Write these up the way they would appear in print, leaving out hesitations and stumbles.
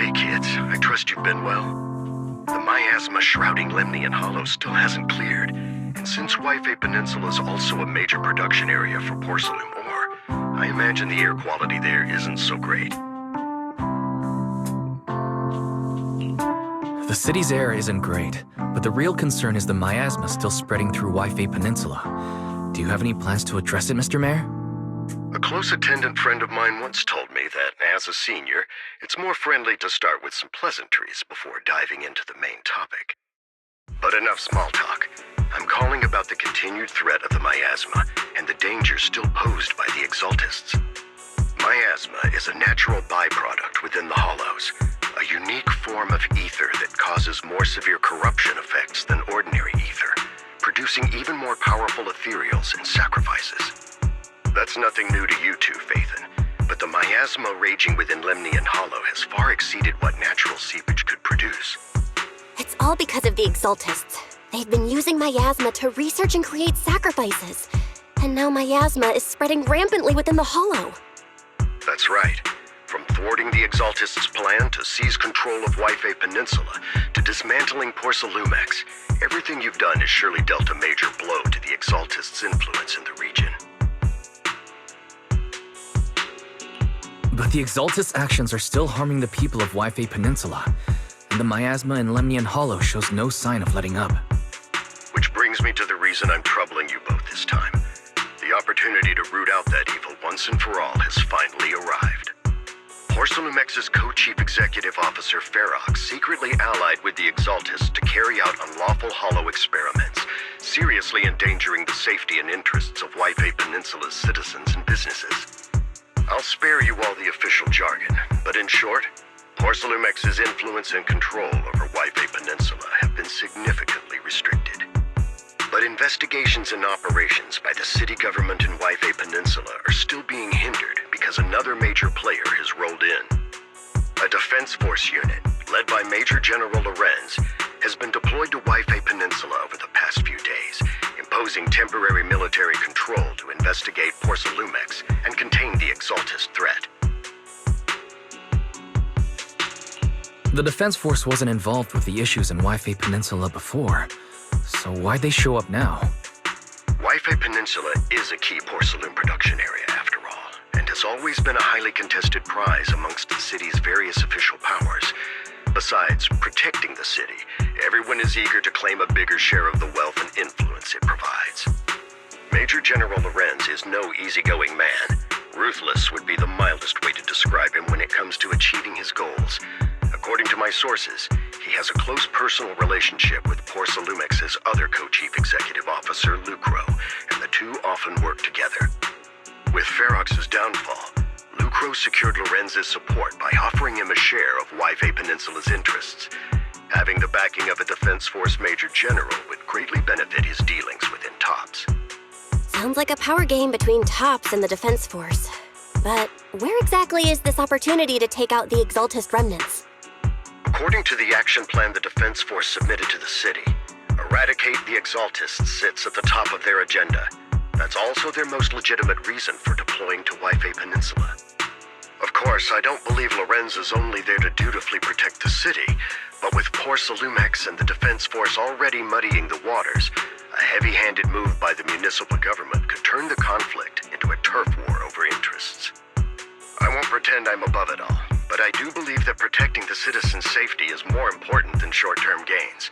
Hey kids, I trust you've been well. The miasma shrouding Lemnian Hollow still hasn't cleared, and since Wi-Fi Peninsula is also a major production area for porcelain ore, I imagine the air quality there isn't so great. The city's air isn't great, but the real concern is the miasma still spreading through Wi-Fi Peninsula. Do you have any plans to address it, Mr. Mayor? A close attendant friend of mine once told me that, as a senior, it's more friendly to start with some pleasantries before diving into the main topic. But enough small talk. I'm calling about the continued threat of the miasma and the danger still posed by the exaltists. Miasma is a natural byproduct within the hollows, a unique form of ether that causes more severe corruption effects than ordinary ether, producing even more powerful ethereals and sacrifices. That's nothing new to you two, Phaethon, but the miasma raging within Lemnian Hollow has far exceeded what natural seepage could produce. It's all because of the exaltists. They've been using miasma to research and create sacrifices. And now miasma is spreading rampantly within the Hollow. That's right. From thwarting the exaltists' plan to seize control of Wi-Fi Peninsula to dismantling Porcelumex, everything you've done has surely dealt a major blow to the exaltists' influence in the region. But the Exaltists' actions are still harming the people of Wi-Fi Peninsula, and the miasma in Lemnian Hollow shows no sign of letting up. Which brings me to the reason I'm troubling you both this time. The opportunity to root out that evil once and for all has finally arrived. Porcelumex's co-chief executive officer Ferox secretly allied with the Exaltists to carry out unlawful hollow experiments, seriously endangering the safety and interests of Wi-Fi Peninsula's citizens and businesses. I'll spare you all the official jargon, but in short, Porcelumex's influence and control over Wi-Fi Peninsula have been significantly restricted. But investigations and operations by the city government in Wi-Fi Peninsula are still being hindered because another major player has rolled in. A defense force unit, led by Major General Lorenz, has been deployed to Wi-Fi Peninsula over the past few days, imposing temporary military control to investigate Porcelumex and contain the Exaltist threat. The Defense Force wasn't involved with the issues in Wi-Fi Peninsula before, so why'd they show up now? Wi-Fi Peninsula is a key porcelain production area after all, and has always been a highly contested prize amongst the city's various official powers. Besides protecting the city, everyone is eager to claim a bigger share of the wealth and influence it provides. Major General Lorenz is no easygoing man. Ruthless would be the mildest way to describe him when it comes to achieving his goals. According to my sources, he has a close personal relationship with Porcelumex's other co-chief executive officer, Lucro, and the two often work together. With Ferox's downfall, Lucro secured Lorenz's support by offering him a share of Wi-Fi Peninsula's interests. Having the backing of a Defense Force Major General would greatly benefit his dealings within TOPS. Sounds like a power game between TOPS and the Defense Force. But where exactly is this opportunity to take out the Exaltist remnants? According to the action plan the Defense Force submitted to the city, eradicate the Exaltists sits at the top of their agenda. That's also their most legitimate reason for deploying to Wi-Fi Peninsula. Of course, I don't believe Lorenz is only there to dutifully protect the city, but with Porcelumex and the Defense Force already muddying the waters, a heavy-handed move by the municipal government could turn the conflict into a turf war over interests. I won't pretend I'm above it all, but I do believe that protecting the citizens' safety is more important than short-term gains.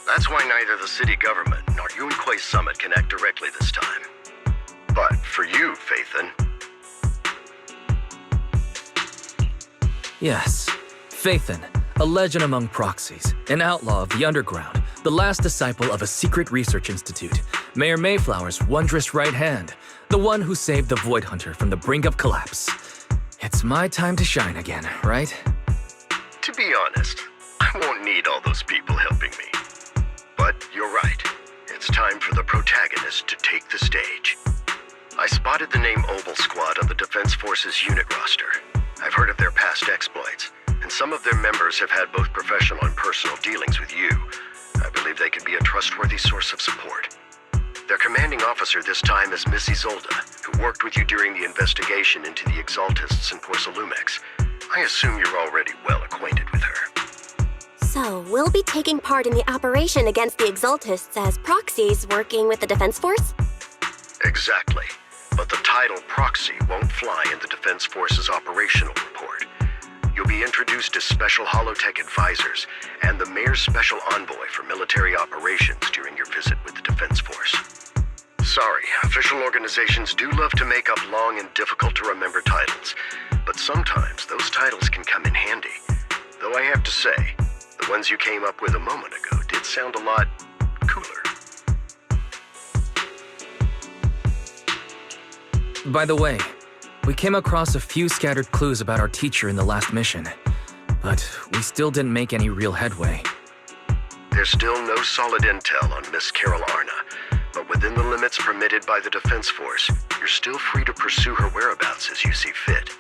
That's why neither the city government nor Yunquay Summit can act directly this time. But for you, Phaethon... Yes, Phaethon, a legend among proxies, an outlaw of the underground, the last disciple of a secret research institute, Mayor Mayflower's wondrous right hand, the one who saved the Void Hunter from the brink of collapse. It's my time to shine again, right? To be honest, I won't need all those people helping me. But you're right. It's time for the protagonist to take the stage. I spotted the name Oval Squad on the Defense Force's unit roster. I've heard of their past exploits, and some of their members have had both professional and personal dealings with you. I believe they could be a trustworthy source of support. Their commanding officer this time is Miss Isolde, who worked with you during the investigation into the Exaltists and Porcelumex. I assume you're already well acquainted with So, we'll be taking part in the operation against the Exaltists as proxies working with the Defense Force? Exactly. But the title proxy won't fly in the Defense Force's operational report. You'll be introduced as Special Holotech Advisors and the Mayor's Special Envoy for Military Operations during your visit with the Defense Force. Sorry, official organizations do love to make up long and difficult-to-remember titles, but sometimes those titles can come in handy. Though I have to say, the ones you came up with a moment ago did sound a lot cooler. By the way, we came across a few scattered clues about our teacher in the last mission, but we still didn't make any real headway. There's still no solid intel on Miss Carol Arna, but within the limits permitted by the Defense Force, you're still free to pursue her whereabouts as you see fit.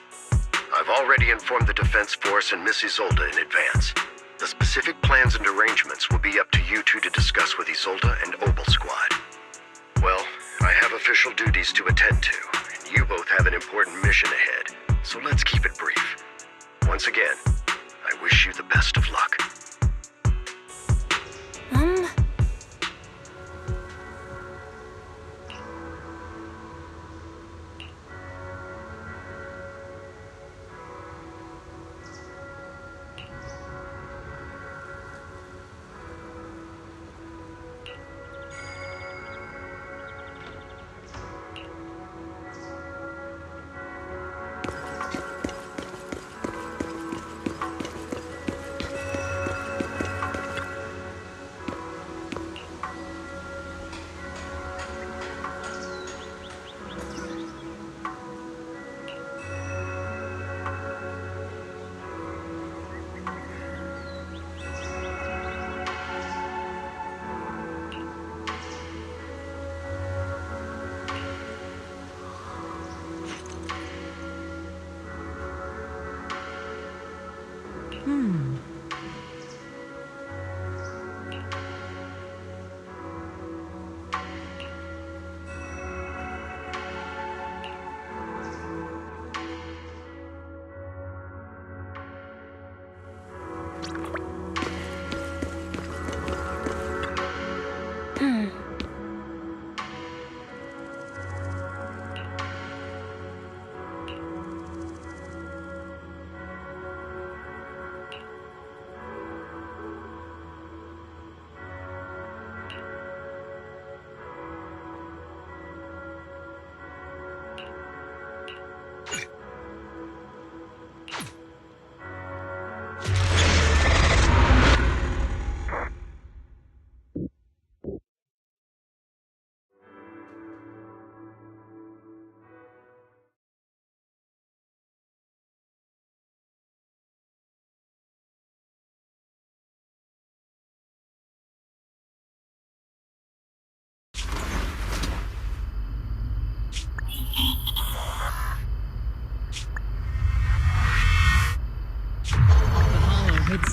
I've already informed the Defense Force and Miss Isolde in advance. The specific plans and arrangements will be up to you two to discuss with Isolde and Obel Squad. Well, I have official duties to attend to, and you both have an important mission ahead, so let's keep it brief. Once again, I wish you the best of luck.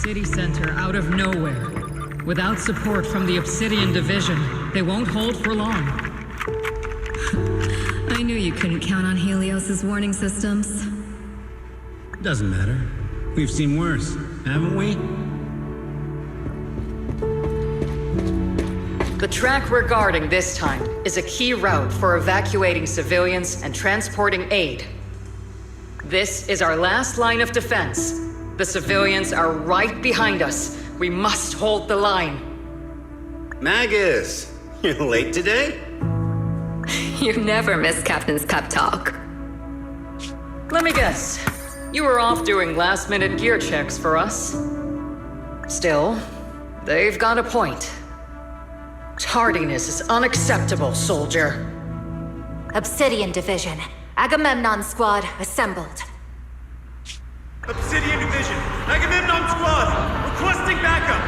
City center out of nowhere. Without support from the Obsidian Division, they won't hold for long. I knew you couldn't count on Helios's warning systems. Doesn't matter. We've seen worse, haven't we? The track we're guarding this time is a key route for evacuating civilians and transporting aid. This is our last line of defense. The civilians are right behind us. We must hold the line. Magus, you're late today? You never miss Captain's pep talk. Let me guess. You were off doing last-minute gear checks for us. Still, they've got a point. Tardiness is unacceptable, soldier. Obsidian Division. Agamemnon Squad assembled. Obsidian Division, Agamemnon Squad, requesting backup!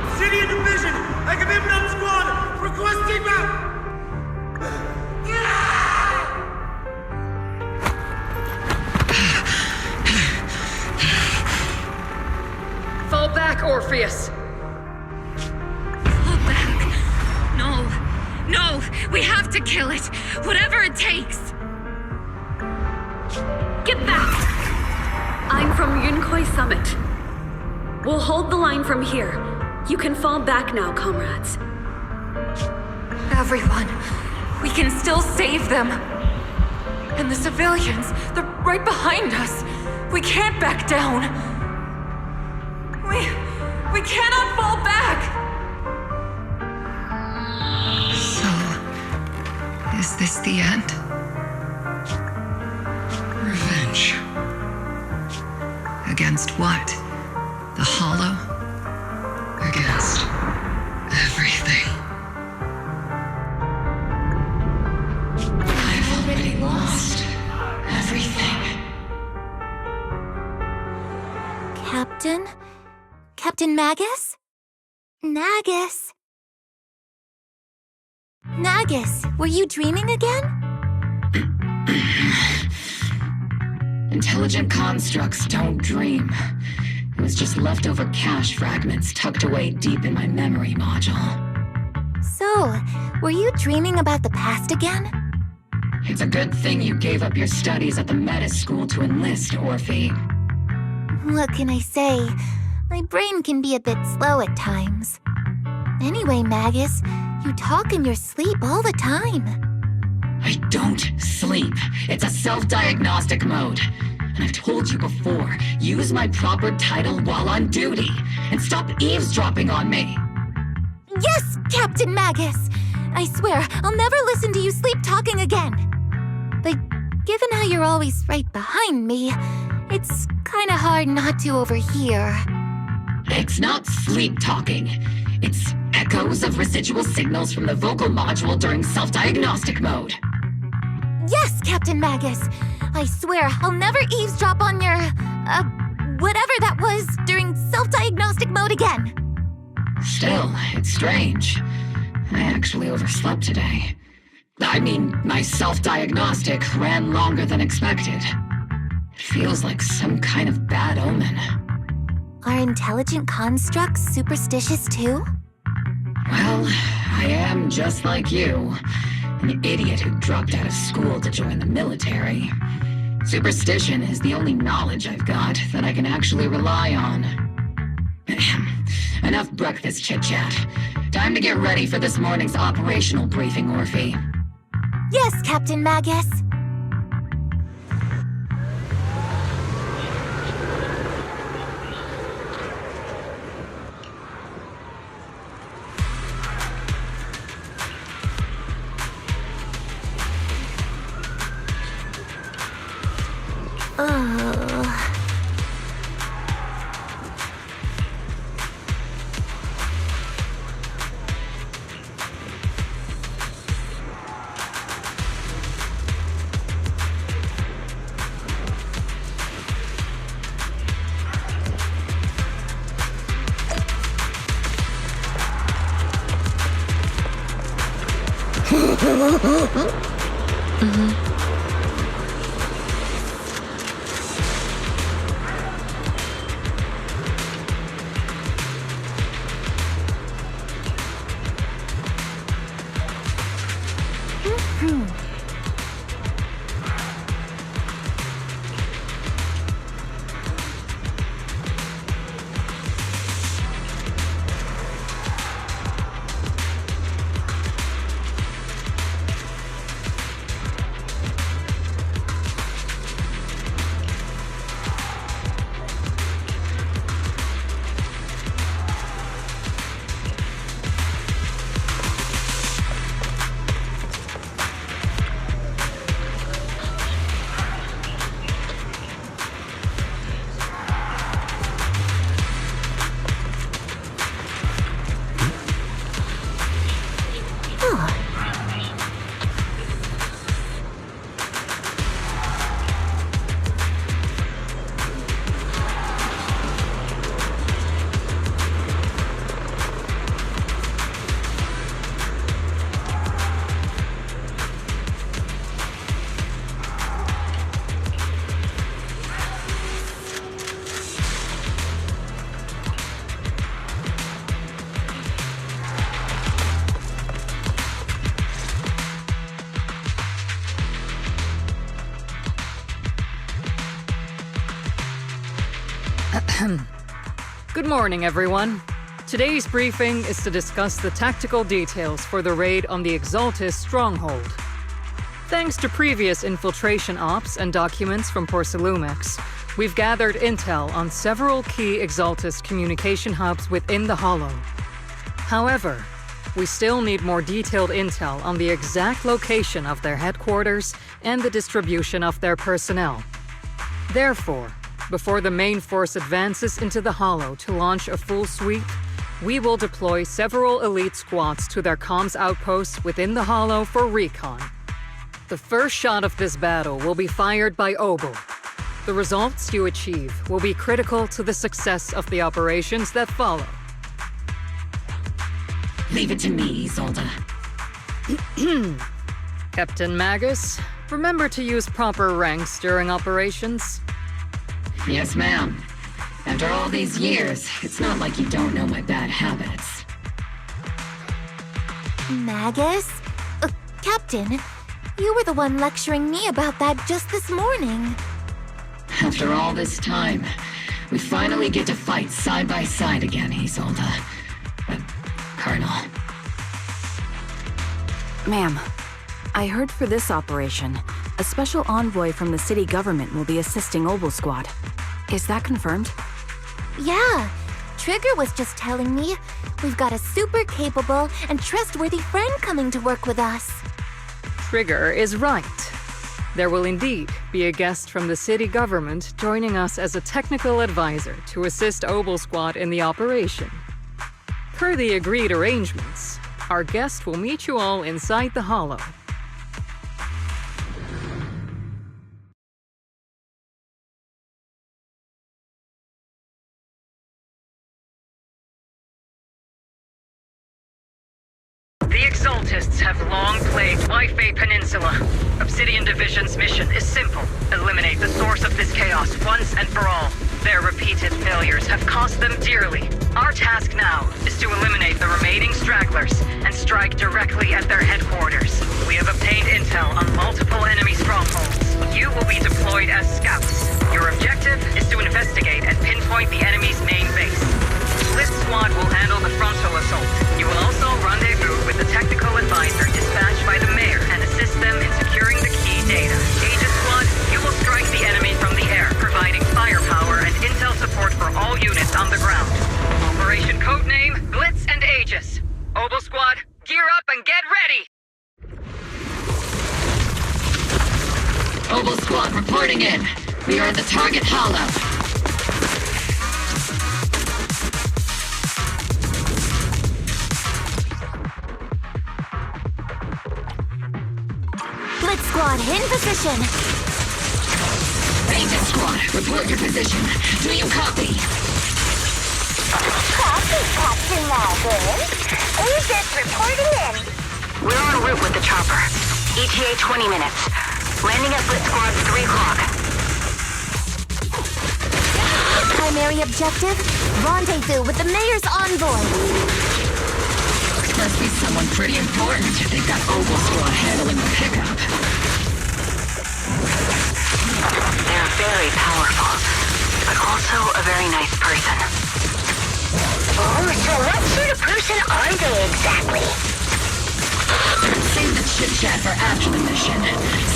Obsidian Division, Agamemnon Squad, requesting backup! Fall back, Orpheus! Fall back! No, we have to kill it, whatever it takes! Get back! I'm from Yunkoi Summit. We'll hold the line from here. You can fall back now, comrades. Everyone, we can still save them. And the civilians, they're right behind us. We can't back down. We cannot fall back! So, is this the end? Revenge. Against what? The Hollow? Against everything. I've already lost everything. Captain? Captain Magus? Nagus? Nagus, were you dreaming again? Intelligent constructs don't dream. It was just leftover cache fragments tucked away deep in my memory module. So, were you dreaming about the past again? It's a good thing you gave up your studies at the Meta School to enlist, Orphe. What can I say? My brain can be a bit slow at times. Anyway, Magus, you talk in your sleep all the time. I don't sleep. It's a self-diagnostic mode. And I've told you before, use my proper title while on duty, and stop eavesdropping on me. Yes, Captain Magus! I swear, I'll never listen to you sleep-talking again. But given how you're always right behind me, it's kinda hard not to overhear. It's not sleep-talking. It's echoes of residual signals from the vocal module during self-diagnostic mode. Yes, Captain Magus! I swear, I'll never eavesdrop on your, whatever that was during self-diagnostic mode again. Still, it's strange. I actually overslept today. I mean, my self-diagnostic ran longer than expected. It feels like some kind of bad omen. Are intelligent constructs superstitious too? Well, I am just like you. An idiot who dropped out of school to join the military. Superstition is the only knowledge I've got that I can actually rely on. Enough breakfast chit-chat. Time to get ready for this morning's operational briefing, Orphe. Yes, Captain Magus. Good morning, everyone. Today's briefing is to discuss the tactical details for the raid on the LXXX stronghold. Thanks to previous infiltration ops and documents from Porcelumex, we've gathered intel on several key LXXX communication hubs within the Hollow. However, we still need more detailed intel on the exact location of their headquarters and the distribution of their personnel. Therefore, before the main force advances into the Hollow to launch a full sweep, we will deploy several elite squads to their comms outposts within the Hollow for recon. The first shot of this battle will be fired by Obel. The results you achieve will be critical to the success of the operations that follow. Leave it to me, Isolde. Captain Magus, remember to use proper ranks during operations. Yes, ma'am. After all these years, it's not like you don't know my bad habits. Magus? Captain, you were the one lecturing me about that just this morning. After all this time, we finally get to fight side by side again, Isolde. Colonel. Ma'am, I heard for this operation, a special envoy from the city government will be assisting Obel Squad. Is that confirmed? Yeah, Trigger was just telling me we've got a super capable and trustworthy friend coming to work with us. Trigger is right. There will indeed be a guest from the city government joining us as a technical advisor to assist Obel Squad in the operation. Per the agreed arrangements, our guest will meet you all inside the Hollow. The LXXXists have long plagued Wi-Fi Peninsula. Obsidian Division's mission is simple. Eliminate the source of this chaos once and for all. Their repeated failures have cost them dearly. Our task now is to eliminate the remaining stragglers and strike directly at their headquarters. We have obtained intel on multiple enemy strongholds. You will be deployed as scouts. Your objective is to investigate and pinpoint the enemy's main base. This squad will handle the frontal assault. You will also rendezvous with the technical advisor dispatched by the mayor and assist them in securing the key data. Aegis Squad, you will strike the enemy from the air, providing firepower and intel support for all units on the ground. Operation codename Blitz and Aegis. Obel Squad, gear up and get ready! Obel Squad reporting in. We are at the target hollow. Blitz Squad in position. Aegis Squad, report your position. Do you copy? Copy, Captain Magus. Aegis reporting in. We're en route with the chopper. ETA 20 minutes. Landing at Blitz Squad 3 o'clock. Primary objective, rendezvous with the mayor's envoy. Must be someone pretty important. They've got Obel Squad handling the pickup. They're very powerful, but also a very nice person. Oh, so what sort of person are they exactly? Save the chit-chat for after the mission.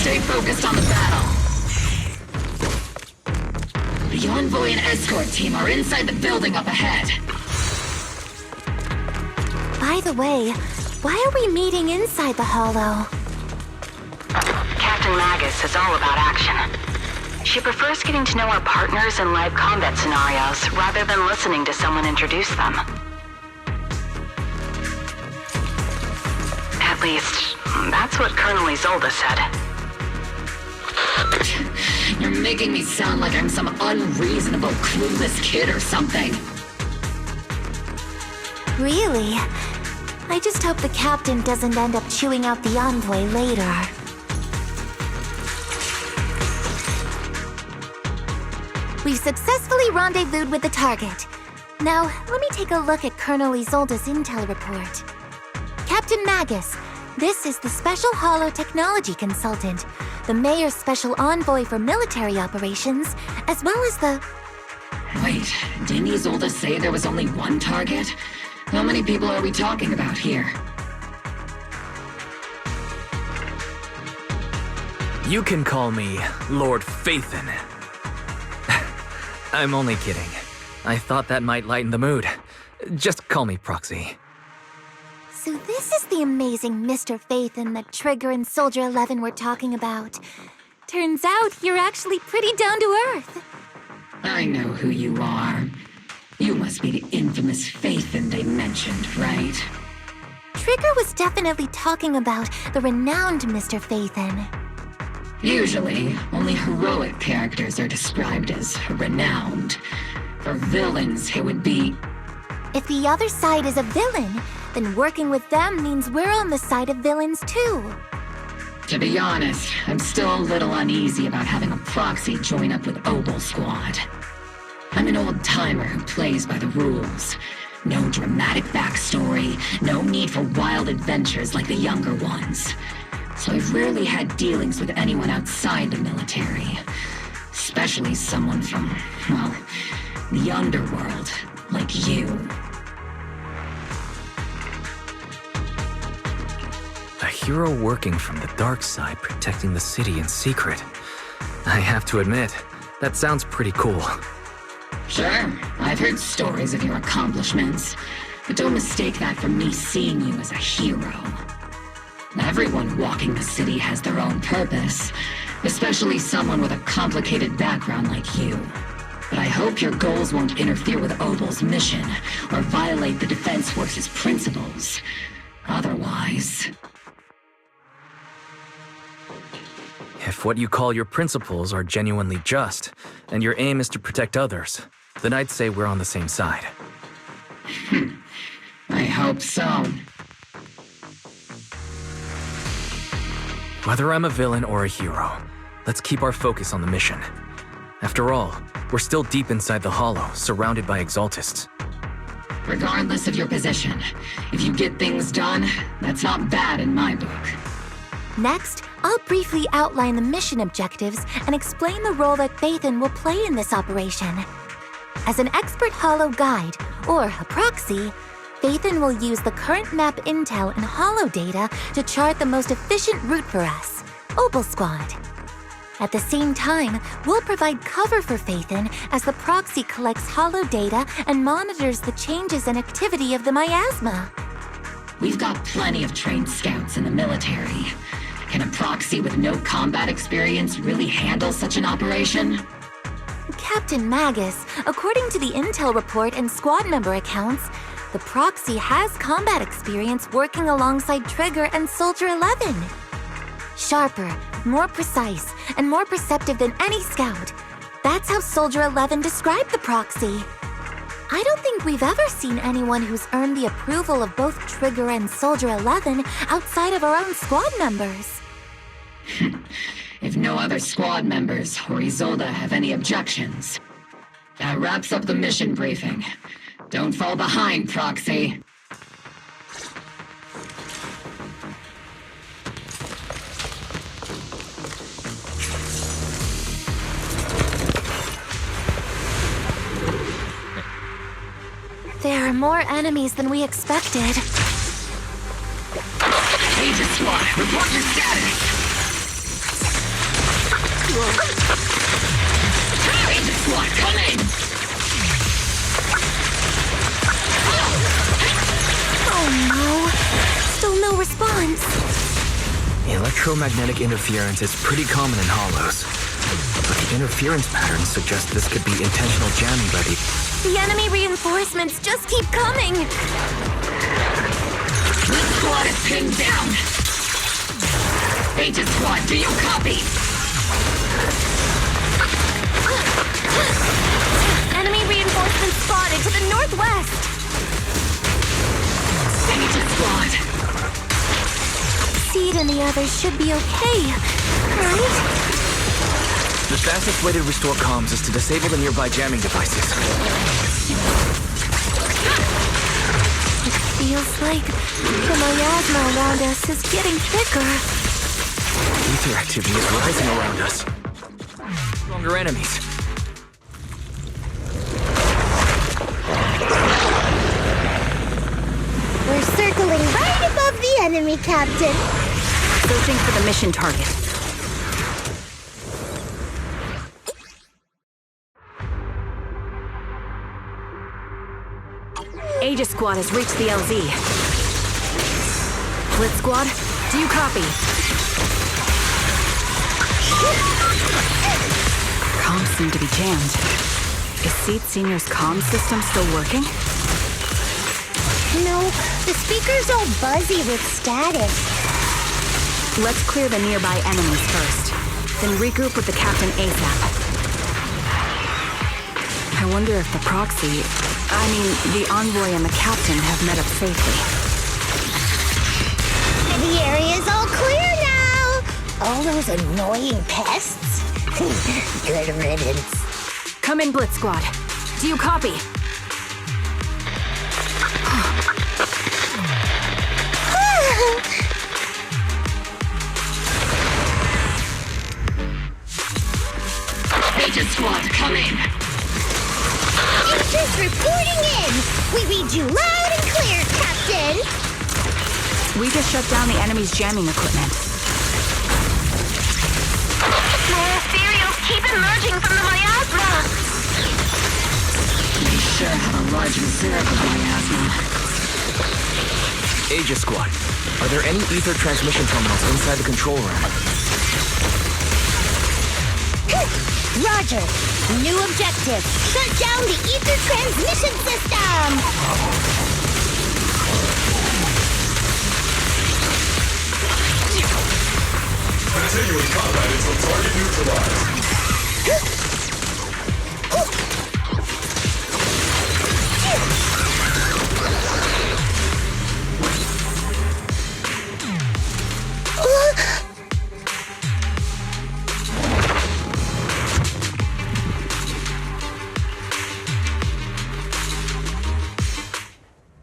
Stay focused on the battle. The envoy and escort team are inside the building up ahead. By the way, why are we meeting inside the Hollow? Captain Magus is all about action. She prefers getting to know our partners in live combat scenarios rather than listening to someone introduce them. At least, that's what Colonel Isolde said. You're making me sound like I'm some unreasonable, clueless kid or something. Really? I just hope the captain doesn't end up chewing out the envoy later. We've successfully rendezvoused with the target. Now, let me take a look at Colonel Isolde's intel report. Captain Magus, this is the Special Hollow Technology Consultant, the Mayor's Special Envoy for Military Operations, as well as the... Wait, didn't Isolde say there was only one target? How many people are we talking about here? You can call me Lord Phaethon. I'm only kidding. I thought that might lighten the mood. Just call me Proxy. So this is the amazing Mr. Phaethon that Trigger and Soldier 11 were talking about. Turns out you're actually pretty down to earth. I know who you are. You must be the infamous Phaethon they mentioned, right? Trigger was definitely talking about the renowned Mr. Phaethon. Usually, only heroic characters are described as renowned. For villains, it would be... If the other side is a villain, then working with them means we're on the side of villains too. To be honest, I'm still a little uneasy about having a proxy join up with Obel Squad. I'm an old-timer who plays by the rules. No dramatic backstory, no need for wild adventures like the younger ones. So I've rarely had dealings with anyone outside the military. Especially someone from, well, the underworld, like you. A hero working from the dark side, protecting the city in secret. I have to admit, that sounds pretty cool. Sure, I've heard stories of your accomplishments, but don't mistake that for me seeing you as a hero. Everyone walking the city has their own purpose, especially someone with a complicated background like you. But I hope your goals won't interfere with Obel's mission, or violate the Defense Force's principles. Otherwise... If what you call your principles are genuinely just, and your aim is to protect others, then I'd say we're on the same side. I hope so. Whether I'm a villain or a hero, let's keep our focus on the mission. After all, we're still deep inside the Hollow, surrounded by Exaltists. Regardless of your position, if you get things done, that's not bad in my book. Next, I'll briefly outline the mission objectives and explain the role that Phaethon will play in this operation. As an expert Hollow guide, or a proxy, Phaethon will use the current map intel and Hollow data to chart the most efficient route for us, Obel Squad. At the same time, we'll provide cover for Phaethon as the proxy collects Hollow data and monitors the changes and activity of the miasma. We've got plenty of trained scouts in the military. Can a proxy with no combat experience really handle such an operation? Captain Magus, according to the intel report and squad member accounts, the proxy has combat experience working alongside Trigger and Soldier 11. Sharper, more precise, and more perceptive than any scout. That's how Soldier 11 described the proxy. I don't think we've ever seen anyone who's earned the approval of both Trigger and Soldier 11 outside of our own squad members. If no other squad members or Isolde have any objections, that wraps up the mission briefing. Don't fall behind, Proxy. There are more enemies than we expected. Agent Squad, report your status! Agent Squad, come in! Oh no! Still no response. Electromagnetic interference is pretty common in Hollows, but the interference patterns suggest this could be intentional jamming by The enemy reinforcements just keep coming! This squad is pinned down! Agent Squad, do you copy? Enemy reinforcements spotted to the northwest! Agent Squad! Seed and the others should be okay, right? The fastest way to restore comms is to disable the nearby jamming devices. It feels like the miasma around us is getting thicker. Ether activity is rising around us. Stronger enemies. enemy, Captain. Searching for the mission target. Aegis Squad has reached the LZ. Blitz Squad, do you copy? Comms seem to be jammed. Is Seed Senior's comm system still working? No, the speaker's all buzzy with static. Let's clear the nearby enemies first, then regroup with the Captain ASAP. I wonder if the proxy, the envoy and the Captain have met up safely. The area's all clear now! All those annoying pests? Good riddance. Come in, Blitz Squad. Do you copy? Aegis Squad, come in! Aegis reporting in! We read you loud and clear, Captain! We just shut down the enemy's jamming equipment. More ethereals keep emerging from the miasma! We sure have a large reserve of miasma. Aegis Squad, are there any ether transmission terminals inside the control room? Roger! New objective! Shut down the ether transmission system! Continuing combat until target neutralized.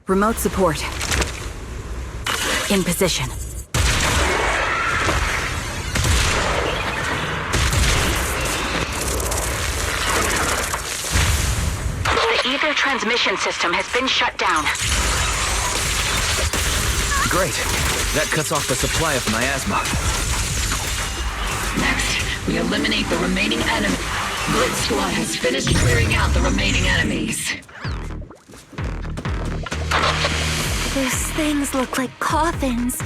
Remote support. In position. The ether transmission system has been shut down. Great. That cuts off the supply of miasma. Next, we eliminate the remaining enemy. Blitz Squad has finished clearing out the remaining enemies. Those things look like coffins.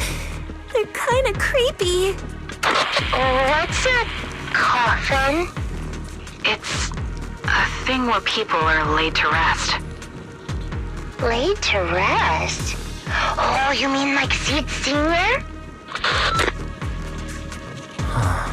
They're kind of creepy. What's a coffin? It's a thing where people are laid to rest. Laid to rest? Oh, you mean like Seed Senior? Huh?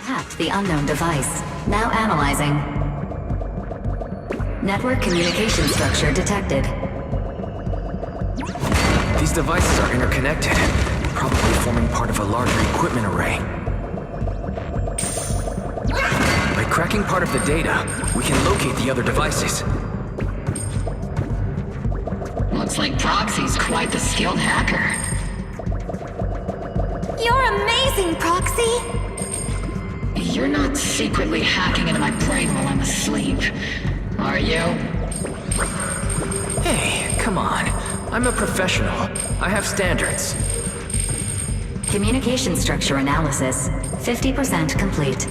Hacked the unknown device. Now analyzing. Network communication structure detected. These devices are interconnected, probably forming part of a larger equipment array. By cracking part of the data, we can locate the other devices. Looks like Proxy's quite the skilled hacker. You're amazing, Proxy! You're not secretly hacking into my brain while I'm asleep, are you? Hey, come on. I'm a professional. I have standards. Communication structure analysis, 50% complete.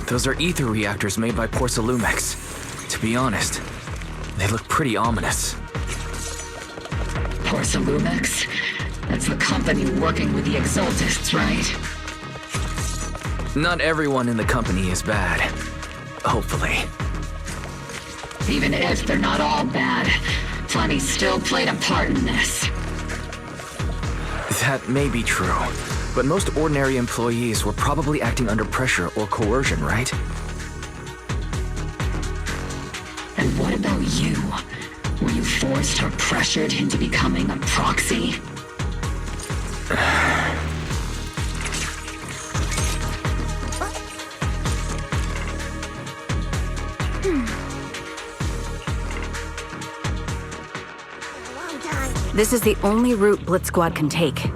those are ether reactors made by Porcelumex. To be honest, they look pretty ominous. Porcelumex? That's the company working with the Exaltists, right? Not everyone in the company is bad. Hopefully. Even if they're not all bad, plenty still played a part in this. That may be true, but most ordinary employees were probably acting under pressure or coercion, right? And what about you? Were you forced or pressured into becoming a proxy? This is the only route Blitz Squad can take.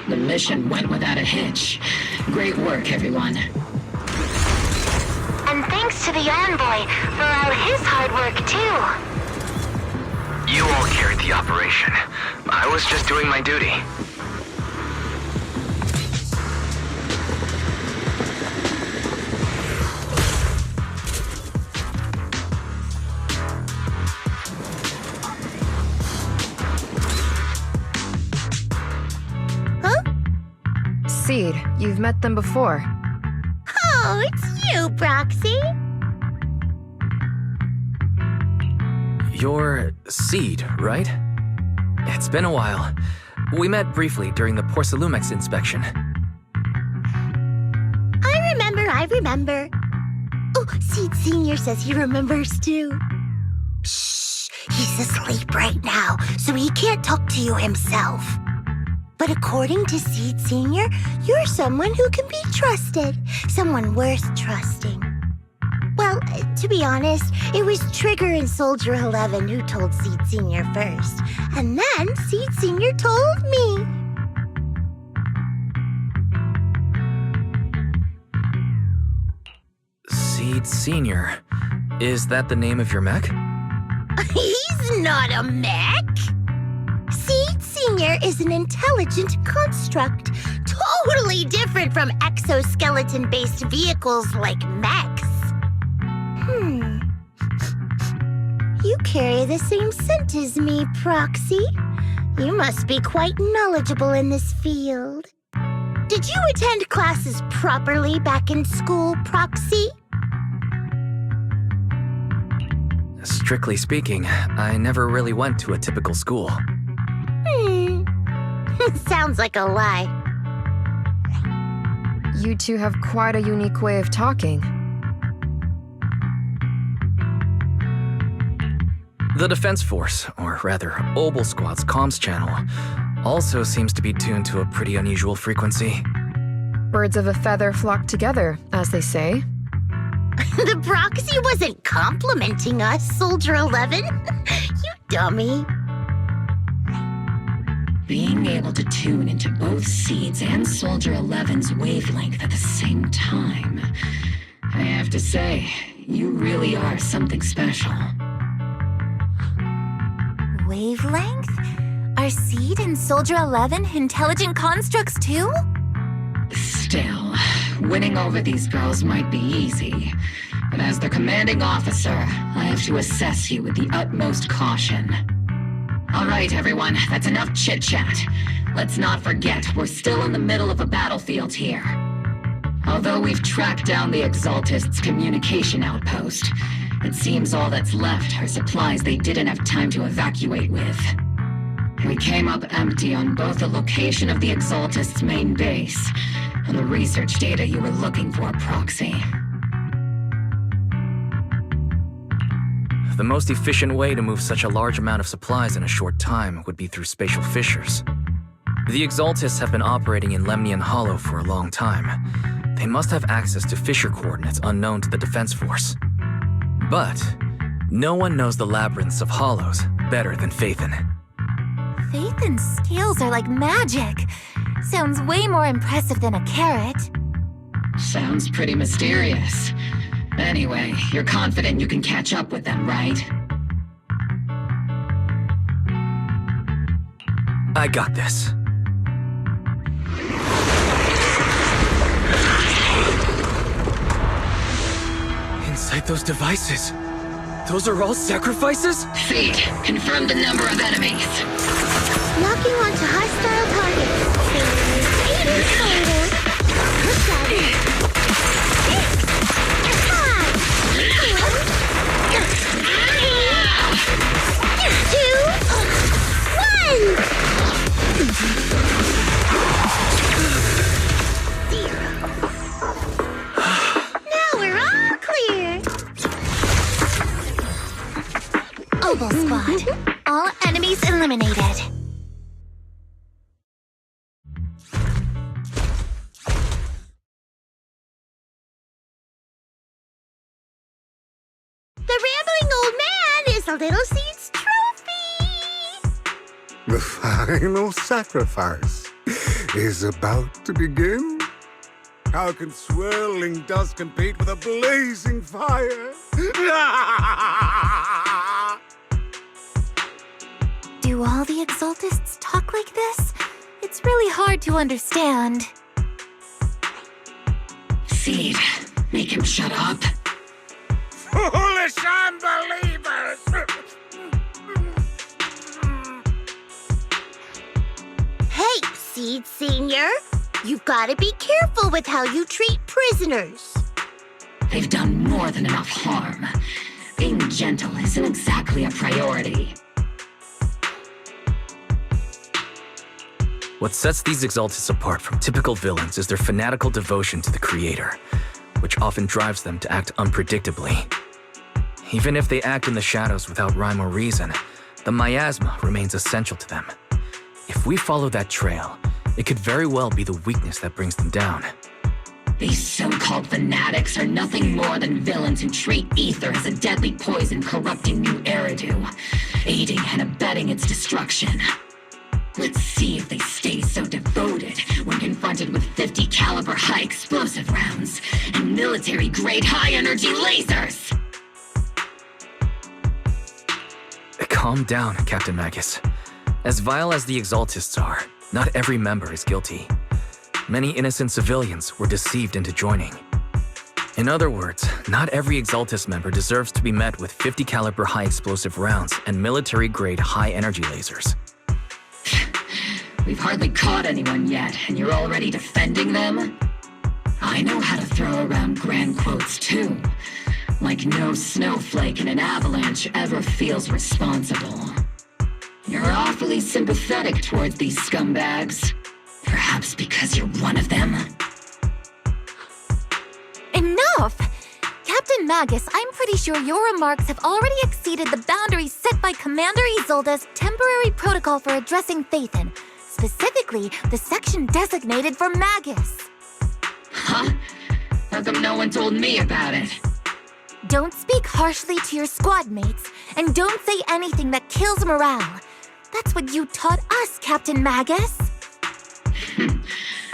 The mission went without a hitch. Great work, everyone. And thanks to the Anby for all his hard work, too. You all carried the operation. I was just doing my duty. Seed, you've met them before. Oh, it's you, Proxy. You're Seed, right? It's been a while. We met briefly during the Porcelumex inspection. I remember. Oh, Seed Sr. says he remembers too. Shh, he's asleep right now, so he can't talk to you himself. But according to Seed Sr., you're someone who can be trusted. Someone worth trusting. Well, to be honest, it was Trigger and Soldier 11 who told Seed Sr. first. And then Seed Sr. told me. Seed Sr. Is that the name of your mech? He's not a mech. Seed Sr. is an intelligent construct, totally different from exoskeleton-based vehicles like mechs. You carry the same scent as me, Proxy. You must be quite knowledgeable in this field. Did you attend classes properly back in school, Proxy? Strictly speaking, I never really went to a typical school. Sounds like a lie. You two have quite a unique way of talking. The Defense Force, or rather, Obel Squad's comms channel, also seems to be tuned to a pretty unusual frequency. Birds of a feather flock together, as they say. The Proxy wasn't complimenting us, Soldier 11. You dummy. Being able to tune into both Seed's and Soldier 11's wavelength at the same time. I have to say, you really are something special. Wavelength? Are Seed and Soldier 11 intelligent constructs too? Still, winning over these girls might be easy. But as their commanding officer, I have to assess you with the utmost caution. All right, everyone, that's enough chit-chat. Let's not forget, we're still in the middle of a battlefield here. Although we've tracked down the Exaltists' communication outpost, it seems all that's left are supplies they didn't have time to evacuate with. We came up empty on both the location of the Exaltists' main base and the research data you were looking for, Proxy. The most efficient way to move such a large amount of supplies in a short time would be through spatial fissures. The Exaltists have been operating in Lemnian Hollow for a long time. They must have access to fissure coordinates unknown to the Defense Force. But no one knows the labyrinths of hollows better than Phaethon. Phaethon's scales are like magic. Sounds way more impressive than a carrot. Sounds pretty mysterious. Anyway, you're confident you can catch up with them, right? I got this. Inside those devices, those are all sacrifices? Seed, confirm the number of enemies. Locking onto hostile targets. 8 in total. Look at it. 2, 1. Now we're all clear. Oval Squad. All enemies eliminated. The rambling old man is a little seed's trophy. The final sacrifice is about to begin. How can swirling dust compete with a blazing fire? Do all the Exaltists talk like this? It's really hard to understand. Seed, make him shut up. Foolish unbelievers! Hey, Seed Senior. You've got to be careful with how you treat prisoners. They've done more than enough harm. Being gentle isn't exactly a priority. What sets these Exaltists apart from typical villains is their fanatical devotion to the Creator, which often drives them to act unpredictably. Even if they act in the shadows without rhyme or reason, the miasma remains essential to them. If we follow that trail, it could very well be the weakness that brings them down. These so-called fanatics are nothing more than villains who treat ether as a deadly poison corrupting new Eridu, aiding and abetting its destruction. Let's see if they stay so devoted when confronted with 50 caliber high explosive rounds and military-grade high-energy lasers! Calm down, Captain Magus. As vile as the Exaltists are, not every member is guilty. Many innocent civilians were deceived into joining. In other words, not every Exaltist member deserves to be met with 50 caliber high explosive rounds and military-grade high-energy lasers. We've hardly caught anyone yet, and you're already defending them? I know how to throw around grand quotes too. Like no snowflake in an avalanche ever feels responsible. You're awfully sympathetic towards these scumbags. Perhaps because you're one of them? Enough! Captain Magus, I'm pretty sure your remarks have already exceeded the boundaries set by Commander Isolde's temporary protocol for addressing Phaethon, specifically the section designated for Magus. Huh? How come no one told me about it? Don't speak harshly to your squad mates, and don't say anything that kills morale. That's what you taught us, Captain Magus.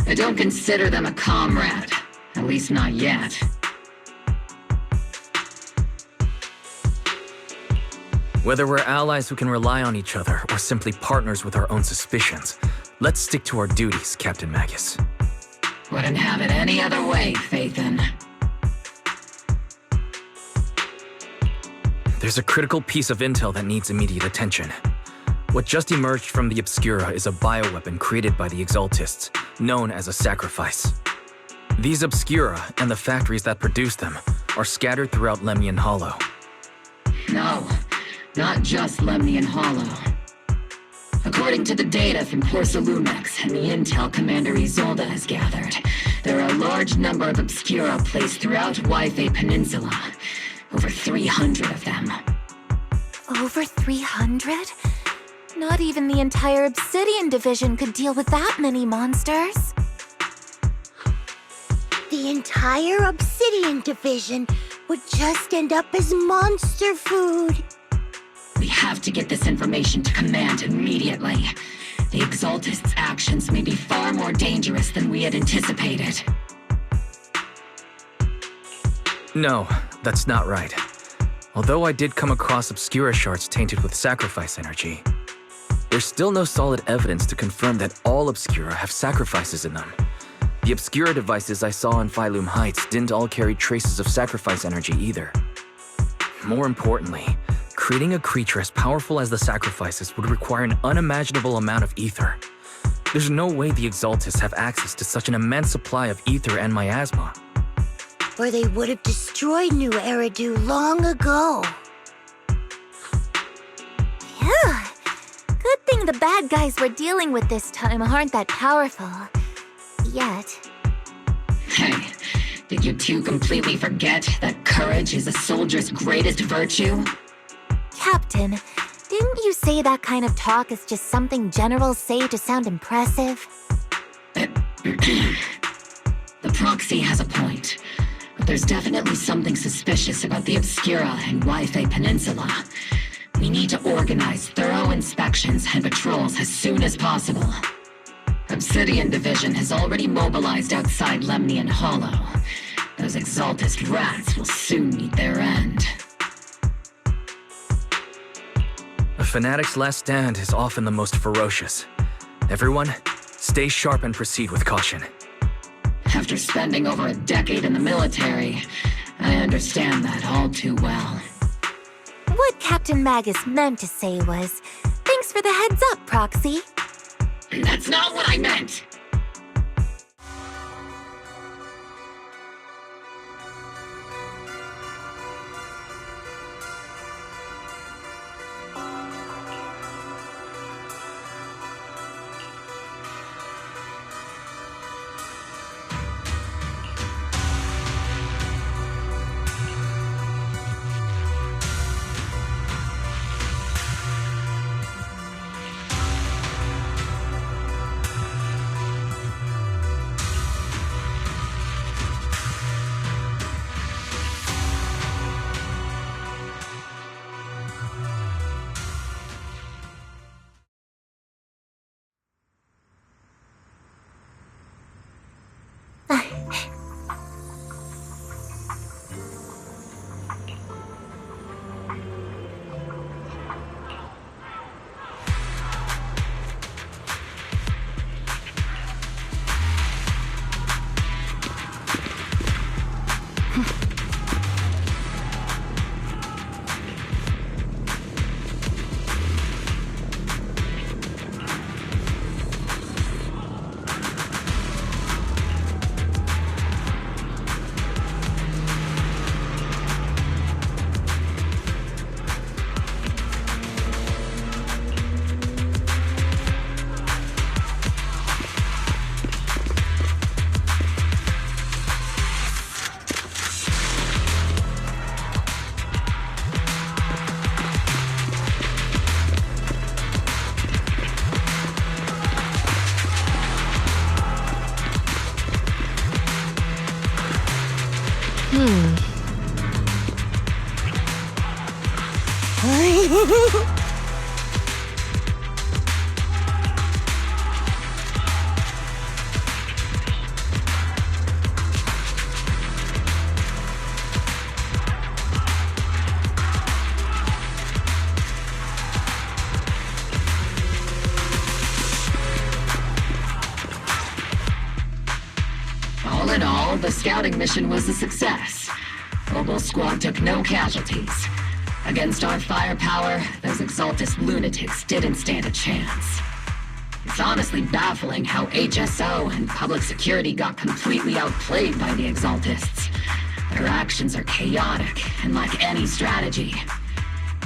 I don't consider them a comrade. At least not yet. Whether we're allies who can rely on each other or simply partners with our own suspicions, let's stick to our duties, Captain Magus. Wouldn't have it any other way, Phaethon. There's a critical piece of intel that needs immediate attention. What just emerged from the Obscura is a bioweapon created by the Exaltists, known as a sacrifice. These Obscura and the factories that produce them are scattered throughout Lemnian Hollow. No, not just Lemnian Hollow. According to the data from Corsalumex and the intel Commander Isolde has gathered, there are a large number of Obscura placed throughout Waifei Peninsula. Over 300 of them. Over 300? Not even the entire Obsidian Division could deal with that many monsters. The entire Obsidian Division would just end up as monster food. We have to get this information to Command immediately. The Exaltists' actions may be far more dangerous than we had anticipated. No, that's not right. Although I did come across Obscura shards tainted with sacrifice energy. there's still no solid evidence to confirm that all Obscura have sacrifices in them. The Obscura devices I saw on Phylum Heights didn't all carry traces of sacrifice energy either. More importantly, creating a creature as powerful as the sacrifices would require an unimaginable amount of ether. There's no way the Exaltists have access to such an immense supply of ether and miasma. Or they would have destroyed New Eridu long ago. Phew. Good thing the bad guys we're dealing with this time aren't that powerful. Yet. Hey, did you two completely forget that courage is a soldier's greatest virtue? Captain, didn't you say that kind of talk is just something generals say to sound impressive? The proxy has a point, but there's definitely something suspicious about the Obscura and Wi-Fi Peninsula. We need to organize thorough inspections and patrols as soon as possible. Obsidian Division has already mobilized outside Lemnian Hollow. Those Exaltist rats will soon meet their end. A fanatic's last stand is often the most ferocious. Everyone, stay sharp and proceed with caution. After spending over a decade in the military, I understand that all too well. What Captain Magus meant to say was, thanks for the heads up, Proxy. That's not what I meant! All in all, the scouting mission was a success. Obel Squad took no casualties. Against our firepower, those Exaltist lunatics didn't stand a chance. It's honestly baffling how HSO and public security got completely outplayed by the Exaltists. Their actions are chaotic and lack any strategy.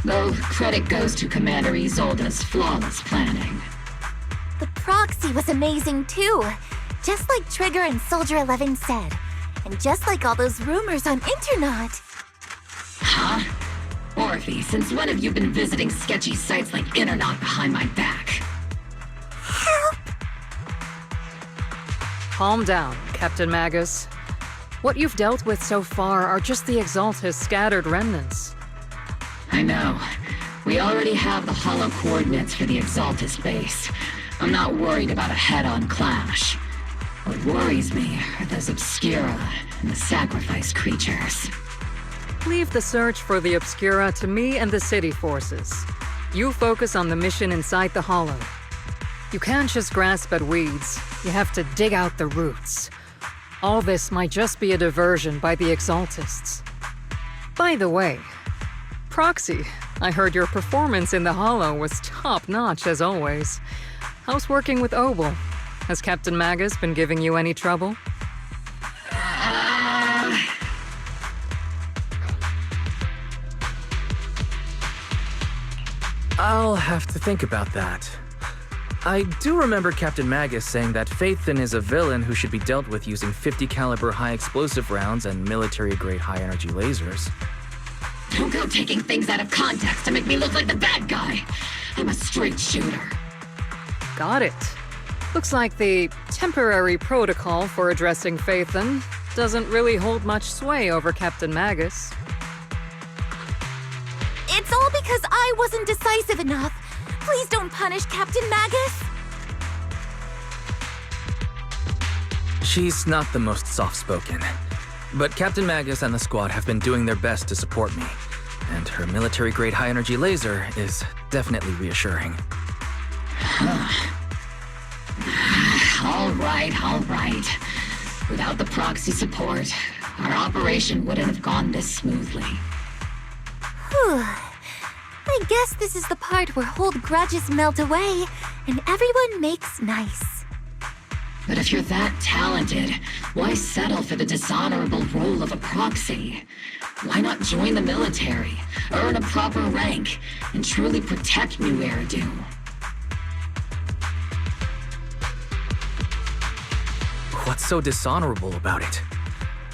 Though credit goes to Commander Isolde's flawless planning. The proxy was amazing too. Just like Trigger and Soldier 11 said. And just like all those rumors on Internet. Huh? Orphe, since when have you been visiting sketchy sites like Internet behind my back? Help! Calm down, Captain Magus. What you've dealt with so far are just the Exaltist scattered remnants. I know. We already have the hollow coordinates for the Exaltist base. I'm not worried about a head-on clash. What worries me are those Obscura and the sacrifice creatures. Leave the search for the Obscura to me and the city forces. You focus on the mission inside the hollow. You can't just grasp at weeds. You have to dig out the roots. All this might just be a diversion by the Exaltists. By the way, Proxy, I heard your performance in the hollow was top-notch as always. How's working with Obel? Has Captain Magus been giving you any trouble? I'll have to think about that. I do remember Captain Magus saying that Phaethon is a villain who should be dealt with using 50 caliber high explosive rounds and military-grade high-energy lasers. Don't go taking things out of context to make me look like the bad guy. I'm a straight shooter. Got it. Looks like the temporary protocol for addressing Phaethon doesn't really hold much sway over Captain Magus. It's all because I wasn't decisive enough. Please don't punish Captain Magus. She's not the most soft-spoken, but Captain Magus and the squad have been doing their best to support me, and her military-grade high-energy laser is definitely reassuring. All right. Without the proxy support, our operation wouldn't have gone this smoothly. Whew. I guess this is the part where old grudges melt away and everyone makes nice. But if you're that talented, why settle for the dishonorable role of a proxy? Why not join the military, earn a proper rank, and truly protect New Eridu? What's so dishonorable about it?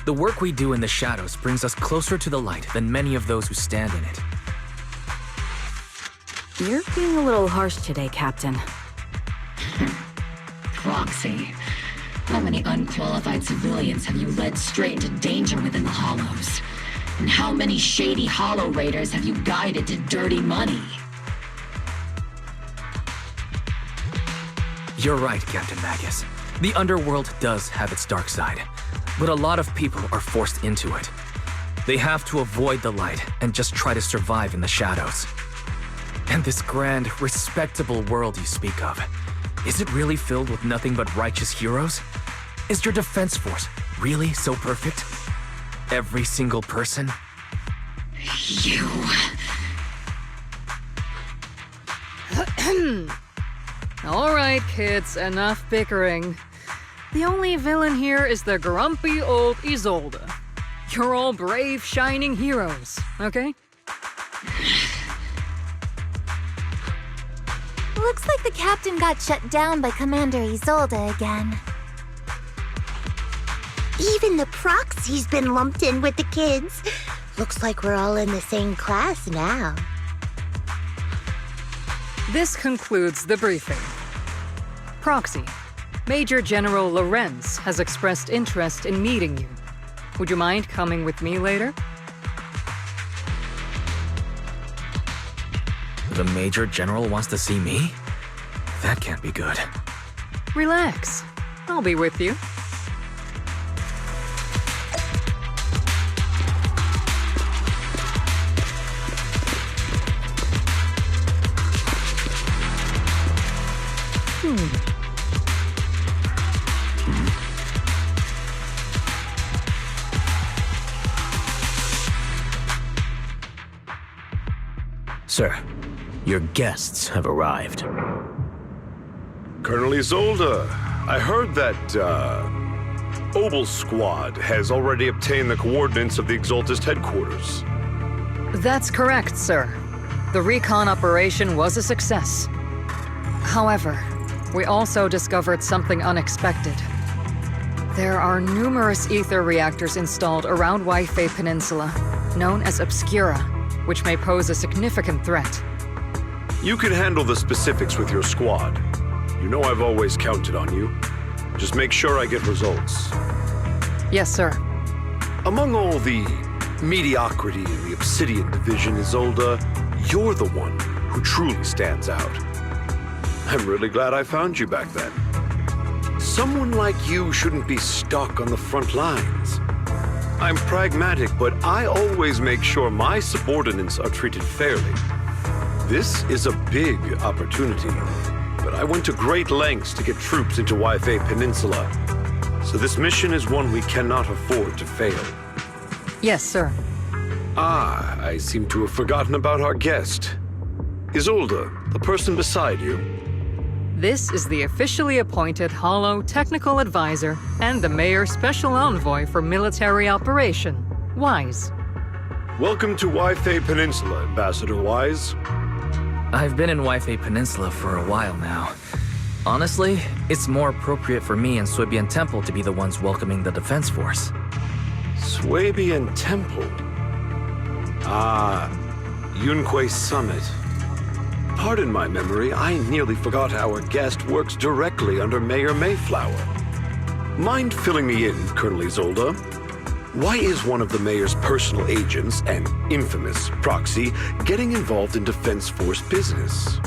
The work we do in the shadows brings us closer to the light than many of those who stand in it. You're being a little harsh today, Captain. Proxy. How many unqualified civilians have you led straight into danger within the Hollows? And how many shady Hollow Raiders have you guided to dirty money? You're right, Captain Magus. The underworld does have its dark side, but a lot of people are forced into it. They have to avoid the light and just try to survive in the shadows. And this grand, respectable world you speak of, is it really filled with nothing but righteous heroes? Is your defense force really so perfect? Every single person? You... All right, kids, enough bickering. The only villain here is the grumpy old Isolde. You're all brave, shining heroes, okay? Looks like the captain got shut down by Commander Isolde again. Even the proxy's been lumped in with the kids. Looks like we're all in the same class now. This concludes the briefing. Proxy, Major General Lorenz has expressed interest in meeting you. Would you mind coming with me later? The Major General wants to see me? That can't be good. Relax. I'll be with you. Sir, your guests have arrived. Colonel Isolde, I heard that, Obel Squad has already obtained the coordinates of the Exaltist headquarters. That's correct, sir. The recon operation was a success. However, we also discovered something unexpected. There are numerous ether reactors installed around Waifei Peninsula, known as Obscura, which may pose a significant threat. You can handle the specifics with your squad. You know I've always counted on you. Just make sure I get results. Yes, sir. Among all the mediocrity in the Obsidian Division, Isolde, you're the one who truly stands out. I'm really glad I found you back then. Someone like you shouldn't be stuck on the front lines. I'm pragmatic, but I always make sure my subordinates are treated fairly. This is a big opportunity, but I went to great lengths to get troops into Wi-Fi Peninsula. So this mission is one we cannot afford to fail. Yes, sir. Ah, I seem to have forgotten about our guest. Isolde, the person beside you. This is the officially appointed Hollow Technical Advisor and the Mayor's Special Envoy for Military Operation, Wise. Welcome to Wi-Fi Peninsula, Ambassador Wise. I've been in Wi-Fi Peninsula for a while now. Honestly, it's more appropriate for me and Swabian Temple to be the ones welcoming the Defense Force. Swabian Temple? Ah, Yunque Summit. Pardon my memory, I nearly forgot our guest works directly under Mayor Mayflower. Mind filling me in, Colonel Isolde? Why is one of the mayor's personal agents, an infamous proxy, getting involved in Defense Force business?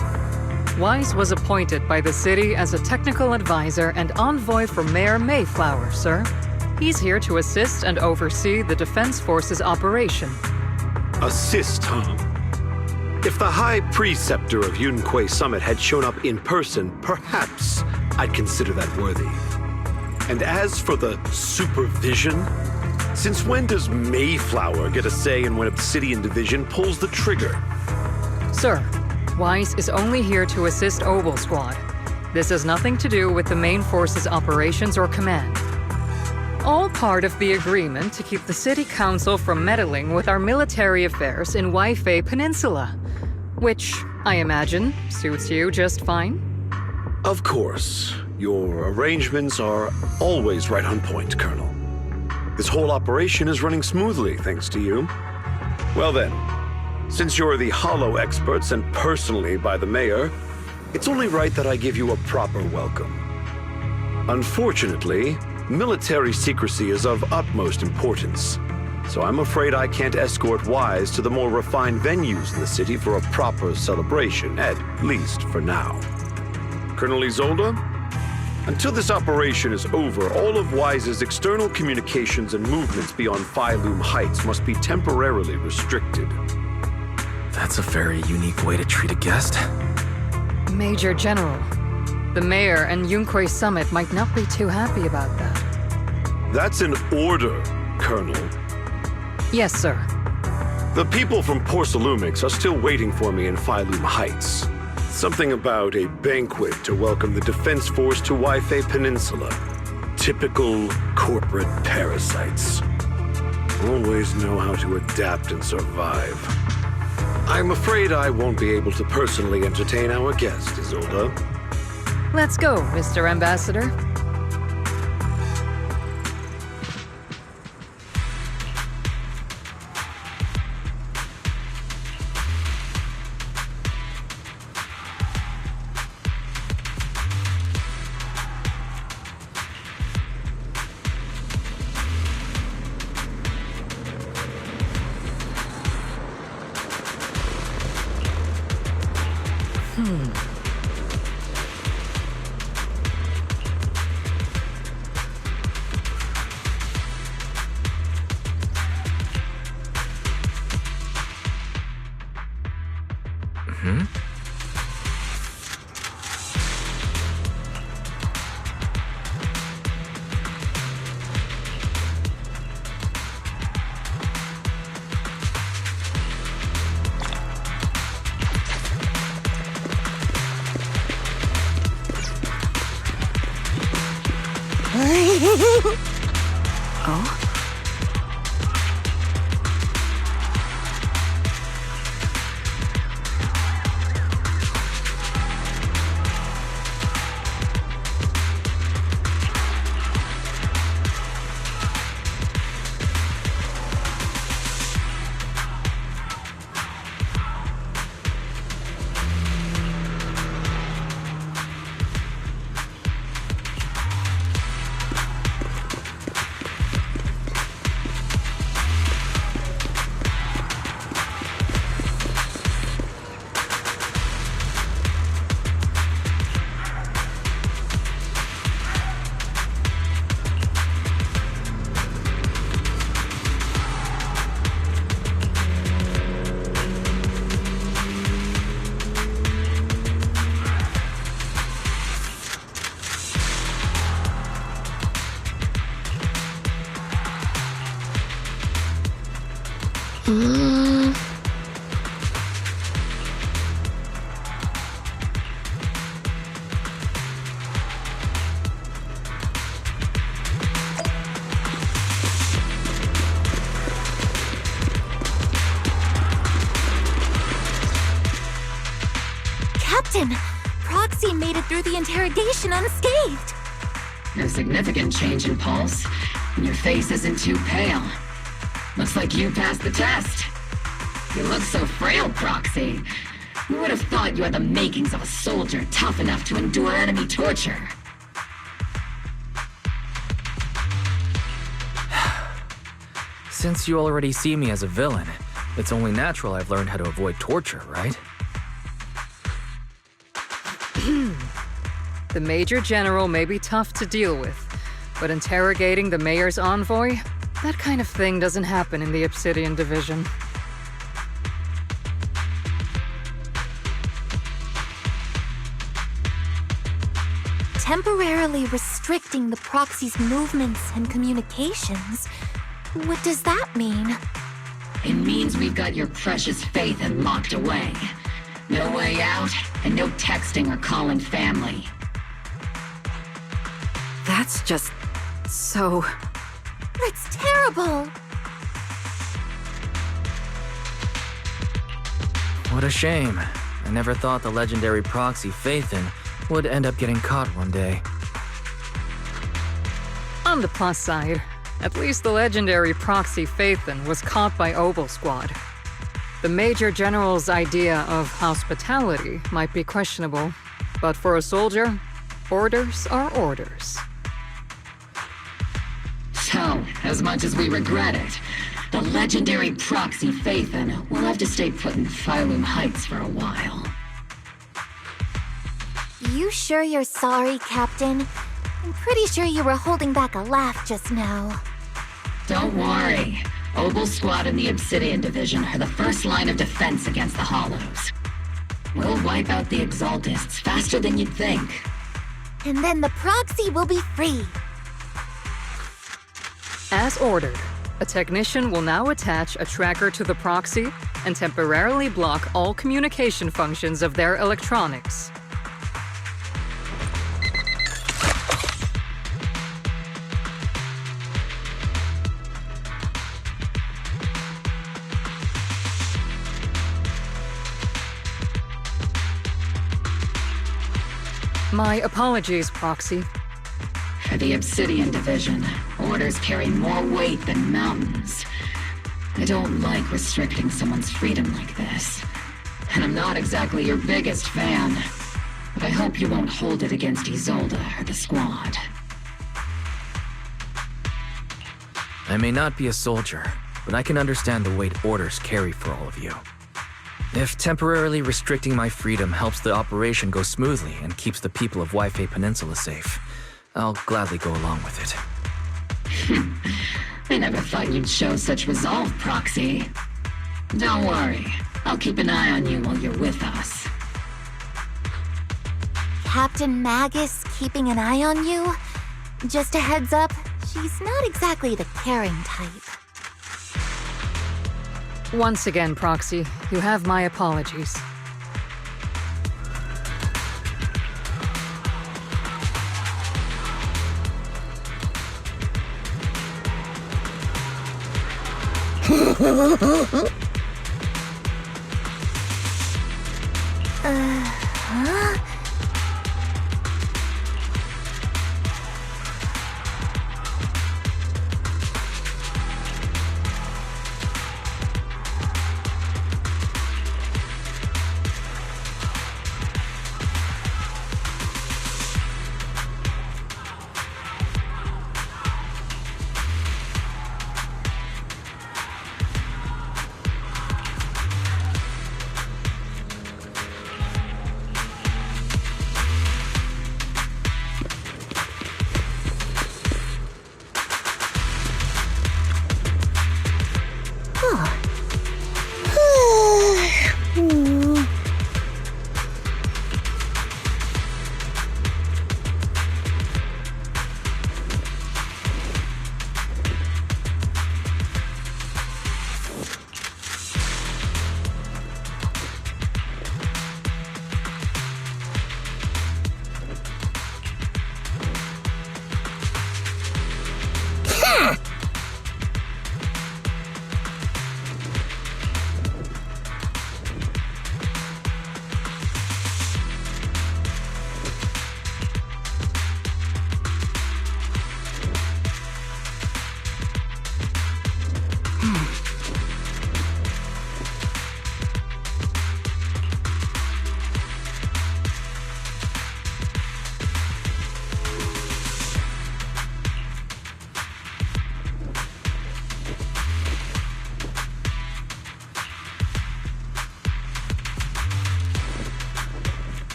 Wise was appointed by the city as a technical advisor and envoy for Mayor Mayflower, sir. He's here to assist and oversee the Defense Force's operation. Assist, huh? If the High Preceptor of Yunque Summit had shown up in person, perhaps I'd consider that worthy. And as for the supervision, since when does Mayflower get a say in when Obsidian Division pulls the trigger? Sir, Wise is only here to assist Obel Squad. This has nothing to do with the main force's operations or command. All part of the agreement to keep the City Council from meddling with our military affairs in Wi-Fi Peninsula, which, I imagine, suits you just fine? Of course. Your arrangements are always right on point, Colonel. This whole operation is running smoothly, thanks to you. Well then, since you're the Hollow experts and personally by the Mayor, it's only right that I give you a proper welcome. Unfortunately, military secrecy is of utmost importance, so I'm afraid I can't escort Wise to the more refined venues in the city for a proper celebration, at least for now. Colonel Isolde? Until this operation is over, all of Wise's external communications and movements beyond Phylum Heights must be temporarily restricted. That's a very unique way to treat a guest. Major General, the Mayor and Yunque Summit might not be too happy about that. That's an order, Colonel. Yes, sir. The people from Porcelumix are still waiting for me in Phylum Heights. Something about a banquet to welcome the Defense Force to Wi-Fi Peninsula. Typical corporate parasites. Always know how to adapt and survive. I'm afraid I won't be able to personally entertain our guest, Isolde. Let's go, Mr. Ambassador. Oh? Captain, Proxy made it through the interrogation unscathed. No significant change in pulse, and your face isn't too pale. Looks like you passed the test. You look so frail, Proxy. Who would have thought you had the makings of a soldier tough enough to endure enemy torture? Since you already see me as a villain, it's only natural I've learned how to avoid torture, right? The Major General may be tough to deal with, but interrogating the Mayor's envoy? That kind of thing doesn't happen in the Obsidian Division. Temporarily restricting the Proxy's movements and communications? What does that mean? It means we've got your precious Phaethon locked away. No way out, and no texting or calling family. That's just... so... That's terrible! What a shame. I never thought the legendary proxy Phaethon would end up getting caught one day. On the plus side, at least the legendary proxy Phaethon was caught by Obel Squad. The Major General's idea of hospitality might be questionable, but for a soldier, orders are orders. So, as much as we regret it, the legendary proxy Phaethon will have to stay put in Phylum Heights for a while. You sure you're sorry, Captain? I'm pretty sure you were holding back a laugh just now. Don't worry. Obel Squad and the Obsidian Division are the first line of defense against the Hollows. We'll wipe out the Exaltists faster than you'd think. And then the proxy will be free. As ordered, a technician will now attach a tracker to the proxy and temporarily block all communication functions of their electronics. My apologies, Proxy. For the Obsidian Division, orders carry more weight than mountains. I don't like restricting someone's freedom like this. And I'm not exactly your biggest fan. But I hope you won't hold it against Isolde or the Squad. I may not be a soldier, but I can understand the weight orders carry for all of you. If temporarily restricting my freedom helps the operation go smoothly and keeps the people of Waifei Peninsula safe, I'll gladly go along with it. I never thought you'd show such resolve, Proxy. Don't worry. I'll keep an eye on you while you're with us. Captain Magus keeping an eye on you? Just a heads up, she's not exactly the caring type. Once again, Proxy, you have my apologies. Huh?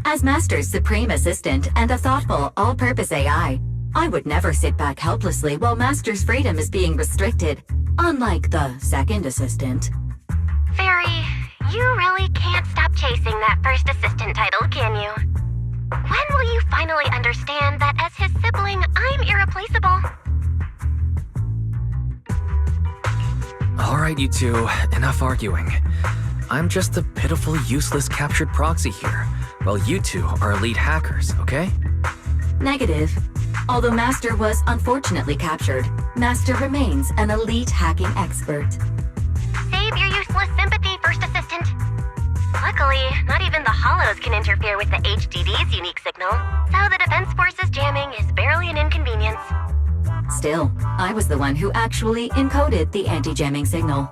As Master's supreme assistant and a thoughtful, all-purpose AI, I would never sit back helplessly while Master's freedom is being restricted, unlike the second assistant. Fairy, you really can't stop chasing that first assistant title, can you? When will you finally understand that as his sibling, I'm irreplaceable? Alright, you two, enough arguing. I'm just a pitiful, useless captured proxy here, while you two are elite hackers, okay? Negative. Although Master was unfortunately captured, Master remains an elite hacking expert. Save your useless sympathy, First Assistant. Luckily, not even the Hollows can interfere with the HDD's unique signal, so the Defense Force's jamming is barely an inconvenience. Still, I was the one who actually encoded the anti-jamming signal.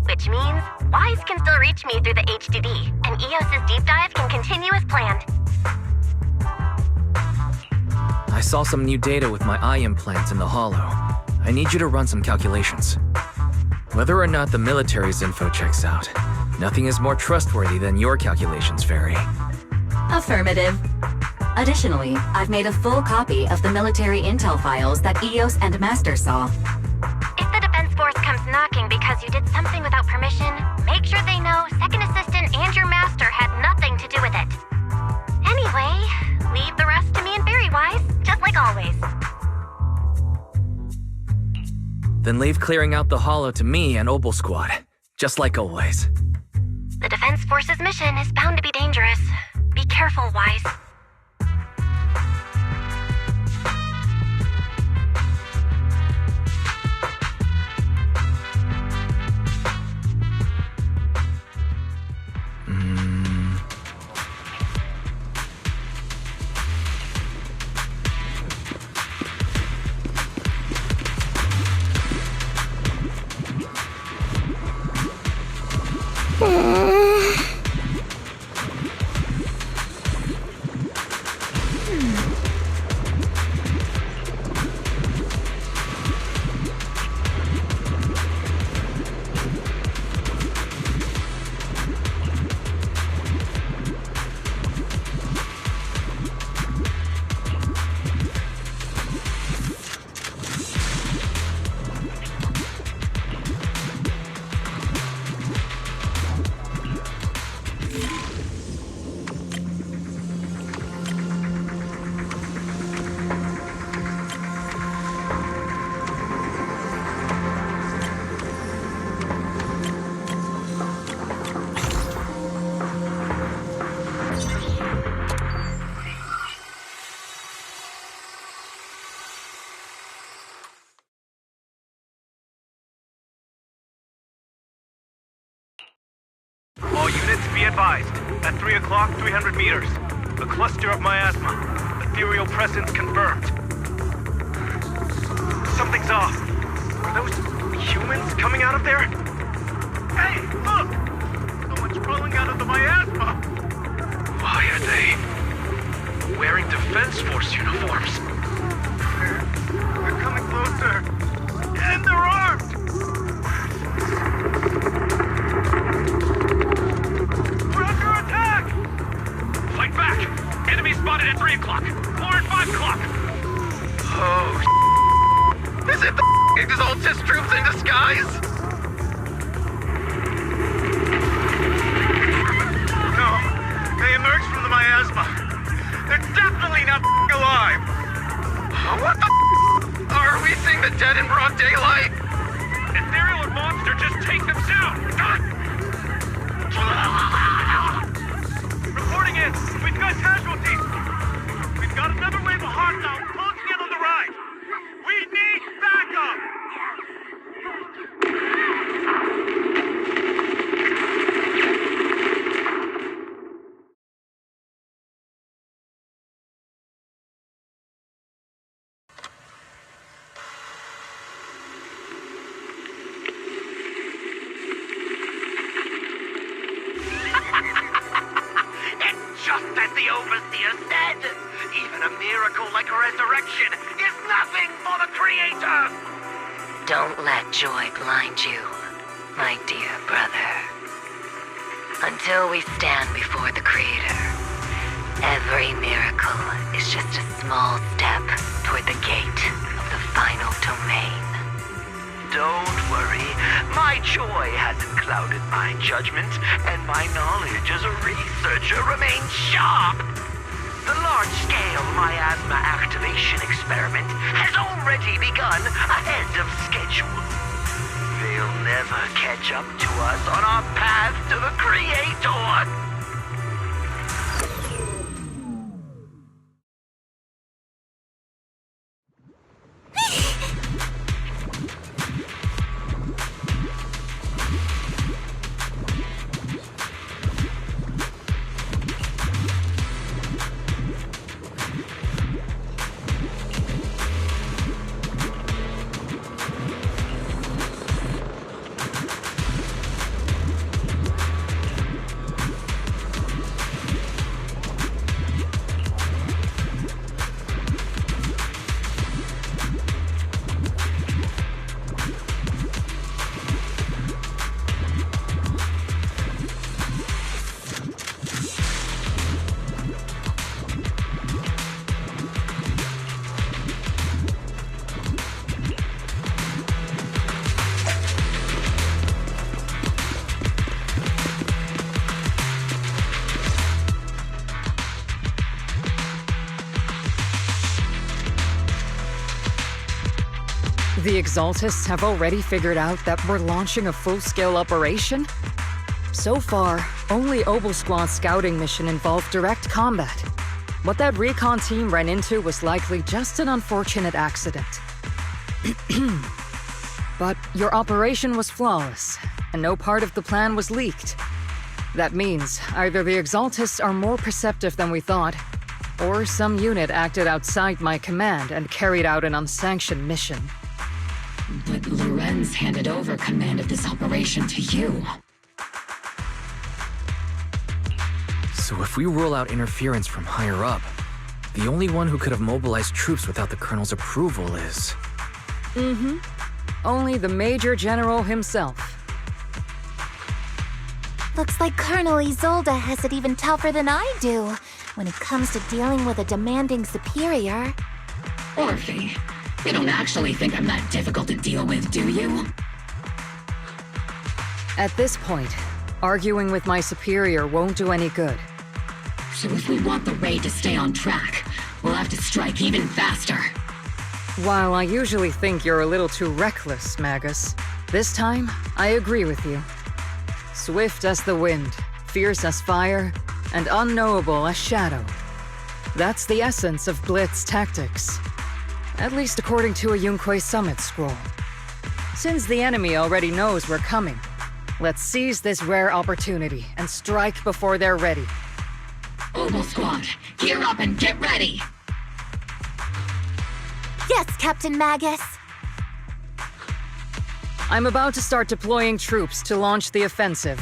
Which means WISE can still reach me through the HDD, and EOS's deep dive can continue as planned. I saw some new data with my eye implants in the Hollow. I need you to run some calculations. Whether or not the military's info checks out, nothing is more trustworthy than your calculations, Fairy. Affirmative. Additionally, I've made a full copy of the military intel files that EOS and Master saw. If the Defense Force comes knocking because you did something without permission, make sure they know Second Assistant and your Master had nothing to do with it. Anyway, leave the rest to me and Fairy-wise, just like always. Then leave clearing out the Hollow to me and Obel Squad, just like always. The Defense Force's mission is bound to be dangerous. Be careful, Wise. All units be advised. At 3 o'clock, 300 meters. A cluster of miasma. Ethereal presence confirmed. Something's off. Are those humans coming out of there? Hey, look! Someone's crawling out of the miasma! Why are they wearing Defense Force uniforms? They're coming closer. And they're armed! We're under attack! Fight back! Enemy spotted at 3 o'clock. More at 5 o'clock. Oh, is it the Exaltist troops in disguise? No, they emerged from the miasma. They're definitely not alive. What the are we seeing the dead in broad daylight? Ethereal or monster, just take them down! Reporting in, we've got casualties. We've got another wave of hardbound closing in on the right. We need backup! Just as the Overseer said, even a miracle like a resurrection is nothing for the Creator! Don't let joy blind you, my dear brother. Until we stand before the Creator, every miracle is just a small step toward the gate of the final domain. Don't worry. My joy hasn't clouded my judgment, and my knowledge as a researcher remains sharp. The large-scale miasma activation experiment has already begun ahead of schedule. They'll never catch up to us on our path to the Creator. The Exaltists have already figured out that we're launching a full-scale operation? So far, only Obel Squad's scouting mission involved direct combat. What that recon team ran into was likely just an unfortunate accident. But your operation was flawless, and no part of the plan was leaked. That means either the Exaltists are more perceptive than we thought, or some unit acted outside my command and carried out an unsanctioned mission. But Lorenz handed over command of this operation to you. So if we rule out interference from higher up, the only one who could have mobilized troops without the Colonel's approval is... Only the Major General himself. Looks like Colonel Isolde has it even tougher than I do when it comes to dealing with a demanding superior. Orphe, you don't actually think I'm that difficult to deal with, do you? At this point, arguing with my superior won't do any good. So if we want the raid to stay on track, we'll have to strike even faster. While I usually think you're a little too reckless, Magus, this time, I agree with you. Swift as the wind, fierce as fire, and unknowable as shadow. That's the essence of Blitz tactics. At least according to a Yunque Summit scroll. Since the enemy already knows we're coming, let's seize this rare opportunity and strike before they're ready. Obel Squad, gear up and get ready! Yes, Captain Magus! I'm about to start deploying troops to launch the offensive.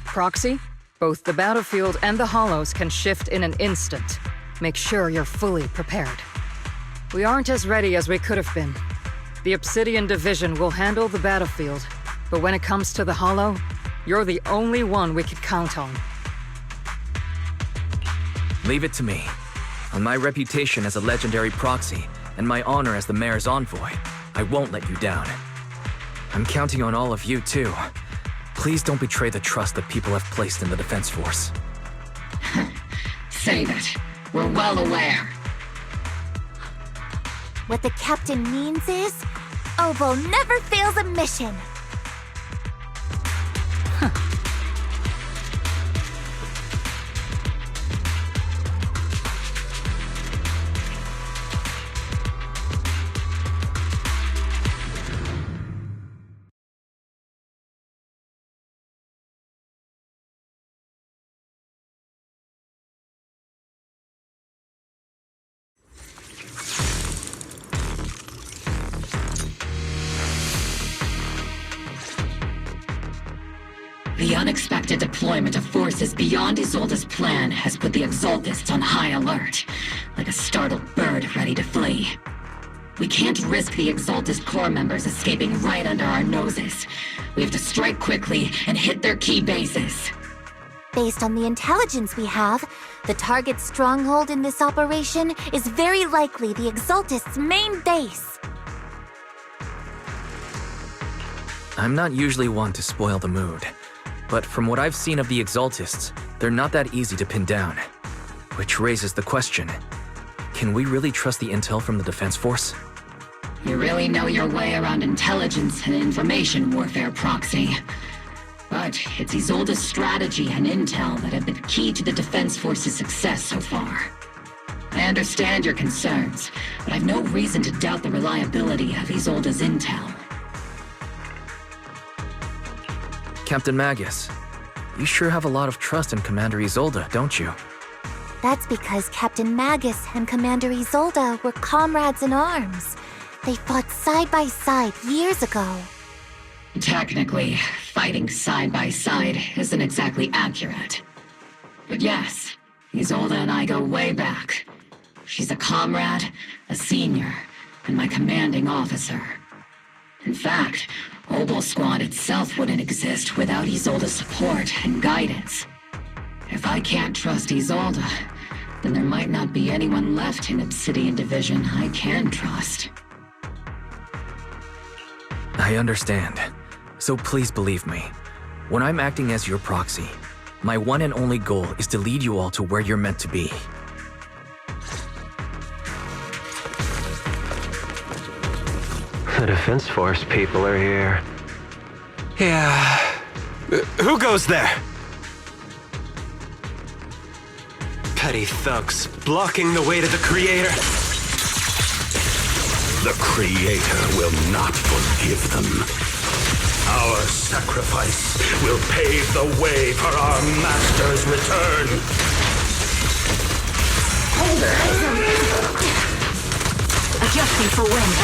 Proxy, both the battlefield and the hollows can shift in an instant. Make sure you're fully prepared. We aren't as ready as we could have been. The Obsidian Division will handle the battlefield, but when it comes to the hollow, you're the only one we could count on. Leave it to me. On my reputation as a legendary proxy, and my honor as the Mayor's envoy, I won't let you down. I'm counting on all of you, too. Please don't betray the trust that people have placed in the Defense Force. Save it. We're well aware. What the Captain means is, Obel never fails a mission. The unexpected deployment of forces beyond Isolde's plan has put the Exaltists on high alert, like a startled bird ready to flee. We can't risk the Exaltist core members escaping right under our noses. We have to strike quickly and hit their key bases. Based on the intelligence we have, the target stronghold in this operation is very likely the Exaltists' main base. I'm not usually one to spoil the mood, but from what I've seen of the Exaltists, they're not that easy to pin down. Which raises the question, can we really trust the intel from the Defense Force? You really know your way around intelligence and information warfare, Proxy. But it's Isolde's strategy and intel that have been key to the Defense Force's success so far. I understand your concerns, but I've no reason to doubt the reliability of Isolde's intel. Captain Magus, you sure have a lot of trust in Commander Isolde, don't you? That's because Captain Magus and Commander Isolde were comrades in arms. They fought side by side years ago. Technically, fighting side by side isn't exactly accurate. But yes, Isolde and I go way back. She's a comrade, a senior, and my commanding officer. In fact, Obel Squad itself wouldn't exist without Isolde's support and guidance. If I can't trust Isolde, then there might not be anyone left in Obsidian Division I can trust. I understand. So please believe me. When I'm acting as your proxy, my one and only goal is to lead you all to where you're meant to be. The Defense Force people are here. Yeah. Who goes there? Petty thugs, blocking the way to the Creator. The Creator will not forgive them. Our sacrifice will pave the way for our Master's return. Adjusting for wind.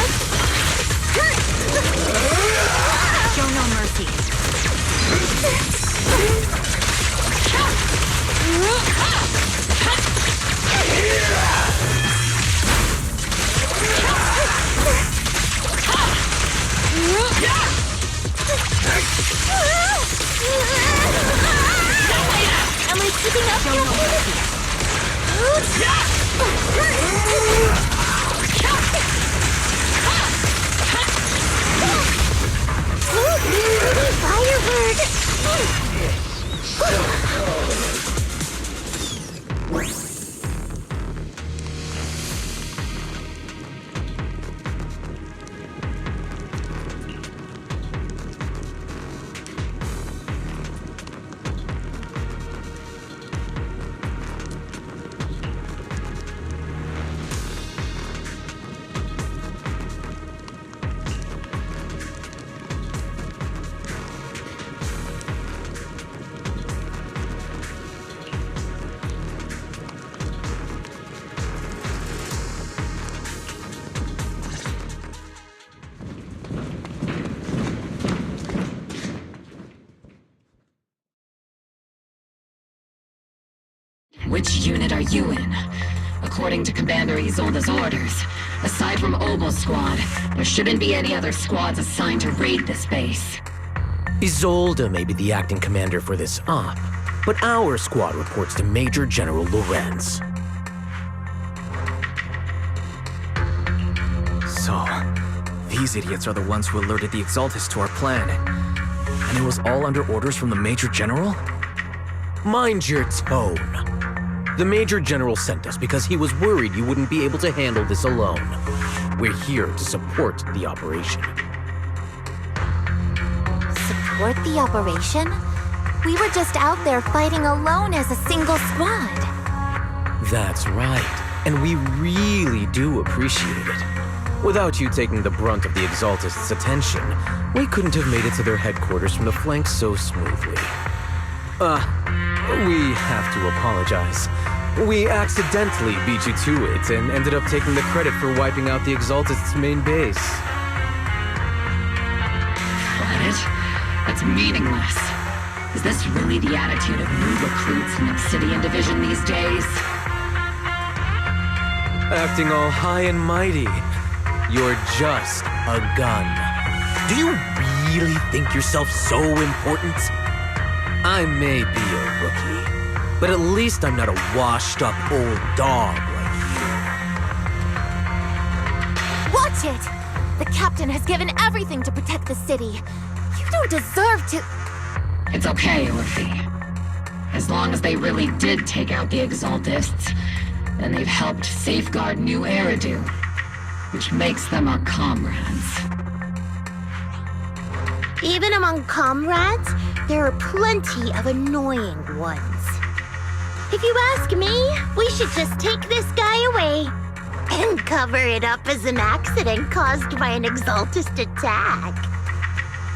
Show no mercy. Am I keeping up here? Firebird! Which unit are you in? According to Commander Isolde's orders, aside from Obel Squad, there shouldn't be any other squads assigned to raid this base. Isolde may be the acting commander for this op, but our squad reports to Major General Lorenz. So, these idiots are the ones who alerted the Exaltists to our plan. And it was all under orders from the Major General? Mind your tone. The Major General sent us because he was worried you wouldn't be able to handle this alone. We're here to support the operation. Support the operation? We were just out there fighting alone as a single squad. That's right, and we really do appreciate it. Without you taking the brunt of the Exaltists' attention, we couldn't have made it to their headquarters from the flank so smoothly. We have to apologize. We accidentally beat you to it and ended up taking the credit for wiping out the Exaltists' main base. Credit? That's meaningless. Is this really the attitude of new recruits in Obsidian Division these days? Acting all high and mighty. You're just a gun. Do you really think yourself so important? I may be a rookie, but at least I'm not a washed-up old dog like you. Watch it! The captain has given everything to protect the city. You don't deserve to... It's okay, Orphe. As long as they really did take out the Exaltists, then they've helped safeguard New Eridu, which makes them our comrades. Even among comrades, there are plenty of annoying ones. If you ask me, we should just take this guy away and cover it up as an accident caused by an Exaltist attack.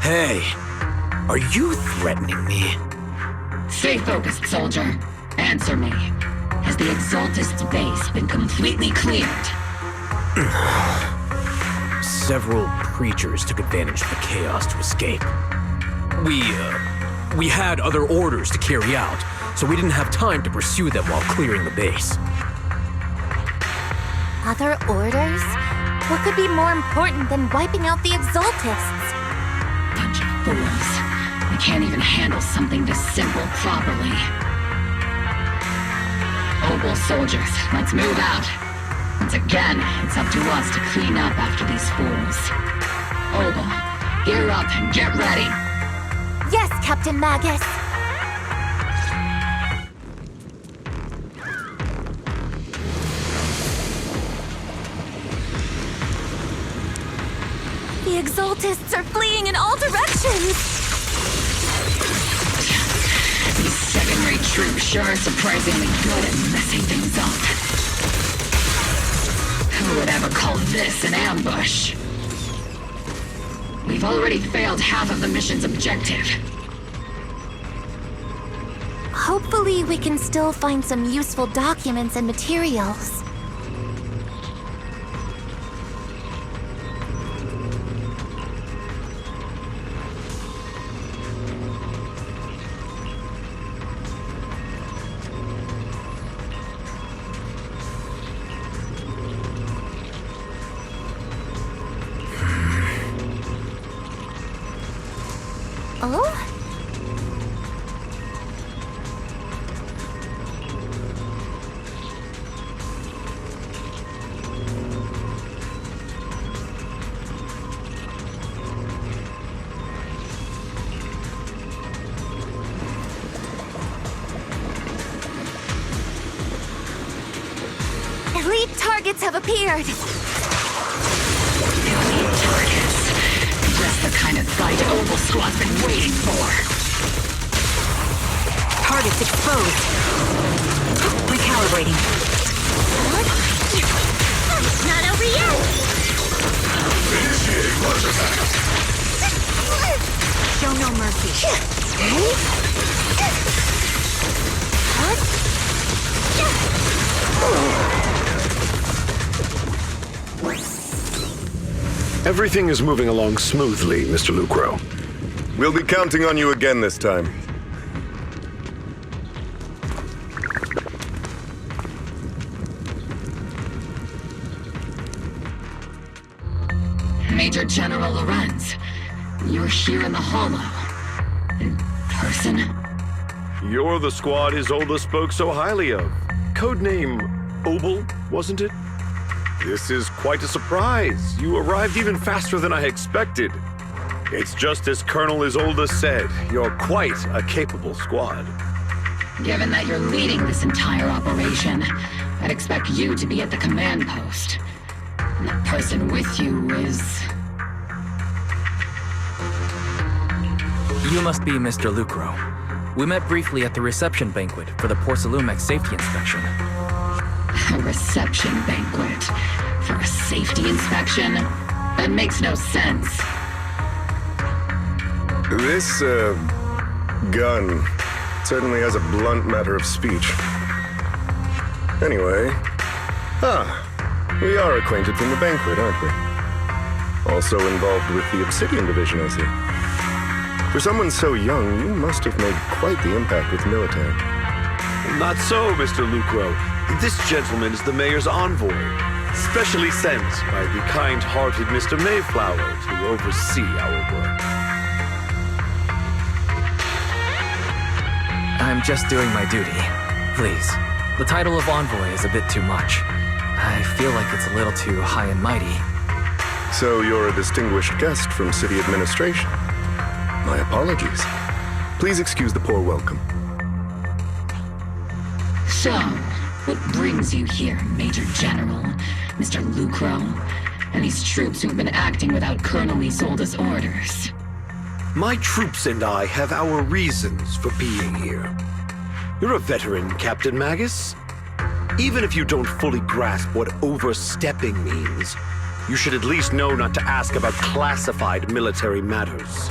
Hey, are you threatening me? Stay focused, soldier. Answer me. Has the Exaltist's base been completely cleared? Several creatures took advantage of the chaos to escape. We had other orders to carry out, so we didn't have time to pursue them while clearing the base. Other orders? What could be more important than wiping out the Exaltists? Bunch of fools. They can't even handle something this simple properly. Obel soldiers, let's move out. Once again, it's up to us to clean up after these fools. Obel, gear up and get ready. Yes, Captain Magus. The Exaltists are fleeing in all directions! These second-rate troops sure are surprisingly good at messing things up. Who would ever call this an ambush? We've already failed half of the mission's objective. Hopefully we can still find some useful documents and materials. Oh? Elite targets have appeared! Elite targets. Just the kind of fight Obel Squad's been waiting for. Targets exposed. Recalibrating. Not over yet! Initiating launch attack. Show no mercy. Everything is moving along smoothly, Mr. Lucro. We'll be counting on you again this time. Major General Lorenz, you're here in the Hollow. In person? You're the squad Isolde spoke so highly of. Codename Obel, wasn't it? This is quite a surprise. You arrived even faster than I expected. It's just as Colonel Isolde said, you're quite a capable squad. Given that you're leading this entire operation, I'd expect you to be at the command post. And the person with you is... You must be Mr. Lucro. We met briefly at the reception banquet for the Porcelumex safety inspection. A reception banquet for a safety inspection? That makes no sense. This, gun certainly has a blunt matter of speech. Anyway, we are acquainted from the banquet, aren't we? Also involved with the Obsidian Division, I see. For someone so young, you must have made quite the impact with the military. Not so, Mr. Lucro. This gentleman is the mayor's envoy, specially sent by the kind-hearted Mr. Mayflower to oversee our work. I'm just doing my duty. Please, the title of Envoy is a bit too much. I feel like it's a little too high and mighty. So you're a distinguished guest from city administration. My apologies. Please excuse the poor welcome. So, what brings you here, Major General, Mr. Lucro, and these troops who've been acting without Colonel Isolde's orders? My troops and I have our reasons for being here. You're a veteran, Captain Magus. Even if you don't fully grasp what overstepping means, you should at least know not to ask about classified military matters.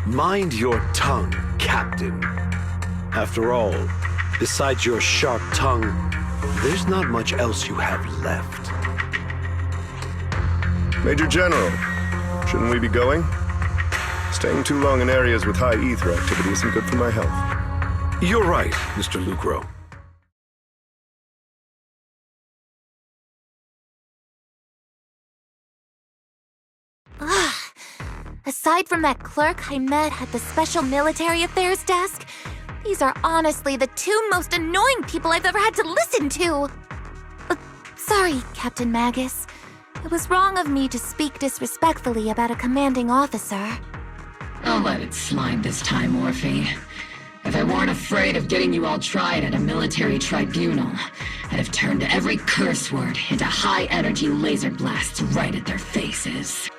Mind your tongue, Captain. After all, besides your sharp tongue, there's not much else you have left. Major General, shouldn't we be going? Staying too long in areas with high ether activity isn't good for my health. You're right, Mr. Lucro. Aside from that clerk I met at the Special Military Affairs desk, these are honestly the two most annoying people I've ever had to listen to. Sorry, Captain Magus. It was wrong of me to speak disrespectfully about a commanding officer. I'll let it slide this time, Orphe. If I weren't afraid of getting you all tried at a military tribunal, I'd have turned every curse word into high-energy laser blasts right at their faces.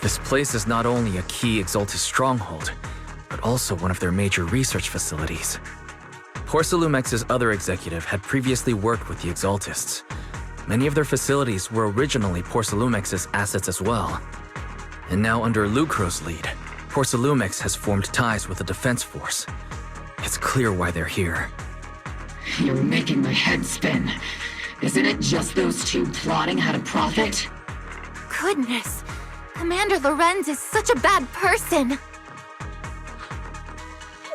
This place is not only a key Exaltus stronghold, but also one of their major research facilities. Porcelumex's other executive had previously worked with the Exaltists. Many of their facilities were originally Porcelumex's assets as well. And now under Lucro's lead, Porcelumex has formed ties with the defense force. It's clear why they're here. You're making my head spin. Isn't it just those two plotting how to profit? Goodness, Commander Lorenz is such a bad person.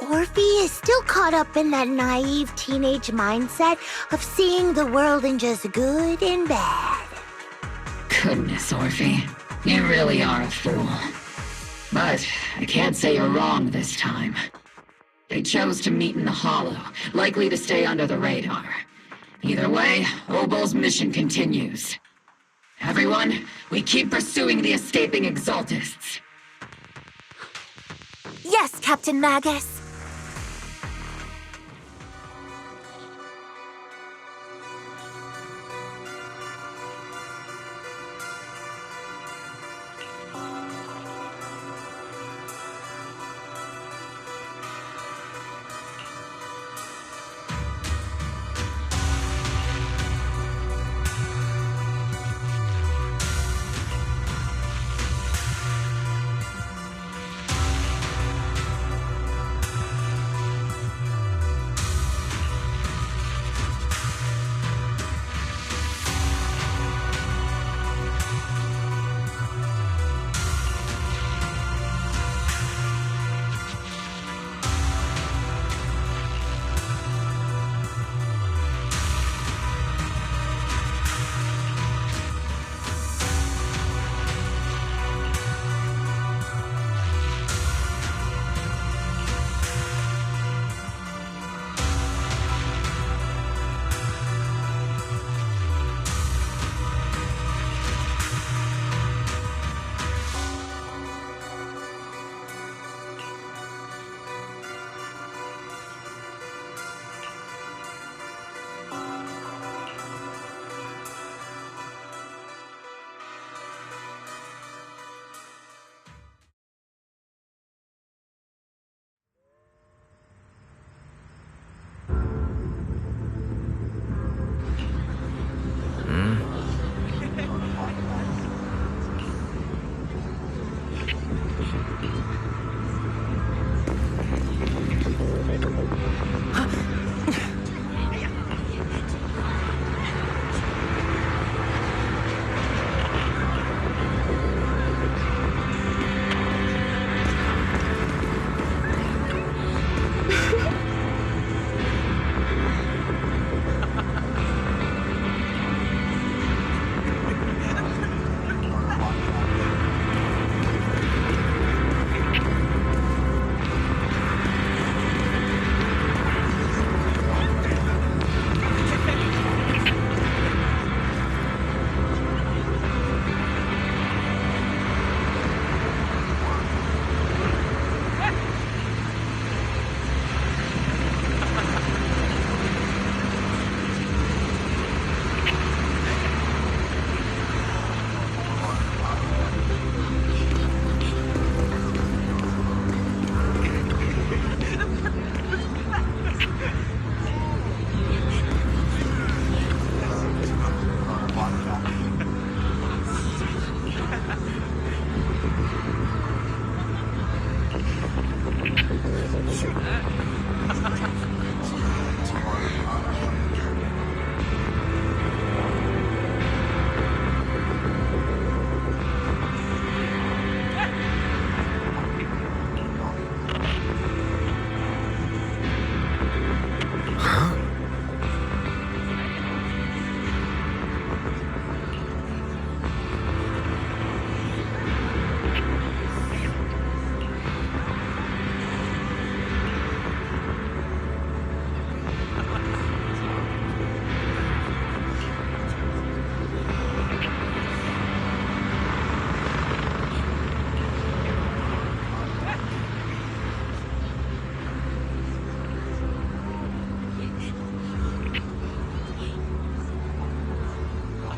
Orphe is still caught up in that naive teenage mindset of seeing the world in just good and bad. Goodness, Orphe. You really are a fool. But I can't say you're wrong this time. They chose to meet in the Hollow, likely to stay under the radar. Either way, Obol's mission continues. Everyone, we keep pursuing the escaping Exaltists. Yes, Captain Magus.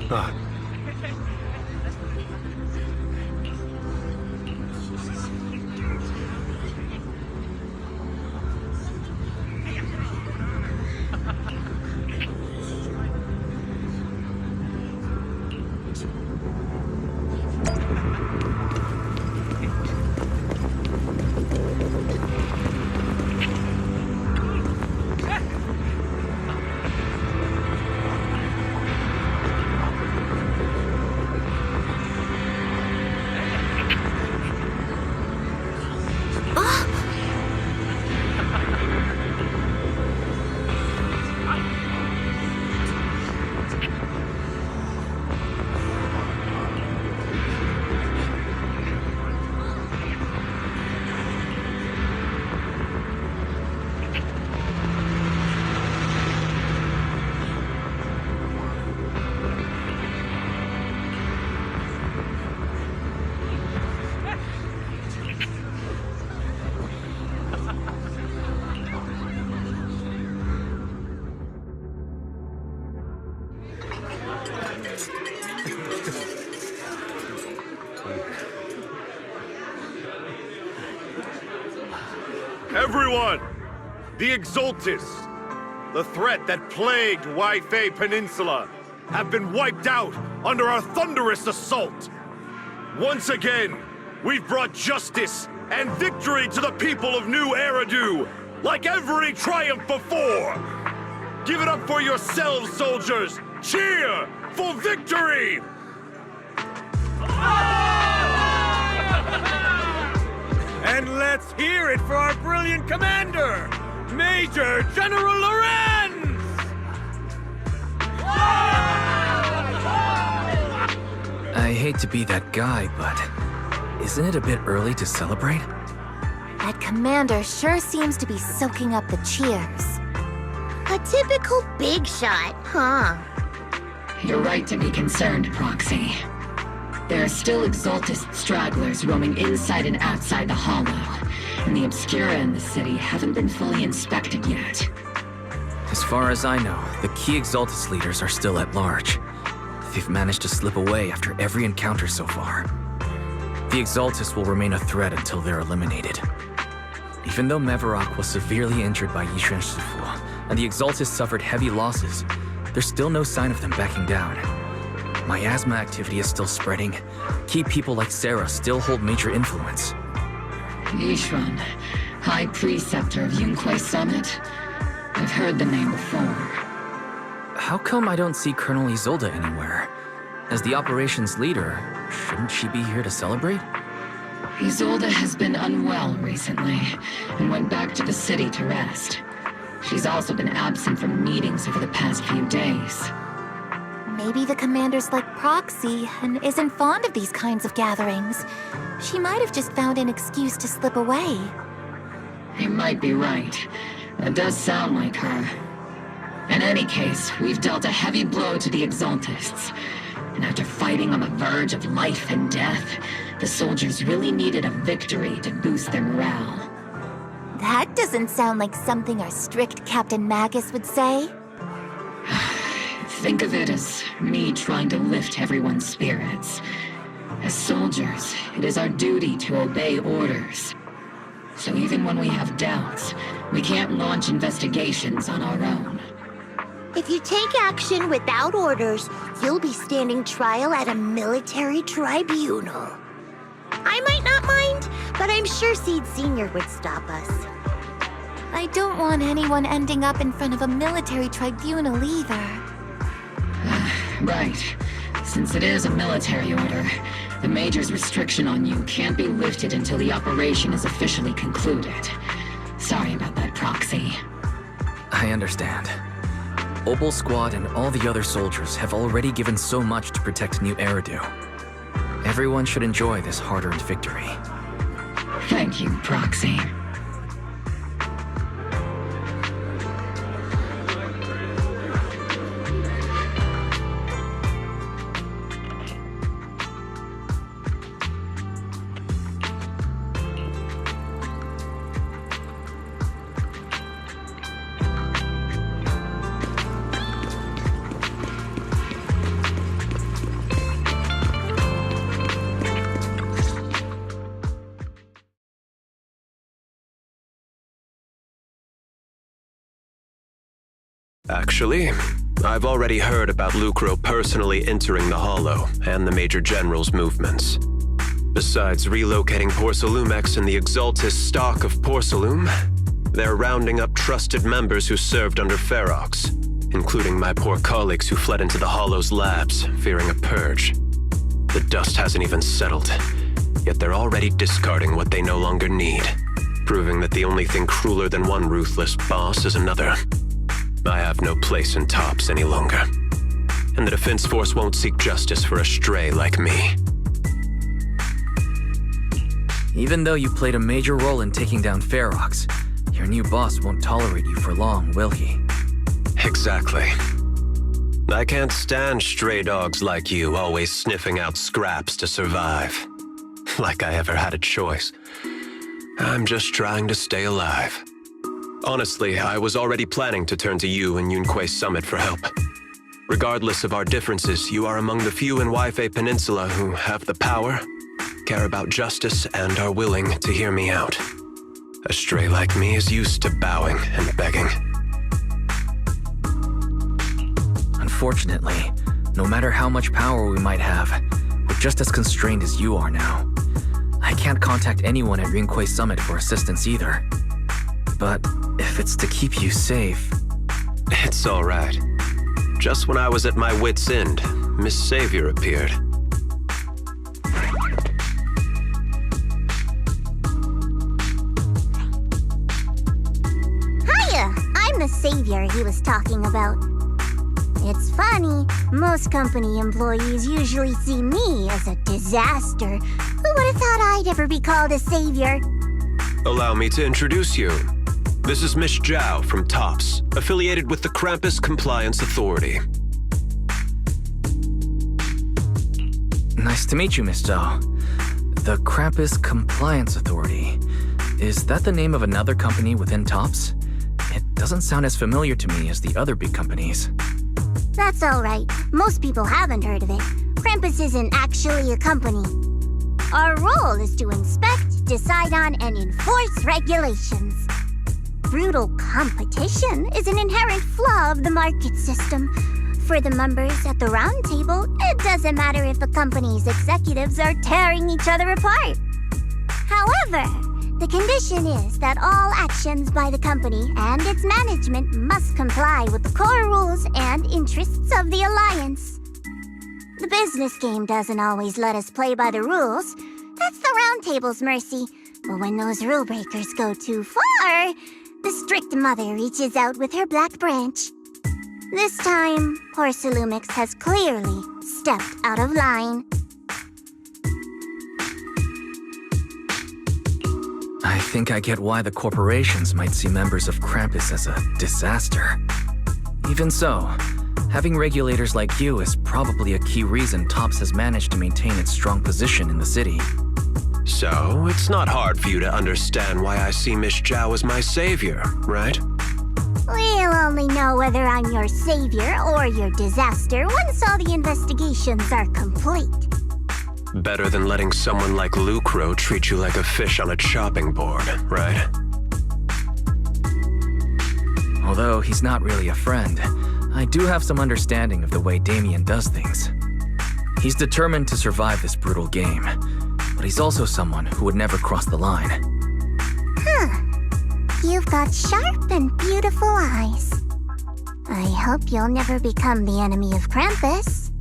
Ah. Everyone! The Exaltists, the threat that plagued Wi-Fei Peninsula, have been wiped out under our thunderous assault. Once again, we've brought justice and victory to the people of New Eridu, like every triumph before! Give it up for yourselves, soldiers! Cheer for victory! And let's hear it for our brilliant commander, Major General Lorenz! I hate to be that guy, but isn't it a bit early to celebrate? That commander sure seems to be soaking up the cheers. A typical big shot, huh? You're right to be concerned, Proxy. There are still Exaltist stragglers roaming inside and outside the Hollow, and the Obscura in the city haven't been fully inspected yet. As far as I know, the key Exaltist leaders are still at large. They've managed to slip away after every encounter so far. The Exaltists will remain a threat until they're eliminated. Even though Mevarok was severely injured by Yishan Shifu, and the Exaltists suffered heavy losses, there's still no sign of them backing down. Miasma activity is still spreading. Key people like Sarah still hold major influence. Yishuan, High Preceptor of Yunquai Summit? I've heard the name before. How come I don't see Colonel Isolde anywhere? As the operations leader, shouldn't she be here to celebrate? Isolde has been unwell recently, and went back to the city to rest. She's also been absent from meetings over the past few days. Maybe the commander's like Proxy and isn't fond of these kinds of gatherings. She might have just found an excuse to slip away. You might be right. That does sound like her. In any case, we've dealt a heavy blow to the Exaltists. And after fighting on the verge of life and death, the soldiers really needed a victory to boost their morale. That doesn't sound like something our strict Captain Magus would say. Think of it as me trying to lift everyone's spirits. As soldiers, it is our duty to obey orders. So even when we have doubts, we can't launch investigations on our own. If you take action without orders, you'll be standing trial at a military tribunal. I might not mind, but I'm sure Seed Sr. would stop us. I don't want anyone ending up in front of a military tribunal either. Right. Since it is a military order, the Major's restriction on you can't be lifted until the operation is officially concluded. Sorry about that, Proxy. I understand. Opal Squad and all the other soldiers have already given so much to protect New Eridu. Everyone should enjoy this hard-earned victory. Thank you, Proxy. Actually, I've already heard about Lucro personally entering the Hollow and the Major General's movements. Besides relocating Porcelumex and the Exaltis stock of Porcelume, they're rounding up trusted members who served under Ferox, including my poor colleagues who fled into the Hollow's labs, fearing a purge. The dust hasn't even settled, yet they're already discarding what they no longer need, proving that the only thing crueler than one ruthless boss is another. I have no place in Tops any longer, and the Defense Force won't seek justice for a stray like me. Even though you played a major role in taking down Ferox, your new boss won't tolerate you for long, will he? Exactly. I can't stand stray dogs like you always sniffing out scraps to survive. Like I ever had a choice. I'm just trying to stay alive. Honestly, I was already planning to turn to you and Yunque Summit for help. Regardless of our differences, you are among the few in Waifei Peninsula who have the power, care about justice, and are willing to hear me out. A stray like me is used to bowing and begging. Unfortunately, no matter how much power we might have, we're just as constrained as you are now. I can't contact anyone at Yunque Summit for assistance either. But if it's to keep you safe... It's all right. Just when I was at my wit's end, Miss Savior appeared. Hiya! I'm the savior he was talking about. It's funny, most company employees usually see me as a disaster. Who would have thought I'd ever be called a savior? Allow me to introduce you. This is Miss Zhao from Tops, affiliated with the Krampus Compliance Authority. Nice to meet you, Miss Zhao. The Krampus Compliance Authority. Is that the name of another company within Tops? It doesn't sound as familiar to me as the other big companies. That's alright. Most people haven't heard of it. Krampus isn't actually a company. Our role is to inspect, decide on, and enforce regulations. Brutal competition is an inherent flaw of the market system. For the members at the round table, it doesn't matter if a company's executives are tearing each other apart. However, the condition is that all actions by the company and its management must comply with the core rules and interests of the Alliance. The business game doesn't always let us play by the rules. That's the round table's mercy. But when those rule breakers go too far, the strict mother reaches out with her black branch. This time, Porcelumex has clearly stepped out of line. I think I get why the corporations might see members of Krampus as a disaster. Even so, having regulators like you is probably a key reason Tops has managed to maintain its strong position in the city. So, it's not hard for you to understand why I see Miss Zhao as my savior, right? We'll only know whether I'm your savior or your disaster once all the investigations are complete. Better than letting someone like Lucro treat you like a fish on a chopping board, right? Although he's not really a friend, I do have some understanding of the way Damien does things. He's determined to survive this brutal game, but he's also someone who would never cross the line. Huh. You've got sharp and beautiful eyes. I hope you'll never become the enemy of Krampus.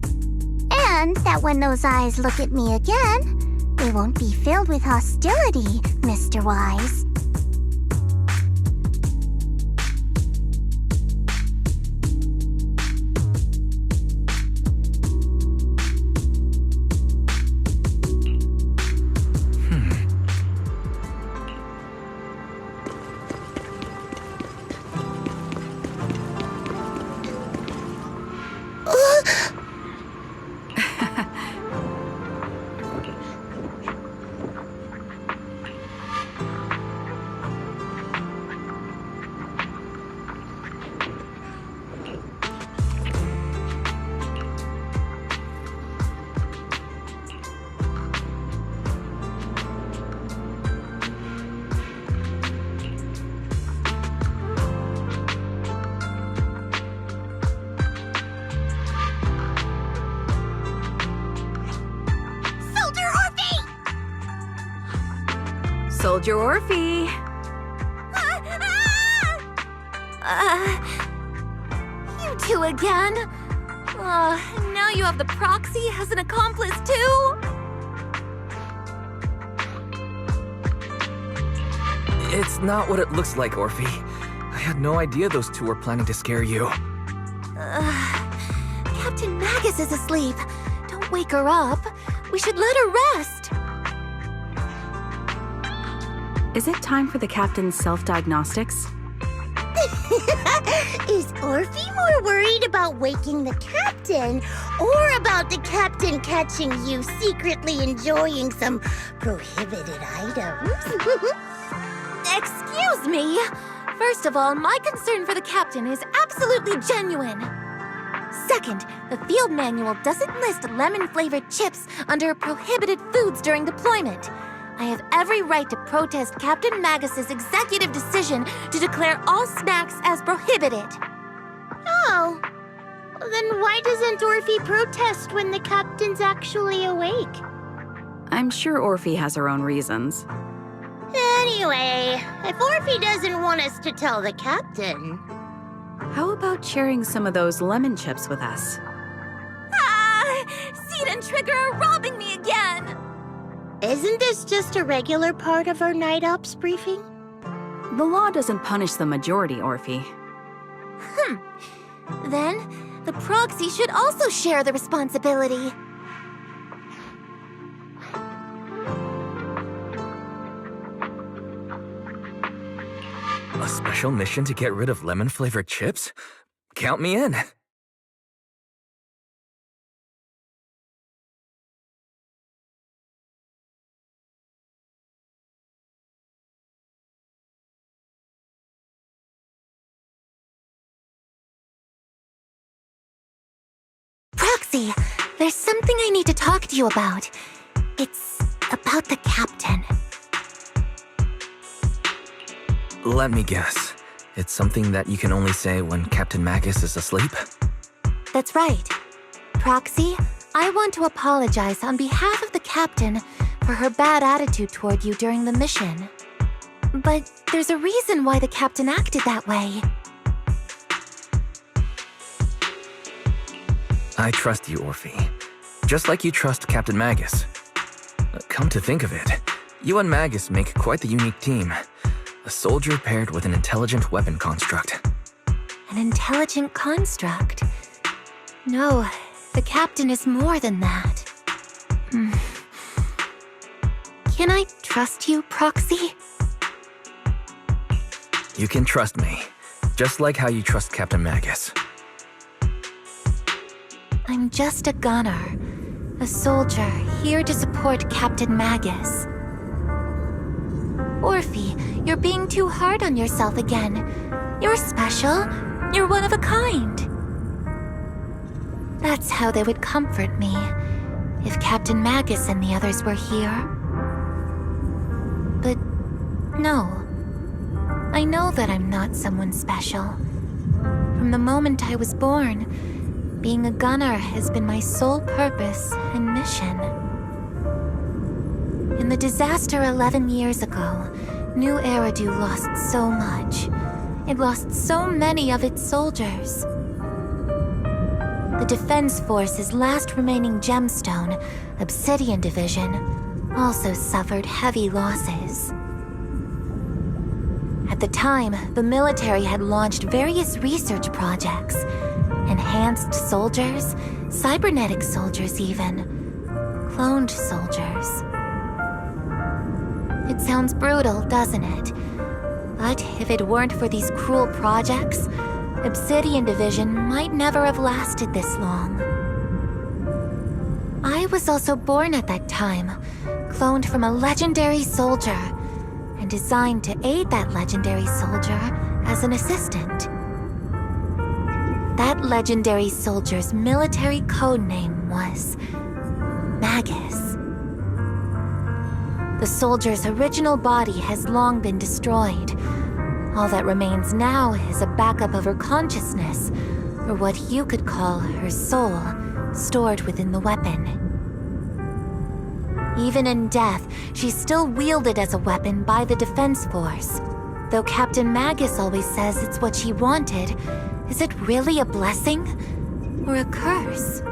And that when those eyes look at me again, they won't be filled with hostility, Mr. Wise. Soldier Orphe. You two again? Now you have the proxy as an accomplice too? It's not what it looks like, Orphe. I had no idea those two were planning to scare you. Captain Magus is asleep. Don't wake her up. We should let her rest. Is it time for the captain's self-diagnostics? Is Orphe more worried about waking the captain or about the captain catching you secretly enjoying some prohibited items? Excuse me. First of all, my concern for the captain is absolutely genuine. Second, the field manual doesn't list lemon-flavored chips under prohibited foods during deployment. I have every right to protest Captain Magus's executive decision to declare all snacks as prohibited. Oh. Then why doesn't Orphe protest when the captain's actually awake? I'm sure Orphe has her own reasons. Anyway, if Orphe doesn't want us to tell the captain... How about sharing some of those lemon chips with us? Seed and Trigger are robbing me again! Isn't this just a regular part of our night ops briefing? The law doesn't punish the majority, Orphe. Then, the proxy should also share the responsibility. A special mission to get rid of lemon-flavored chips? Count me in. Proxy, there's something I need to talk to you about. It's about the captain. Let me guess. It's something that you can only say when Captain Magus is asleep? That's right. Proxy, I want to apologize on behalf of the captain for her bad attitude toward you during the mission. But there's a reason why the captain acted that way. I trust you, Orphe. Just like you trust Captain Magus. Come to think of it, you and Magus make quite the unique team. A soldier paired with an intelligent weapon construct. An intelligent construct? No, the captain is more than that. Can I trust you, Proxy? You can trust me, just like how you trust Captain Magus. I'm just a gunner, a soldier here to support Captain Magus. Orphe, you're being too hard on yourself again. You're special. You're one of a kind. That's how they would comfort me, if Captain Magus and the others were here. But no. I know that I'm not someone special. From the moment I was born, being a gunner has been my sole purpose and mission. In the disaster 11 years ago, New Eridu lost so much. It lost so many of its soldiers. The Defense Force's last remaining gemstone, Obsidian Division, also suffered heavy losses. At the time, the military had launched various research projects. Enhanced soldiers, cybernetic soldiers even, cloned soldiers. It sounds brutal, doesn't it? But if it weren't for these cruel projects, Obsidian Division might never have lasted this long. I was also born at that time, cloned from a legendary soldier, and designed to aid that legendary soldier as an assistant. That legendary soldier's military codename was Magus. The soldier's original body has long been destroyed. All that remains now is a backup of her consciousness, or what you could call her soul, stored within the weapon. Even in death, she's still wielded as a weapon by the Defense Force. Though Captain Magus always says it's what she wanted, is it really a blessing or a curse?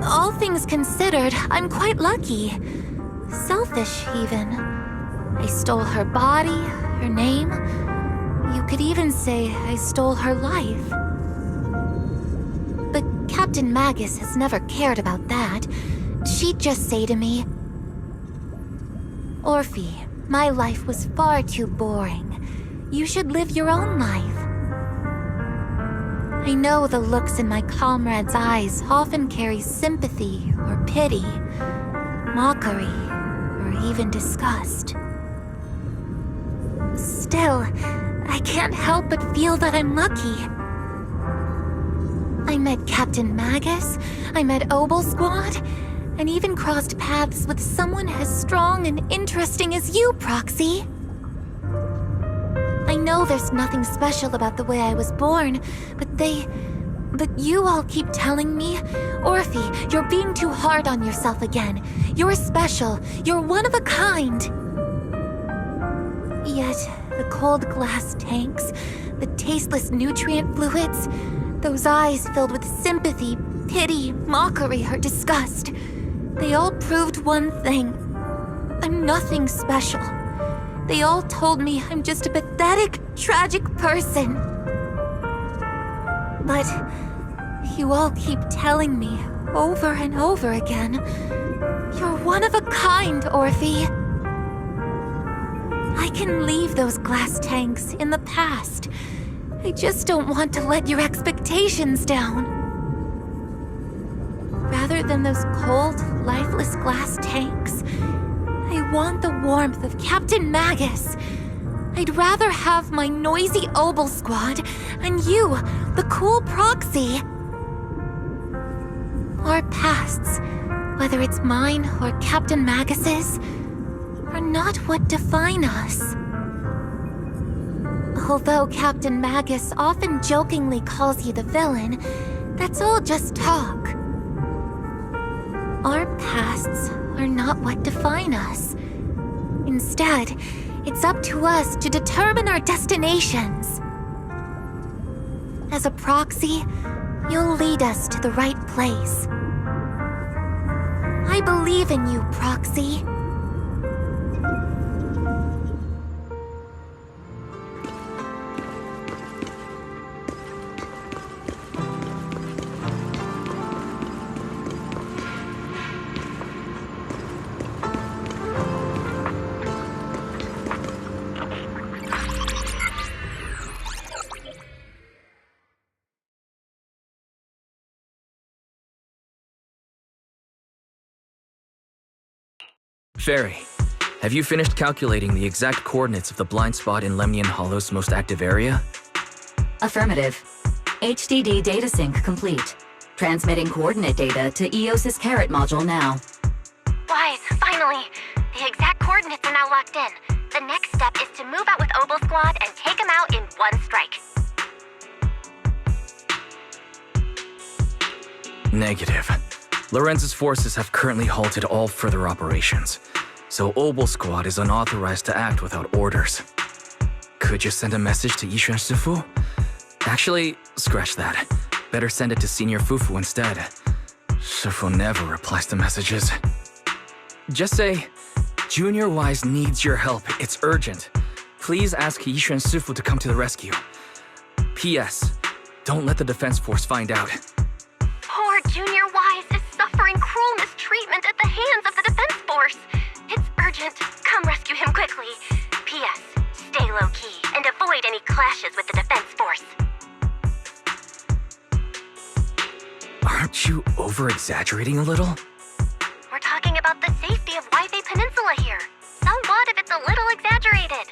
All things considered, I'm quite lucky. Selfish, even. I stole her body, her name. You could even say I stole her life. But Captain Magus has never cared about that. She'd just say to me, "Orphe, my life was far too boring. You should live your own life." I know the looks in my comrades' eyes often carry sympathy or pity, mockery, or even disgust. Still, I can't help but feel that I'm lucky. I met Captain Magus, I met Obel Squad, and even crossed paths with someone as strong and interesting as you, Proxy. I know there's nothing special about the way I was born, but you all keep telling me, "Orphe, you're being too hard on yourself again. You're special. You're one of a kind." Yet, the cold glass tanks, the tasteless nutrient fluids, those eyes filled with sympathy, pity, mockery, or disgust, they all proved one thing. I'm nothing special. They all told me I'm just a pathetic, tragic person. But you all keep telling me over and over again, "You're one of a kind, Orphe." I can leave those glass tanks in the past. I just don't want to let your expectations down. Rather than those cold, lifeless glass tanks, I want the warmth of Captain Magus. I'd rather have my noisy Obel Squad and you, the cool Proxy. Our pasts, whether it's mine or Captain Magus's, are not what define us. Although Captain Magus often jokingly calls you the villain, that's all just talk. Our pasts are not what define us. Instead, it's up to us to determine our destinations. As a Proxy, you'll lead us to the right place. I believe in you, Proxy. Fairy, have you finished calculating the exact coordinates of the blind spot in Lemnian Hollow's most active area? Affirmative. HDD data sync complete. Transmitting coordinate data to EOS's Carrot module now. Wise, finally! The exact coordinates are now locked in. The next step is to move out with Obel Squad and take them out in one strike. Negative. Lorenz's forces have currently halted all further operations, so Obel Squad is unauthorized to act without orders. Could you send a message to Yishuan Sifu? Actually, scratch that. Better send it to Senior Fufu instead. Sifu never replies to messages. Just say, "Junior Wise needs your help. It's urgent. Please ask Yishuan Sifu to come to the rescue. P.S. Don't let the Defense Force find out." Poor Junior Wise is suffering cruel mistreatment at the hands of the Defense Force. It's urgent. Come rescue him quickly. P.S. Stay low-key and avoid any clashes with the Defense Force. Aren't you over-exaggerating a little? We're talking about the safety of Waifei Peninsula here. So what if it's a little exaggerated?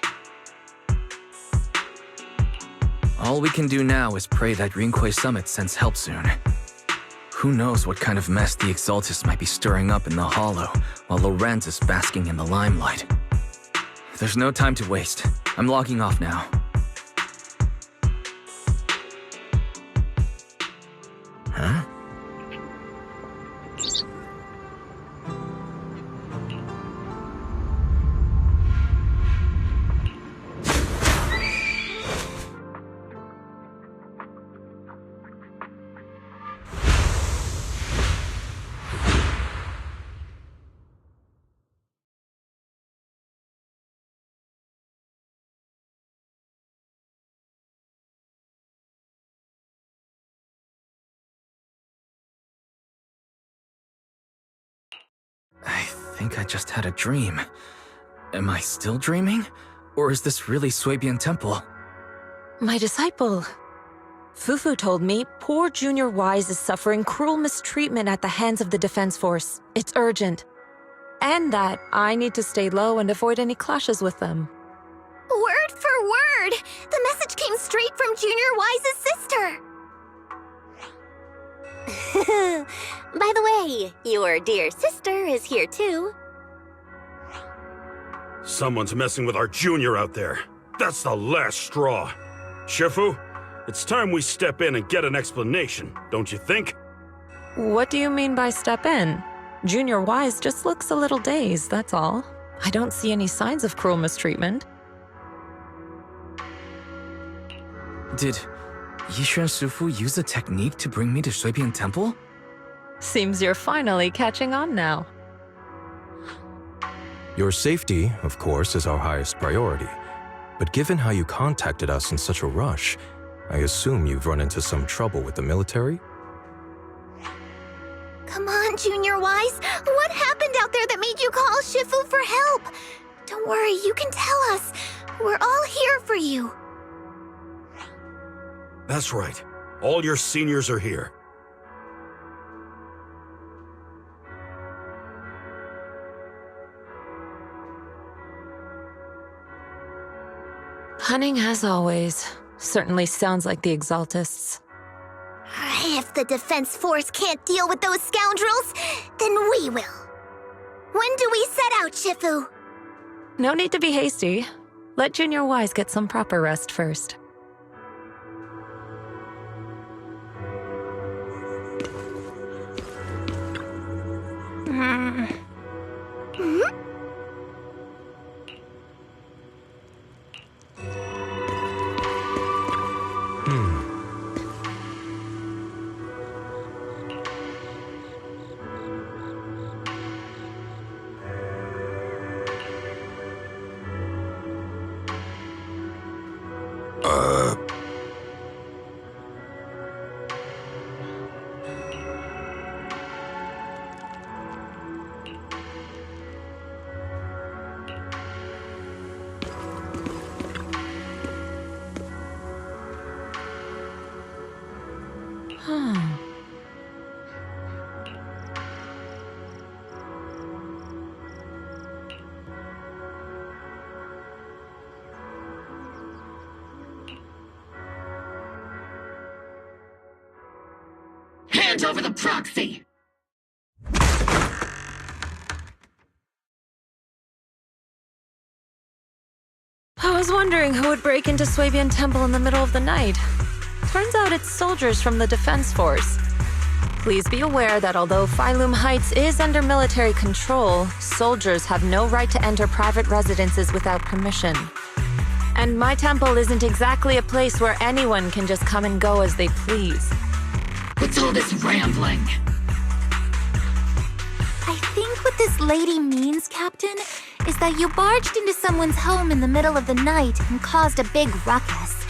All we can do now is pray that Rinquei Summit sends help soon. Who knows what kind of mess the Exaltists might be stirring up in the Hollow, while Lorenz is basking in the limelight. There's no time to waste. I'm logging off now. Huh? think I just had a dream. Am I still dreaming? Or is this really Swabian Temple? My disciple. Fufu told me poor Junior Wise is suffering cruel mistreatment at the hands of the Defense Force. It's urgent. And that I need to stay low and avoid any clashes with them. Word for word! The message came straight from Junior Wise's sister! By the way, your dear sister is here too. Someone's messing with our junior out there. That's the last straw. Shifu, it's time we step in and get an explanation, don't you think? What do you mean by step in? Junior Wise just looks a little dazed, that's all. I don't see any signs of cruel mistreatment. Did Yishuan Shifu use a technique to bring me to Shuibian Temple? Seems you're finally catching on now. Your safety, of course, is our highest priority. But given how you contacted us in such a rush, I assume you've run into some trouble with the military? Come on, Junior Wise. What happened out there that made you call Shifu for help? Don't worry, you can tell us. We're all here for you. That's right. All your seniors are here. Cunning as always. Certainly sounds like the Exaltists. If the Defense Force can't deal with those scoundrels, then we will. When do we set out, Shifu? No need to be hasty. Let Junior Wise get some proper rest first. Hand over the proxy! I was wondering who would break into Swabian Temple in the middle of the night. Turns out it's soldiers from the Defense Force. Please be aware that although Phylum Heights is under military control, soldiers have no right to enter private residences without permission. And my temple isn't exactly a place where anyone can just come and go as they please. What's all this rambling? I think what this lady means, Captain, is that you barged into someone's home in the middle of the night and caused a big ruckus.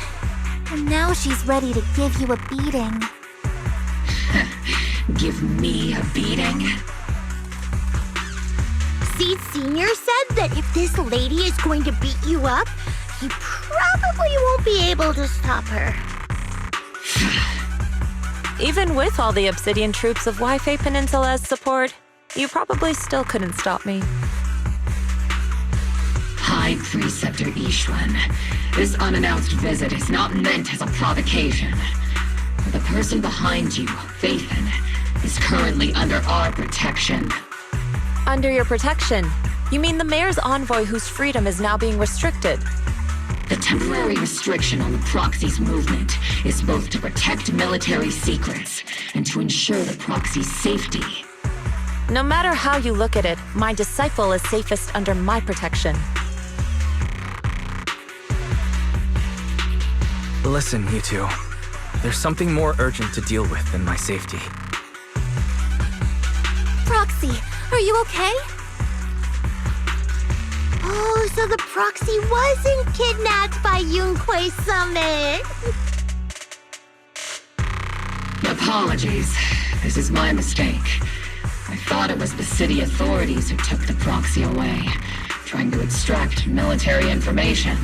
And now she's ready to give you a beating. Give me a beating? Seed Senior said that if this lady is going to beat you up, you probably won't be able to stop her. Even with all the Obsidian troops of Waifei Peninsula as support, you probably still couldn't stop me. High Preceptor Yishuan, this unannounced visit is not meant as a provocation. The person behind you, Faithin, is currently under our protection. Under your protection? You mean the mayor's envoy whose freedom is now being restricted? The temporary restriction on the proxy's movement is both to protect military secrets and to ensure the proxy's safety. No matter how you look at it, my disciple is safest under my protection. Listen, you two. There's something more urgent to deal with than my safety. Proxy, are you okay? Oh, so the proxy wasn't kidnapped by Yunquei Summit. Apologies. This is my mistake. I thought it was the city authorities who took the proxy away, trying to extract military information.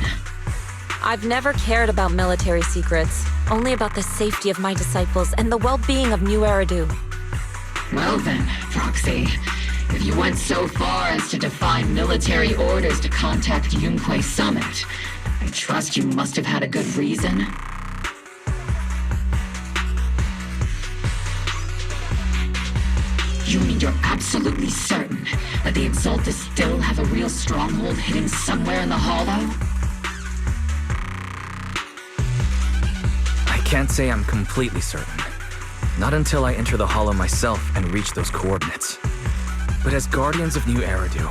I've never cared about military secrets, only about the safety of my disciples and the well-being of New Eridu. Well then, Proxy, if you went so far as to defy military orders to contact Yunquay Summit, I trust you must have had a good reason. You mean you're absolutely certain that the Exaltists still have a real stronghold hidden somewhere in the Hollow? I can't say I'm completely certain. Not until I enter the Hollow myself and reach those coordinates. But as Guardians of New Eridu,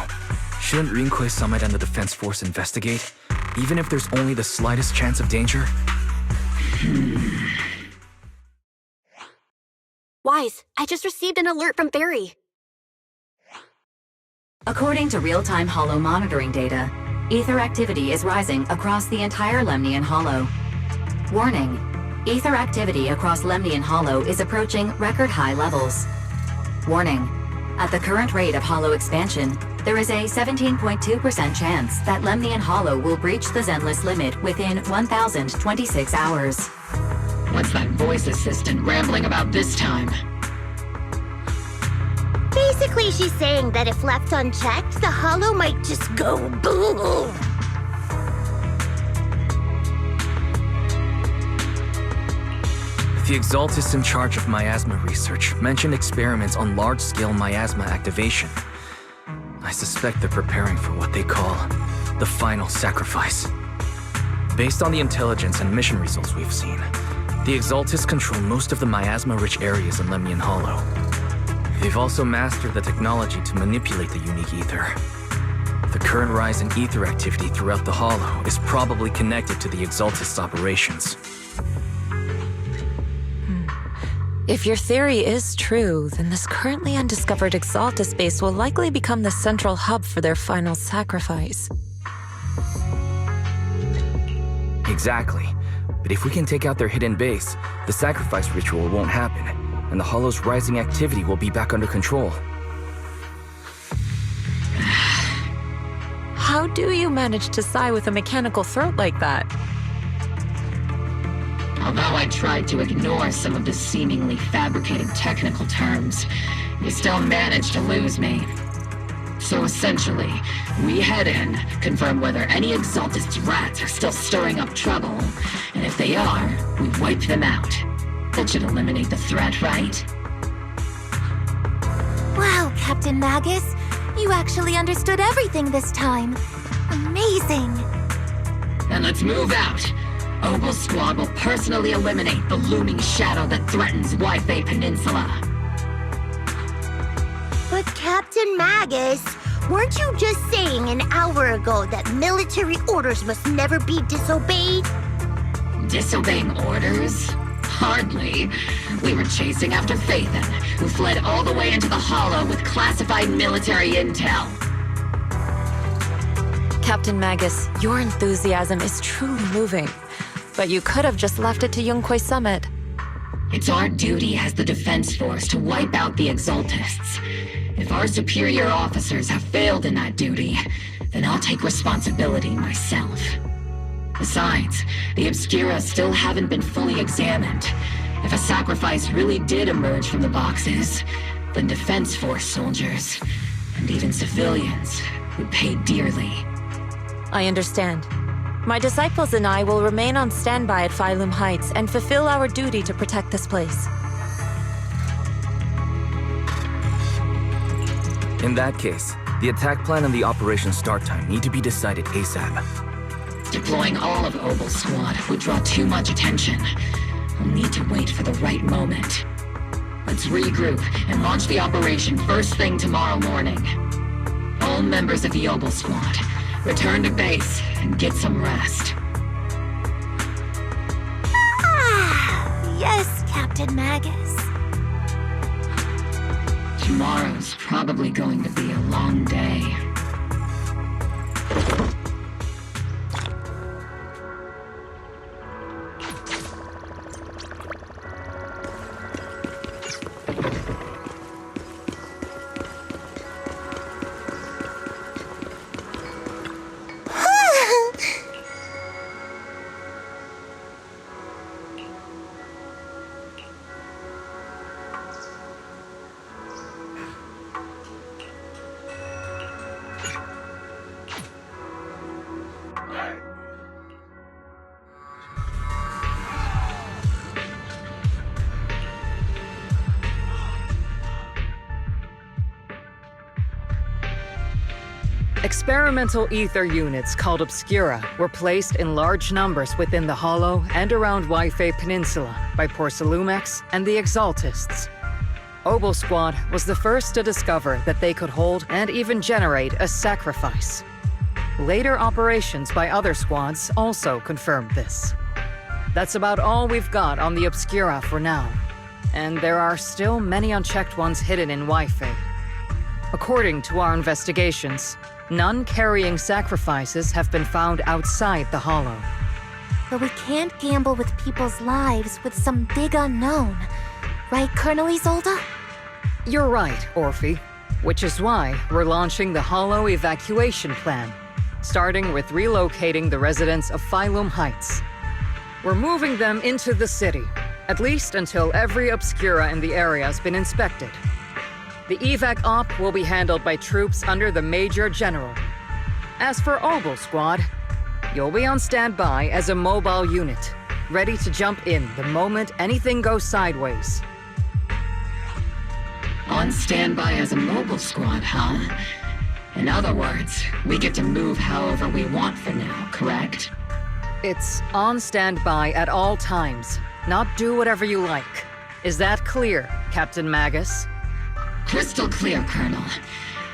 shouldn't Yunquay Summit and the Defense Force investigate, even if there's only the slightest chance of danger? Wise, I just received an alert from Barry. According to real-time Hollow monitoring data, ether activity is rising across the entire Lemnian Hollow. Warning: ether activity across Lemnian Hollow is approaching record-high levels. Warning: at the current rate of Hollow expansion, there is a 17.2% chance that Lemnian Hollow will breach the Zenless limit within 1,026 hours. What's that voice assistant rambling about this time? Basically, she's saying that if left unchecked, the Hollow might just go boom. The Exaltists in charge of miasma research mentioned experiments on large-scale miasma activation. I suspect they're preparing for what they call the final sacrifice. Based on the intelligence and mission results we've seen, the Exaltists control most of the miasma-rich areas in Lemnian Hollow. They've also mastered the technology to manipulate the unique ether. The current rise in ether activity throughout the Hollow is probably connected to the Exaltists' operations. If your theory is true, then this currently undiscovered Exaltist base will likely become the central hub for their final sacrifice. Exactly. But if we can take out their hidden base, the sacrifice ritual won't happen, and the Hollow's rising activity will be back under control. How do you manage to sigh with a mechanical throat like that? Although I tried to ignore some of the seemingly fabricated technical terms, you still managed to lose me. So essentially, we head in, confirm whether any Exaltist rats are still stirring up trouble, and if they are, we wipe them out. That should eliminate the threat, right? Wow, Captain Magus. You actually understood everything this time. Amazing. Then let's move out. Obel Squad will personally eliminate the looming shadow that threatens Wi-Fi Peninsula. But Captain Magus, weren't you just saying an hour ago that military orders must never be disobeyed? Disobeying orders? Hardly. We were chasing after Phaethon, who fled all the way into the Hollow with classified military intel. Captain Magus, your enthusiasm is truly moving. But you could have just left it to Yunquay Summit. It's our duty as the Defense Force to wipe out the Exaltists. If our superior officers have failed in that duty, then I'll take responsibility myself. Besides, the Obscura still haven't been fully examined. If a sacrifice really did emerge from the boxes, then Defense Force soldiers, and even civilians, would pay dearly. I understand. My disciples and I will remain on standby at Phylum Heights and fulfill our duty to protect this place. In that case, the attack plan and the operation start time need to be decided ASAP. Deploying all of Obel Squad would draw too much attention. We'll need to wait for the right moment. Let's regroup and launch the operation first thing tomorrow morning. All members of the Obel Squad, return to base and get some rest. Yes, Captain Magus. Tomorrow's probably going to be a long day. Experimental ether units called Obscura were placed in large numbers within the Hollow and around Wi-Fi Peninsula by Porcelumex and the Exaltists. Obel Squad was the first to discover that they could hold and even generate a sacrifice. Later operations by other squads also confirmed this. That's about all we've got on the Obscura for now, and there are still many unchecked ones hidden in Wi-Fi. According to our investigations, none carrying sacrifices have been found outside the Hollow. But we can't gamble with people's lives with some big unknown. Right, Colonel Isolde? You're right, Orphe. Which is why we're launching the Hollow evacuation plan, starting with relocating the residents of Phylum Heights. We're moving them into the city, at least until every Obscura in the area has been inspected. The evac op will be handled by troops under the Major General. As for Obel Squad, you'll be on standby as a mobile unit, ready to jump in the moment anything goes sideways. On standby as a mobile squad, huh? In other words, we get to move however we want for now, correct? It's on standby at all times, not do whatever you like. Is that clear, Captain Magus? Crystal clear, Colonel.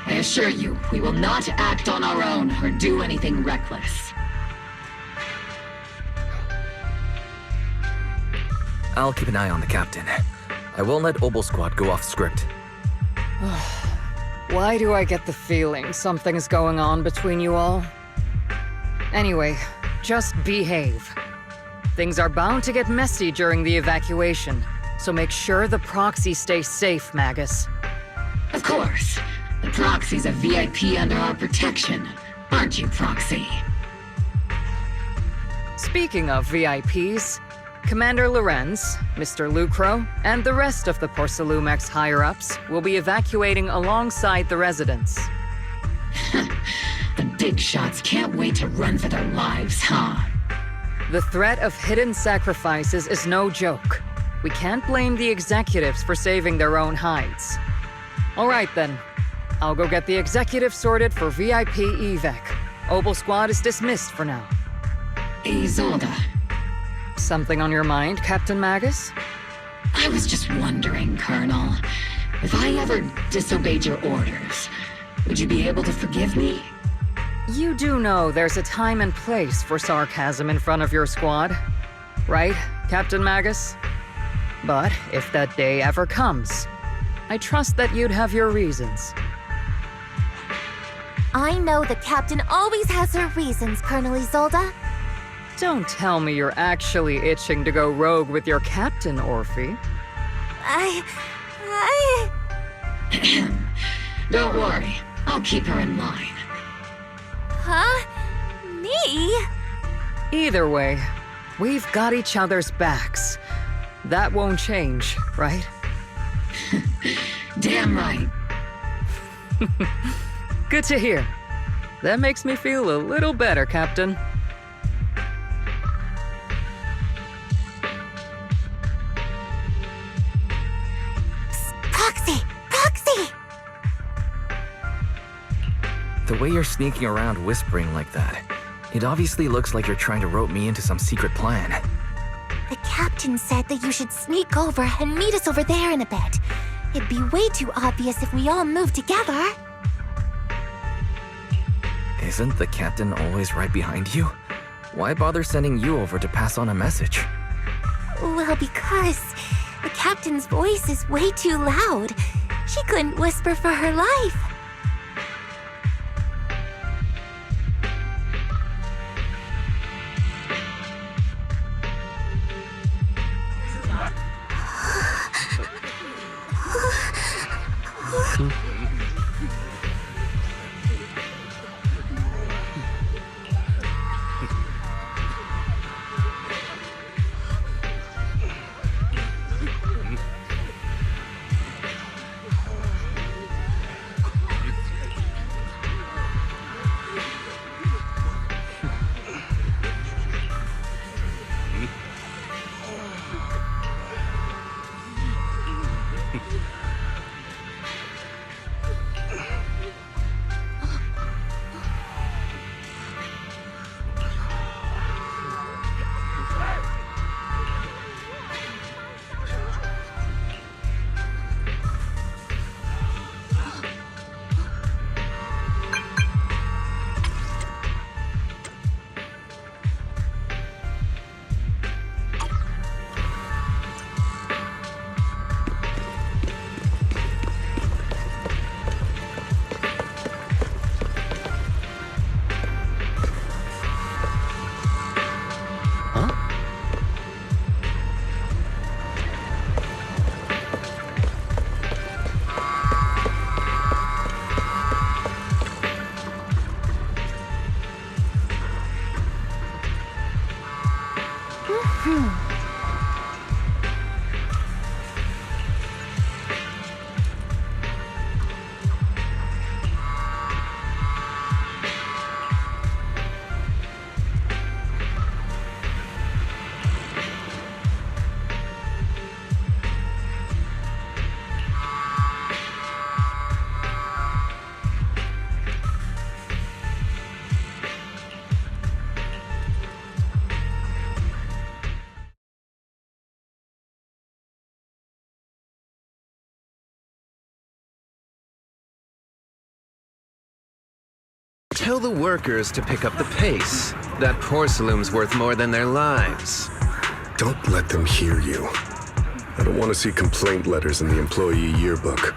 I assure you, we will not act on our own or do anything reckless. I'll keep an eye on the captain. I won't let Obel Squad go off script. Why do I get the feeling something's going on between you all? Anyway, just behave. Things are bound to get messy during the evacuation, so make sure the proxy stays safe, Magus. Of course. The Proxy's a VIP under our protection. Aren't you, Proxy? Speaking of VIPs, Commander Lorenz, Mr. Lucro, and the rest of the Porcelumex higher-ups will be evacuating alongside the residents. The big shots can't wait to run for their lives, huh? The threat of hidden sacrifices is no joke. We can't blame the executives for saving their own hides. All right, then. I'll go get the executive sorted for VIP evac. Obel Squad is dismissed for now. Isolde. Something on your mind, Captain Magus? I was just wondering, Colonel. If I ever disobeyed your orders, would you be able to forgive me? You do know there's a time and place for sarcasm in front of your squad, right, Captain Magus? But if that day ever comes, I trust that you'd have your reasons. I know the captain always has her reasons, Colonel Isolde. Don't tell me you're actually itching to go rogue with your captain, Orphe. Don't worry. I'll keep her in line. Huh? Me? Either way, we've got each other's backs. That won't change, right? Damn right. Good to hear. That makes me feel a little better, Captain. Proxy! Proxy! The way you're sneaking around whispering like that, it obviously looks like you're trying to rope me into some secret plan. The captain said that you should sneak over and meet us over there in a bit. It'd be way too obvious if we all moved together. Isn't the captain always right behind you? Why bother sending you over to pass on a message? Well, because the captain's voice is way too loud. She couldn't whisper for her life. Tell the workers to pick up the pace. That porcelain's worth more than their lives. Don't let them hear you. I don't want to see complaint letters in the employee yearbook.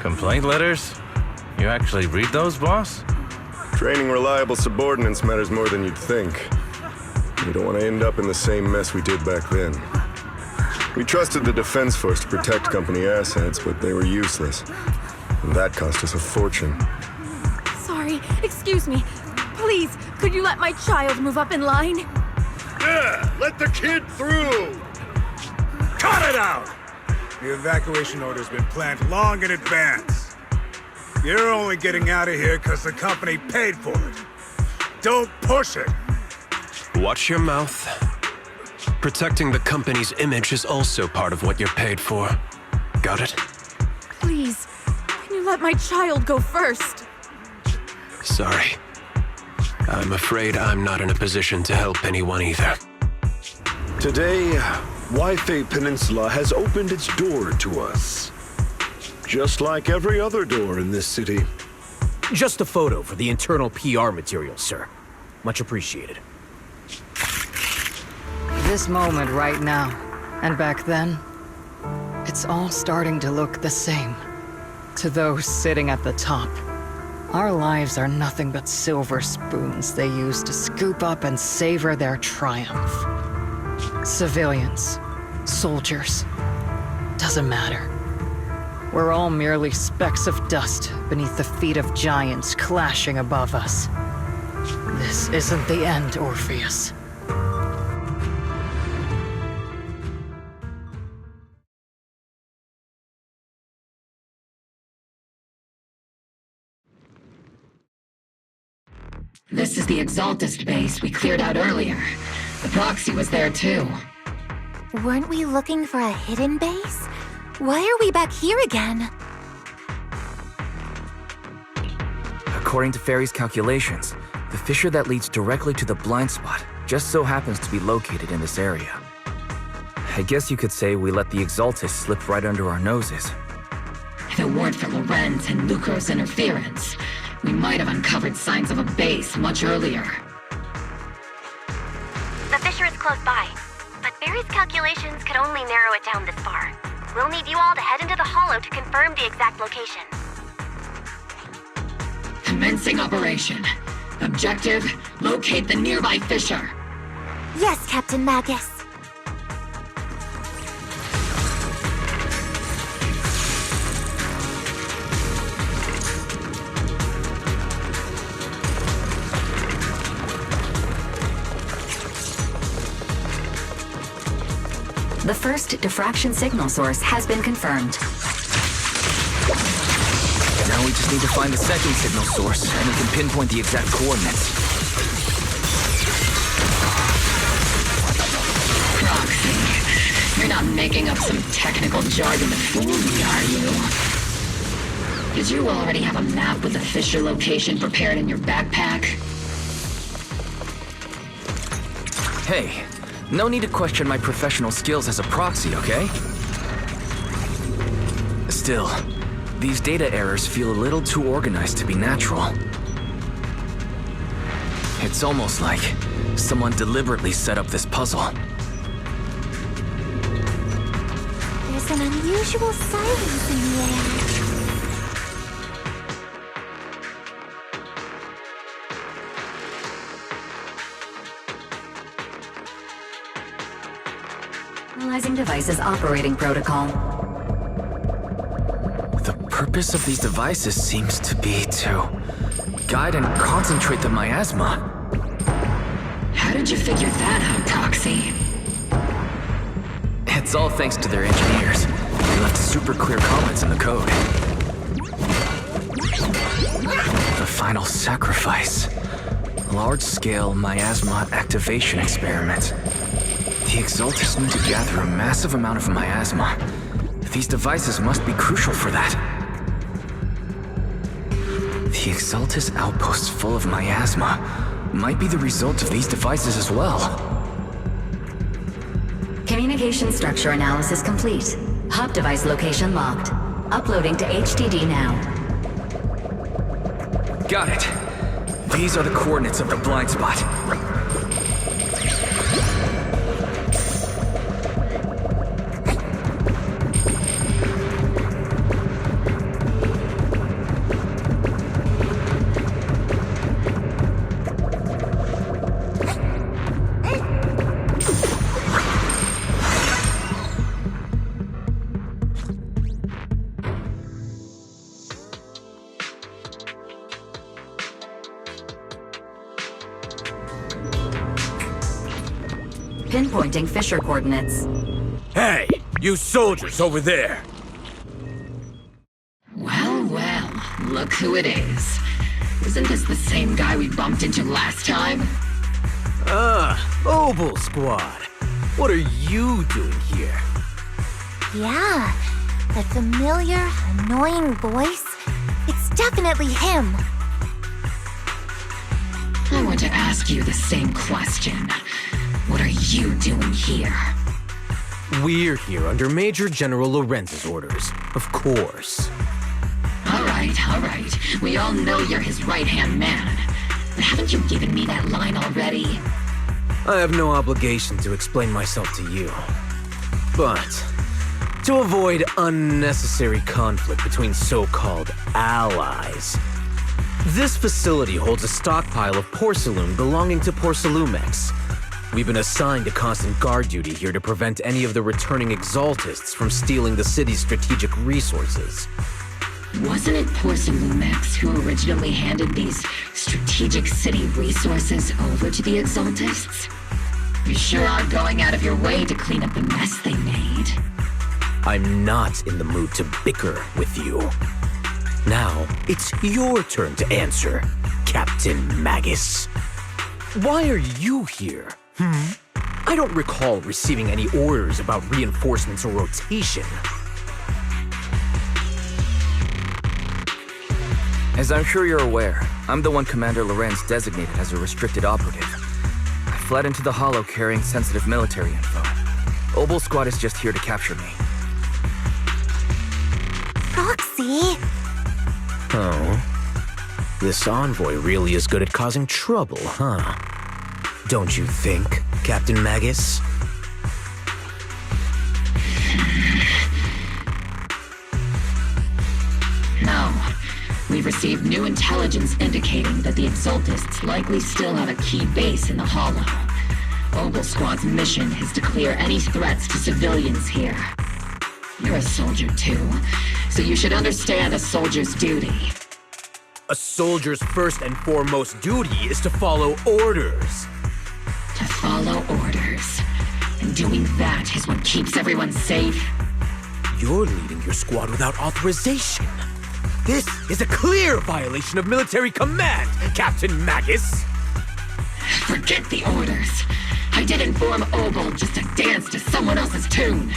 Complaint letters? You actually read those, boss? Training reliable subordinates matters more than you'd think. We don't want to end up in the same mess we did back then. We trusted the Defense Force to protect company assets, but they were useless. And that cost us a fortune. Sorry, excuse me. Please, could you let my child move up in line? Yeah, let the kid through! Cut it out! The evacuation order's been planned long in advance. You're only getting out of here because the company paid for it. Don't push it! Watch your mouth. Protecting the company's image is also part of what you're paid for. Got it? Please, can you let my child go first? Sorry. I'm afraid I'm not in a position to help anyone either. Today, Wi-Fi Peninsula has opened its door to us. Just like every other door in this city. Just a photo for the internal PR material, sir. Much appreciated. This moment right now, and back then, it's all starting to look the same. To those sitting at the top, our lives are nothing but silver spoons they use to scoop up and savor their triumph. Civilians, soldiers, doesn't matter. We're all merely specks of dust beneath the feet of giants clashing above us. This isn't the end, Orpheus. This is the Exaltist base we cleared out earlier. The proxy was there too. Weren't we looking for a hidden base? Why are we back here again? According to Fairy's calculations, the fissure that leads directly to the blind spot just so happens to be located in this area. I guess you could say we let the Exaltist slip right under our noses. If it weren't for Lorenz and Lucro's interference, we might have uncovered signs of a base much earlier. The fissure is close by, but Barry's calculations could only narrow it down this far. We'll need you all to head into the hollow to confirm the exact location. Commencing operation. Objective, locate the nearby fissure. Yes, Captain Magus. The first diffraction signal source has been confirmed. Now we just need to find the second signal source, and we can pinpoint the exact coordinates. Proxy, you're not making up some technical jargon to fool me, are you? Did you already have a map with the fissure location prepared in your backpack? Hey, no need to question my professional skills as a proxy, okay? Still, these data errors feel a little too organized to be natural. It's almost like someone deliberately set up this puzzle. There's an unusual silence in the air. Analyzing devices operating protocol. The purpose of these devices seems to be to guide and concentrate the miasma. How did you figure that out, Proxy? It's all thanks to their engineers. They left super clear comments in the code. The final sacrifice. Large-scale miasma activation experiment. The Exaltists need to gather a massive amount of miasma. These devices must be crucial for that. The Exaltist outposts full of miasma might be the result of these devices as well. Communication structure analysis complete. Hub device location locked. Uploading to HDD now. Got it. These are the coordinates of the blind spot. Pinpointing fissure coordinates. Hey, you soldiers over there! Well, well, look who it is. Isn't this the same guy we bumped into last time? Obel Squad. What are you doing here? Yeah, that familiar, annoying voice. It's definitely him. I want to ask you the same question. What are you doing here? We're here under Major General Lorenz's orders, of course. All right. We all know you're his right-hand man. But haven't you given me that line already? I have no obligation to explain myself to you. But to avoid unnecessary conflict between so-called allies, this facility holds a stockpile of porcelain belonging to Porcelumex. We've been assigned to constant guard duty here to prevent any of the returning exaltists from stealing the city's strategic resources. Wasn't it Porcelumex who originally handed these strategic city resources over to the exaltists? You sure are going out of your way to clean up the mess they made. I'm not in the mood to bicker with you. Now, it's your turn to answer, Captain Magus. Why are you here? I don't recall receiving any orders about reinforcements or rotation. As I'm sure you're aware, I'm the one Commander Lorenz designated as a restricted operative. I fled into the Hollow carrying sensitive military info. Obel Squad is just here to capture me. Proxy? Oh. This envoy really is good at causing trouble, huh? Don't you think, Captain Magus? No. We've received new intelligence indicating that the Exaltists likely still have a key base in the Hollow. Obel Squad's mission is to clear any threats to civilians here. You're a soldier too, so you should understand a soldier's duty. A soldier's first and foremost duty is to follow orders. To follow orders. And doing that is what keeps everyone safe. You're leading your squad without authorization. This is a clear violation of military command, Captain Magus! Forget the orders. I didn't form Obel just to dance to someone else's tune.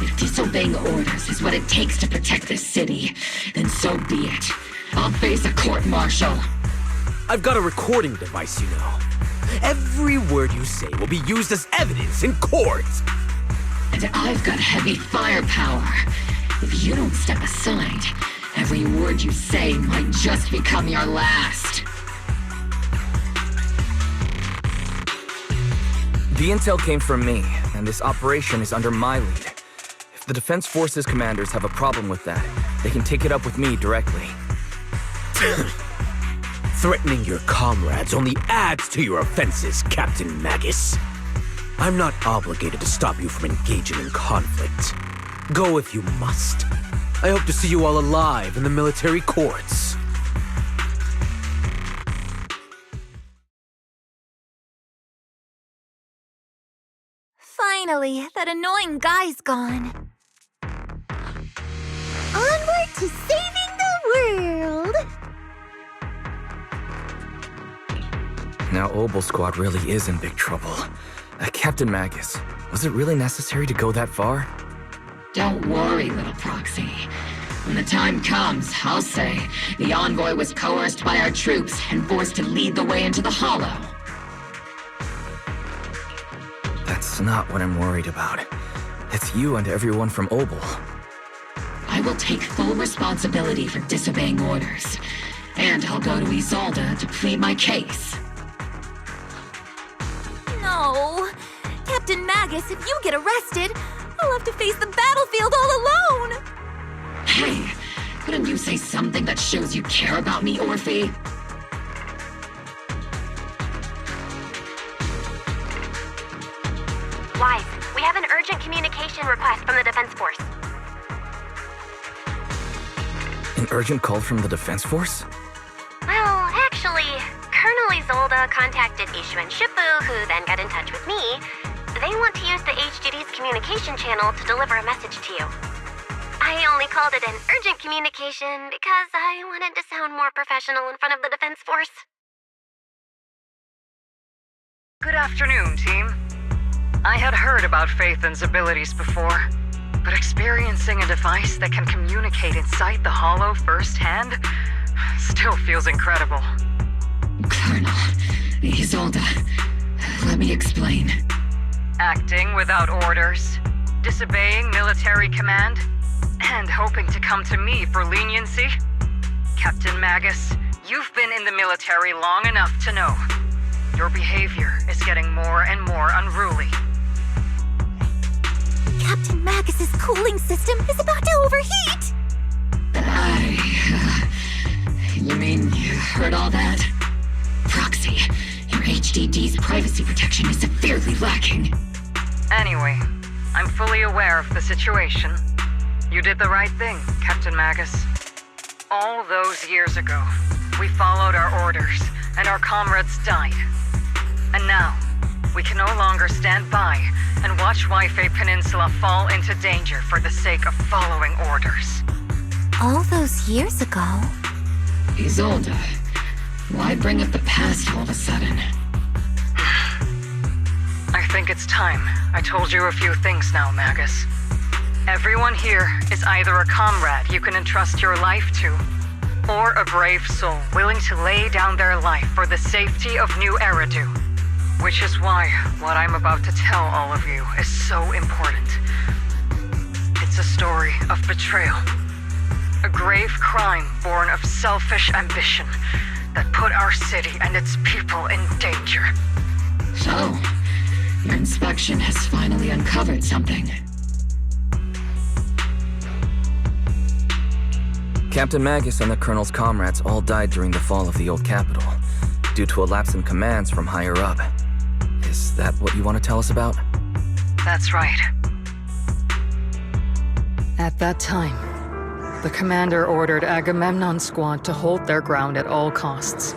If disobeying orders is what it takes to protect this city, then so be it. I'll face a court-martial. I've got a recording device, you know. Every word you say will be used as evidence in court. And I've got heavy firepower. If you don't step aside, every word you say might just become your last. The intel came from me, and this operation is under my lead. If the Defense Forces commanders have a problem with that, they can take it up with me directly. Threatening your comrades only adds to your offenses, Captain Magus. I'm not obligated to stop you from engaging in conflict. Go if you must. I hope to see you all alive in the military courts. Finally, that annoying guy's gone. Onward to saving the world! Now Obel Squad really is in big trouble. Captain Magus, was it really necessary to go that far? Don't worry, little proxy. When the time comes, I'll say the envoy was coerced by our troops and forced to lead the way into the Hollow. That's not what I'm worried about. It's you and everyone from Obel. I will take full responsibility for disobeying orders. And I'll go to Isolde to plead my case. No. Captain Magus, if you get arrested, I'll have to face the battlefield all alone! Hey, couldn't you say something that shows you care about me, Orphe? Wise, we have an urgent communication request from the Defense Force. An urgent call from the Defense Force? Well, actually, Colonel Isolde contacted Ishu and Shifu, who then got in touch with me. They want to use the HGD's communication channel to deliver a message to you. I only called it an urgent communication because I wanted to sound more professional in front of the Defense Force. Good afternoon, team. I had heard about Phaethon's abilities before, but experiencing a device that can communicate inside the Hollow firsthand still feels incredible. Colonel, Isolde, let me explain. Acting without orders, disobeying military command, and hoping to come to me for leniency? Captain Magus, you've been in the military long enough to know. Your behavior is getting more and more unruly. Captain Magus's cooling system is about to overheat! You mean you heard all that? Proxy, your HDD's privacy protection is severely lacking. Anyway, I'm fully aware of the situation. You did the right thing, Captain Magus. All those years ago, we followed our orders, and our comrades died. And now, we can no longer stand by and watch Waifei Peninsula fall into danger for the sake of following orders. All those years ago? Isolde, why bring up the past all of a sudden? I think it's time I told you a few things now, Magus. Everyone here is either a comrade you can entrust your life to, or a brave soul willing to lay down their life for the safety of New Eridu. Which is why what I'm about to tell all of you is so important. It's a story of betrayal. A grave crime born of selfish ambition that put our city and its people in danger. So, your inspection has finally uncovered something. Captain Magus and the Colonel's comrades all died during the fall of the old capital, due to a lapse in commands from higher up. Is that what you want to tell us about? That's right. At that time, the commander ordered Agamemnon's squad to hold their ground at all costs,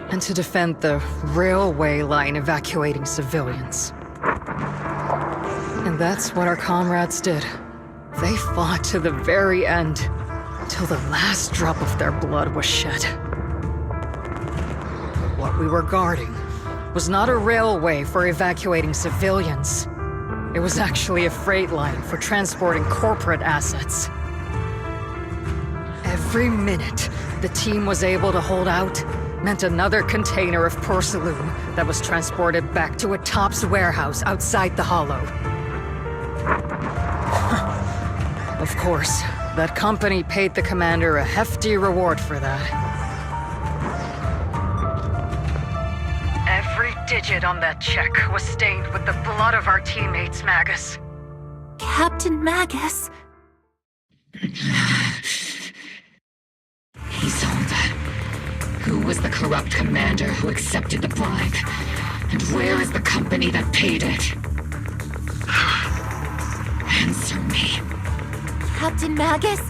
and to defend the railway line evacuating civilians. And that's what our comrades did. They fought to the very end, till the last drop of their blood was shed. What we were guarding was not a railway for evacuating civilians. It was actually a freight line for transporting corporate assets. Every minute the team was able to hold out meant another container of porcelain that was transported back to a Topps warehouse outside the Hollow. Of course, that company paid the commander a hefty reward for that. Every digit on that check was stained with the blood of our teammates, Magus. Captain Magus? Isolde, who was the corrupt commander who accepted the bribe? And where is the company that paid it? Answer me. Captain Magus,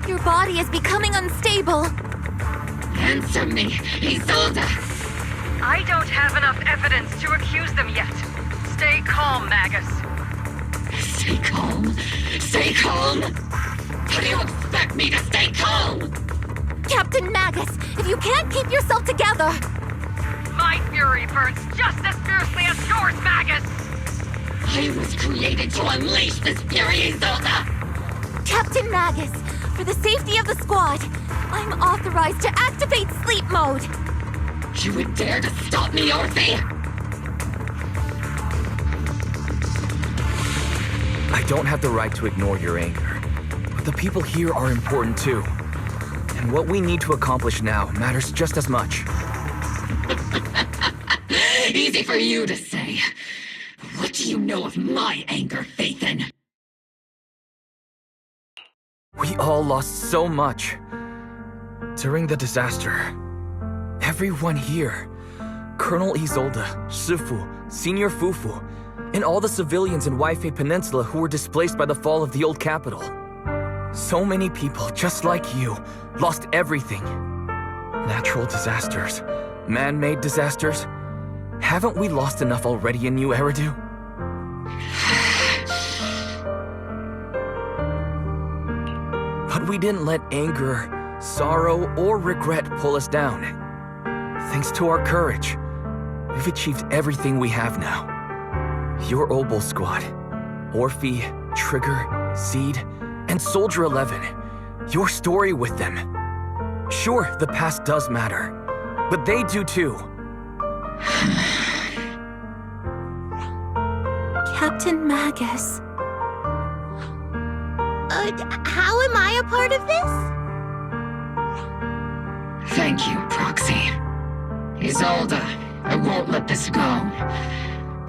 your body is becoming unstable. Answer me, Isolde! I don't have enough evidence to accuse them yet. Stay calm, Magus. Stay calm? Stay calm? How do you expect me to stay calm? Captain Magus, if you can't keep yourself together... My fury burns just as fiercely as yours, Magus! I was created to unleash this fury, Isolde! Captain Magus, for the safety of the squad, I'm authorized to activate sleep mode. You would dare to stop me, Orphe? I don't have the right to ignore your anger, but the people here are important too. And What we need to accomplish now matters just as much. Easy for you to say. What do you know of my anger, Phaethon? We all lost so much. During the disaster, everyone here, Colonel Isolde, Shifu, Senior Fufu, and all the civilians in Waifei Peninsula who were displaced by the fall of the old capital. So many people, just like you, lost everything. Natural disasters, man-made disasters. Haven't we lost enough already in New Eridu? But we didn't let anger, sorrow, or regret pull us down. Thanks to our courage, we've achieved everything we have now. Your Obol Squad, Orphe, Trigger, Seed, and Soldier 11. Your story with them. Sure, the past does matter, but they do too. Captain Magus. How am I a part of this? Thank you, Proxy. Isolde, I won't let this go.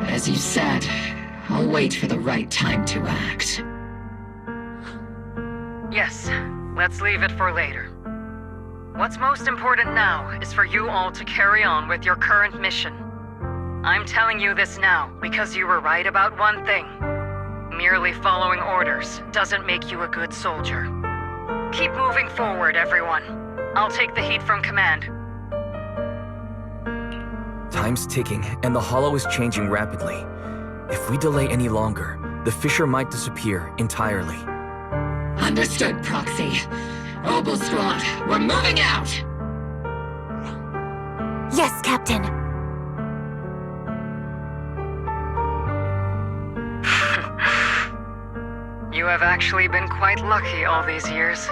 As you said, I'll wait for the right time to act. Yes, let's leave it for later. What's most important now is for you all to carry on with your current mission. I'm telling you this now because you were right about one thing. Merely following orders doesn't make you a good soldier. Keep moving forward, everyone. I'll take the heat from command. Time's ticking, and the Hollow is changing rapidly. If we delay any longer, the fissure might disappear entirely. Understood, Proxy. Obol Squad, we're moving out! Yes, Captain. You have actually been quite lucky all these years.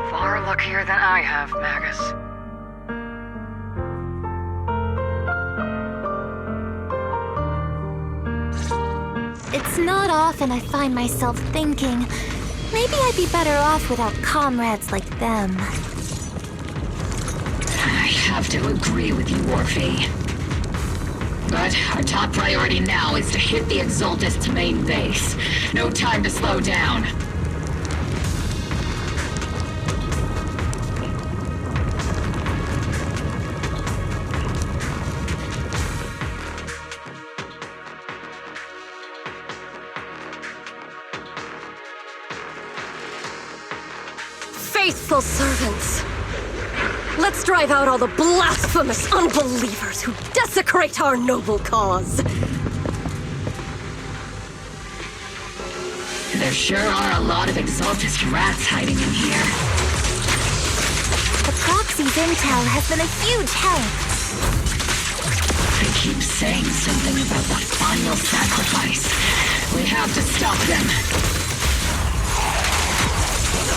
Far luckier than I have, Magus. It's not often I find myself thinking, maybe I'd be better off without comrades like them. I have to agree with you, Orphe. But our top priority now is to hit the Exaltist's main base. No time to slow down. Faithful servants! Let's drive out all the blasphemous unbelievers who desecrate our noble cause! There sure are a lot of Exaltist rats hiding in here. The Proxy's intel has been a huge help. They keep saying something about that final sacrifice. We have to stop them.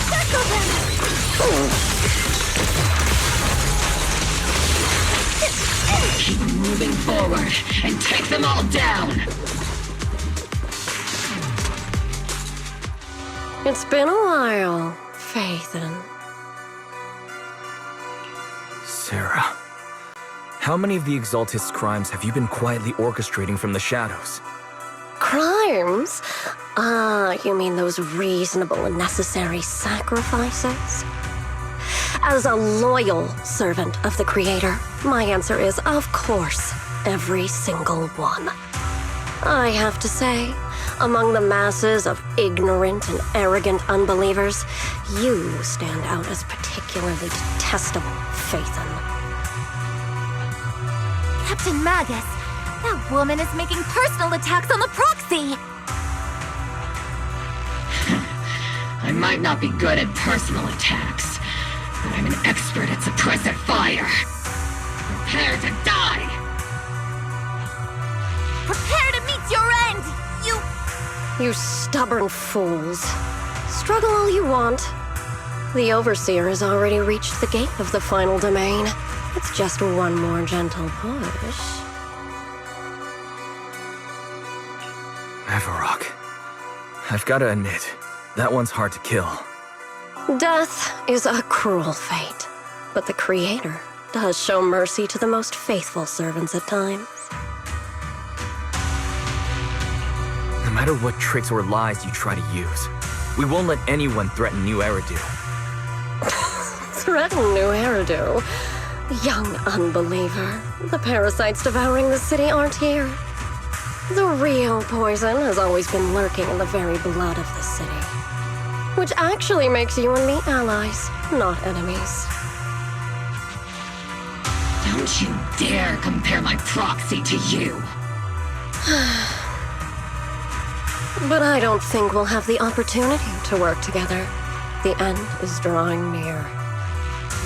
Circle them! Keep moving forward and take them all down! It's been a while, Phaethon. Sarah, how many of the Exaltist's crimes have you been quietly orchestrating from the shadows? Crimes? Ah, you mean those reasonable and necessary sacrifices? As a loyal servant of the Creator, my answer is, of course, every single one. I have to say, among the masses of ignorant and arrogant unbelievers, you stand out as particularly detestable, Phaethon. Captain Magus, that woman is making personal attacks on the Proxy! I might not be good at personal attacks, but I'm an expert at suppressive fire. Prepare to die! Prepare to meet your end, You stubborn fools. Struggle all you want. The Overseer has already reached the gate of the final domain. It's just one more gentle push. Avarok. I've gotta admit, that one's hard to kill. Death is a cruel fate, but the Creator does show mercy to the most faithful servants at times. No matter what tricks or lies you try to use, we won't let anyone threaten New Eridu. Threaten New Eridu? Young unbeliever. The parasites devouring the city aren't here. The real poison has always been lurking in the very blood of the city. Which actually makes you and me allies, not enemies. Don't you dare compare my proxy to you. But I don't think we'll have the opportunity to work together. The end is drawing near.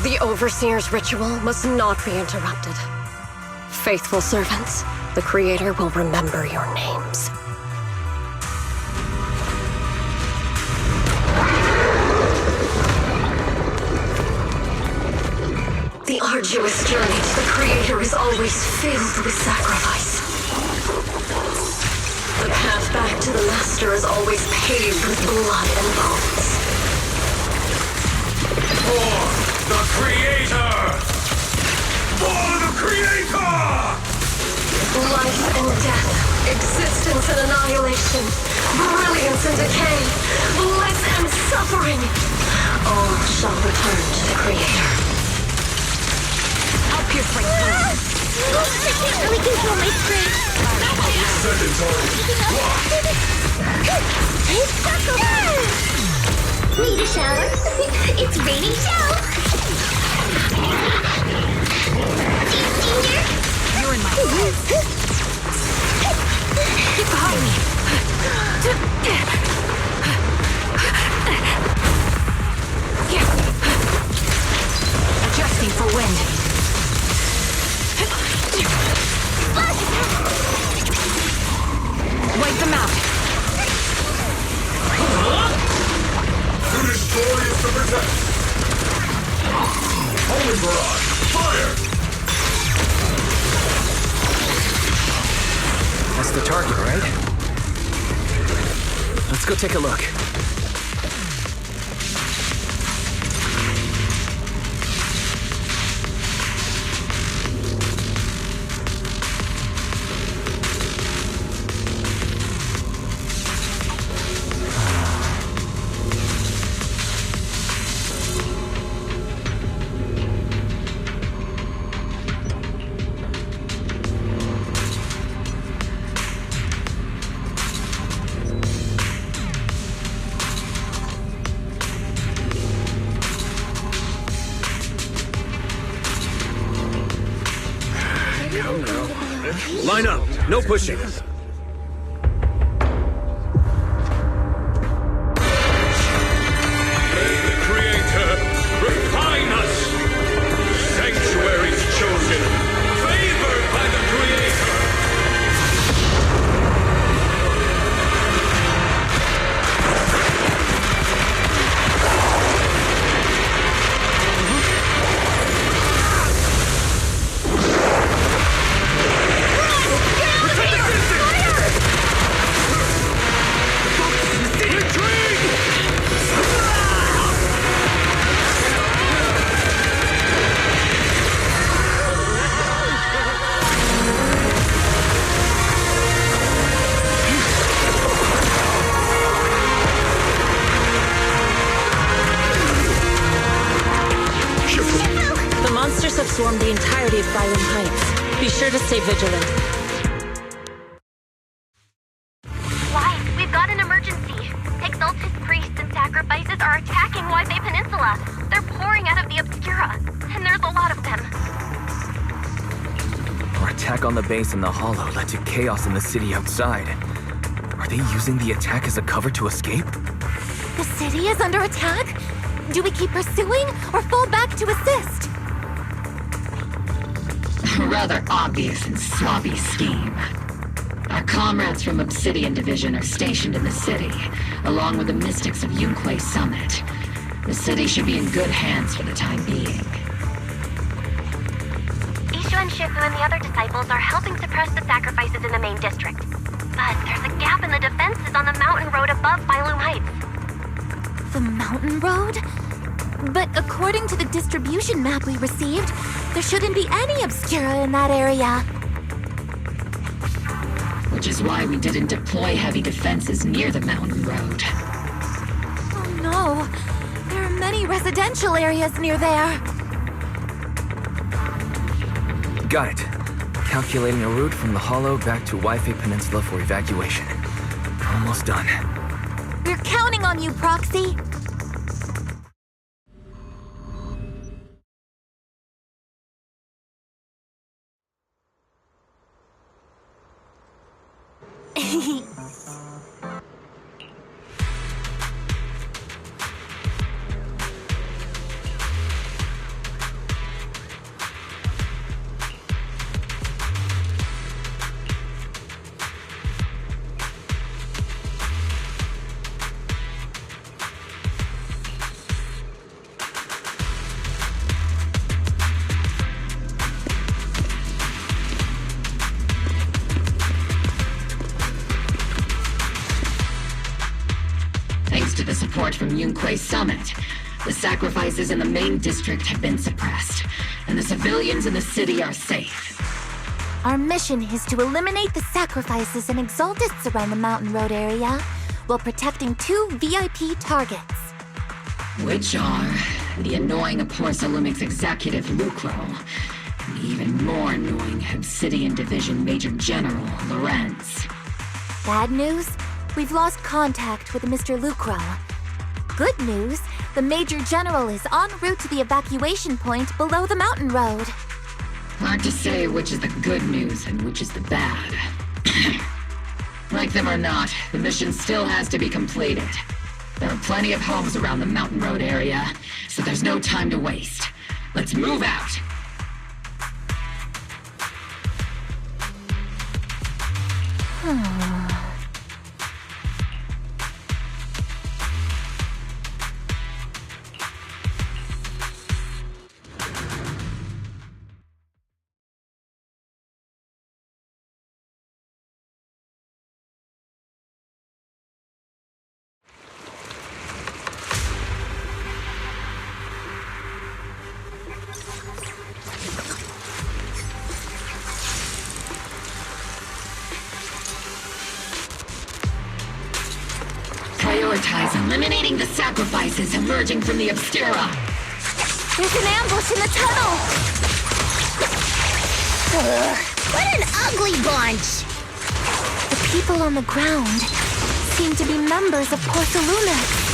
The Overseer's ritual must not be interrupted. Faithful servants, the Creator will remember your names. The arduous journey to the Creator is always filled with sacrifice. The path back to the Master is always paved with blood and bones. For the Creator! For the Creator! Life and death, existence and annihilation, brilliance and decay, bliss and suffering, all shall return to the Creator. I'll pierce my tongue. I can't really control my strength. Need a shower? It's raining show. Ginger? You're in my way. Get behind me. Adjusting for wind. Wipe them out. To destroy is to protect. Homing barrage, fire! That's the target, right? Let's go take a look. Line up, no pushing. May the Creator refine us. Sanctuaries chosen, favored by the Creator. The monsters have swarmed the entirety of Phylum Heights. Be sure to stay vigilant. Why? We've got an emergency. Exalted priests and sacrifices are attacking Waibei Peninsula. They're pouring out of the Obscura, and there's a lot of them. Our attack on the base in the Hollow led to chaos in the city outside. Are they using the attack as a cover to escape? The city is under attack? Do we keep pursuing or fall back to assist? Rather obvious and sloppy scheme. Our comrades from Obsidian Division are stationed in the city, along with the mystics of Yunquei Summit. The city should be in good hands for the time being. Ishu and Shifu and the other disciples are helping suppress the sacrifices in the main district. But there's a gap in the defenses on the mountain road above Phylum Heights. The mountain road? But according to the distribution map we received, there shouldn't be any Obscura in that area. Which is why we didn't deploy heavy defenses near the mountain road. Oh no, there are many residential areas near there. Got it. Calculating a route from the Hollow back to Wi-Fi Peninsula for evacuation. Almost done. We're counting on you, Proxy. Thanks to the support from Yunque's summit, the sacrifices in the main district have been suppressed, and the civilians in the city are safe. Our mission is to eliminate the sacrifices and exaltists around the Mountain Road area, while protecting 2 VIP targets. Which are the annoying Porcelumix executive Lucro, and the even more annoying Obsidian Division Major General Lorenz. Bad news? We've lost contact with Mr. Lucro. Good news, the Major General is en route to the evacuation point below the mountain road. Hard to say which is the good news and which is the bad. Like them or not, the mission still has to be completed. There are plenty of homes around the mountain road area, so there's no time to waste. Let's move out! Prioritize eliminating the sacrifices emerging from the Obscura. There's an ambush in the tunnel! What an ugly bunch! The people on the ground seem to be members of Porcelumix.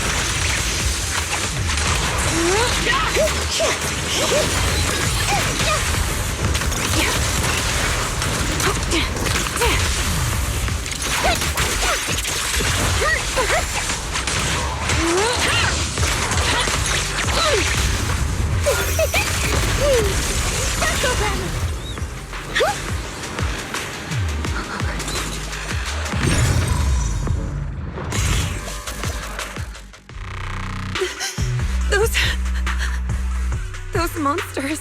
Those monsters.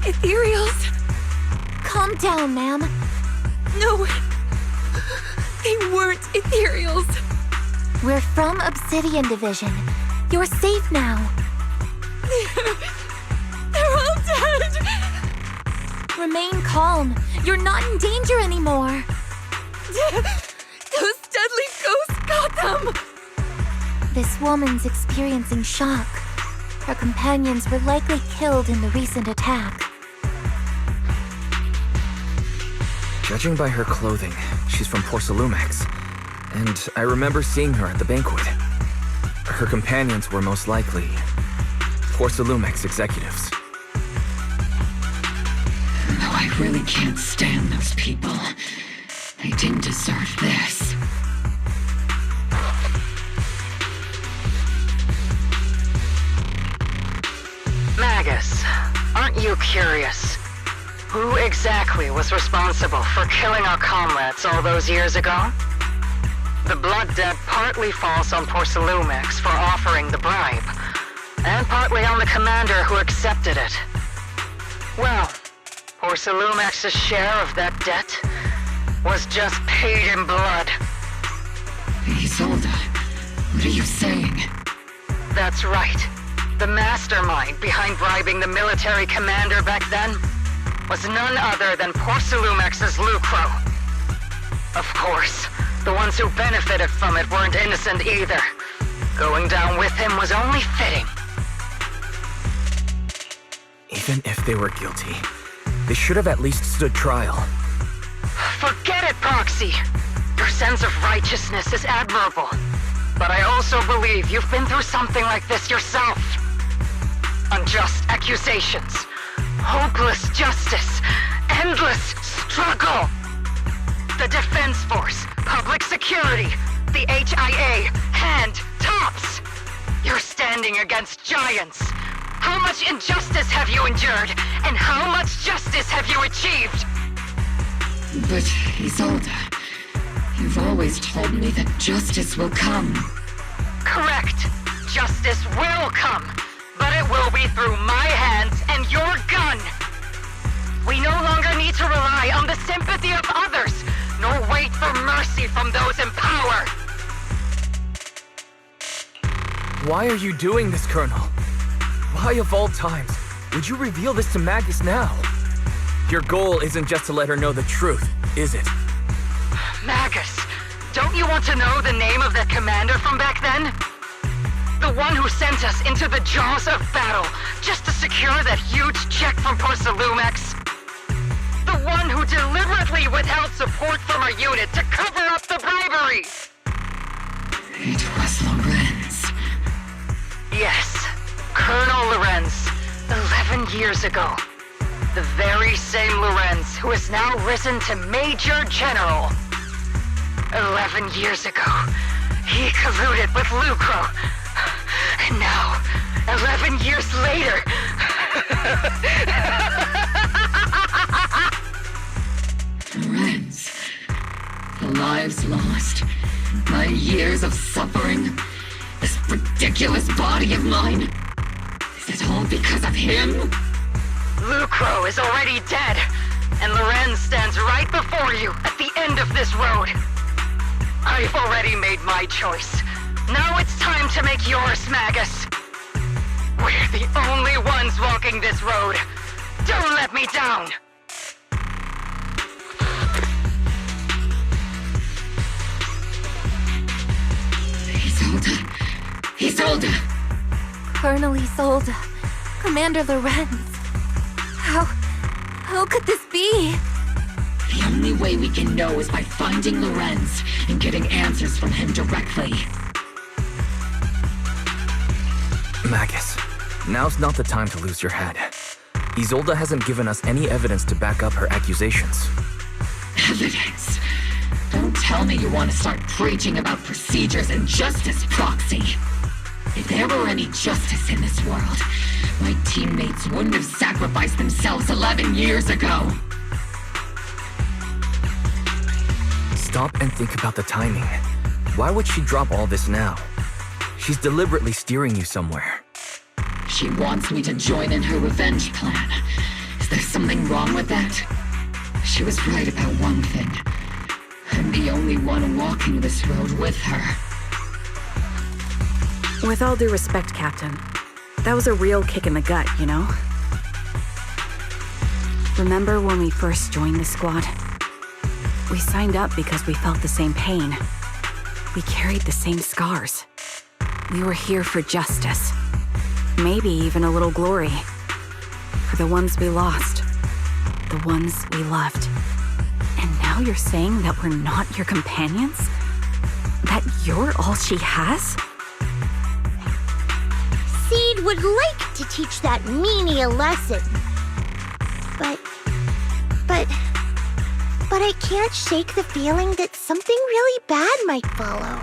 Ethereals. Calm down, ma'am. No. They weren't Ethereals. We're from Obsidian Division. You're safe now. They're all dead. Remain calm. You're not in danger anymore. Those deadly ghosts got them. This woman's experiencing shock. Her companions were likely killed in the recent attack. Judging by her clothing, she's from Porcelumix. And I remember seeing her at the banquet. Her companions were most likely Porcelumix executives. Though I really can't stand those people, they didn't deserve this. Magus, aren't you curious? Who exactly was responsible for killing our comrades all those years ago? The blood debt partly falls on Porcelumix for offering the bribe, and partly on the commander who accepted it. Well, Porcelumix's share of that debt was just paid in blood. Isolde, what are you saying? That's right. The mastermind behind bribing the military commander back then was none other than Porcelumex's Lucro. Of course, the ones who benefited from it weren't innocent either. Going down with him was only fitting. Even if they were guilty, they should have at least stood trial. Forget it, Proxy! Your sense of righteousness is admirable. But I also believe you've been through something like this yourself. Unjust accusations, hopeless justice, endless struggle. The Defense Force, public security, the HIA, and tops. You're standing against giants. How much injustice have you endured, and how much justice have you achieved? But, Isolde, you've always told me that justice will come. Correct. Justice will come, but it will be through my hands and your gun. We no longer need to rely on the sympathy of others, nor wait for mercy from those in power. Why are you doing this, Colonel? Why of all times would you reveal this to Magus now? Your goal isn't just to let her know the truth, is it? Magus, don't you want to know the name of that commander from back then? The one who sent us into the jaws of battle just to secure that huge check from Porcelumex? The one who deliberately withheld support from our unit to cover up the bribery! It was Lorenz. Yes, Colonel Lorenz, 11 years ago. The very same Lorenz who has now risen to Major General. 11 years ago, he colluded with Lucro. And now, 11 years later... Lorenz. The lives lost. My years of suffering. This ridiculous body of mine. Is it all because of him? Lucro is already dead, and Lorenz stands right before you at the end of this road. I've already made my choice. Now it's time to make yours, Magus. We're the only ones walking this road. Don't let me down! Isolde! Colonel Isolde. Commander Lorenz. How could this be? The only way we can know is by finding Lorenz and getting answers from him directly. Magus, now's not the time to lose your head. Isolde hasn't given us any evidence to back up her accusations. Evidence? Don't tell me you want to start preaching about procedures and justice, Proxy. If there were any justice in this world, my teammates wouldn't have sacrificed themselves 11 years ago. Stop and think about the timing. Why would she drop all this now? She's deliberately steering you somewhere. She wants me to join in her revenge plan. Is there something wrong with that? She was right about one thing. I'm the only one walking this road with her. With all due respect, Captain, that was a real kick in the gut, you know? Remember when we first joined the squad? We signed up because we felt the same pain. We carried the same scars. We were here for justice. Maybe even a little glory. For the ones we lost. The ones we loved. And now you're saying that we're not your companions? That you're all she has? Seed would like to teach that meanie a lesson. But I can't shake the feeling that something really bad might follow.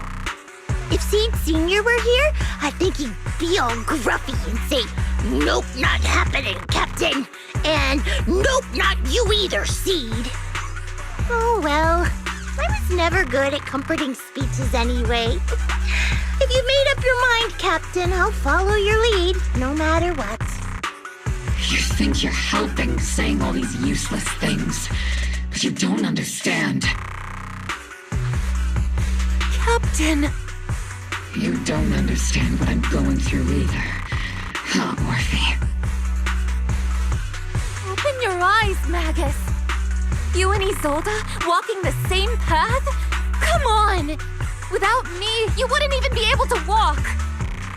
If Seed Sr. were here, I think he'd be all gruffy and say, "Nope, not happening, Captain." And "Nope, not you either, Seed." Oh well, I was never good at comforting speeches anyway. If you've made up your mind, Captain, I'll follow your lead, no matter what. You think you're helping saying all these useless things, but you don't understand. Captain! You don't understand what I'm going through either. Magus! You and Isolde walking the same path? Come on! Without me, you wouldn't even be able to walk!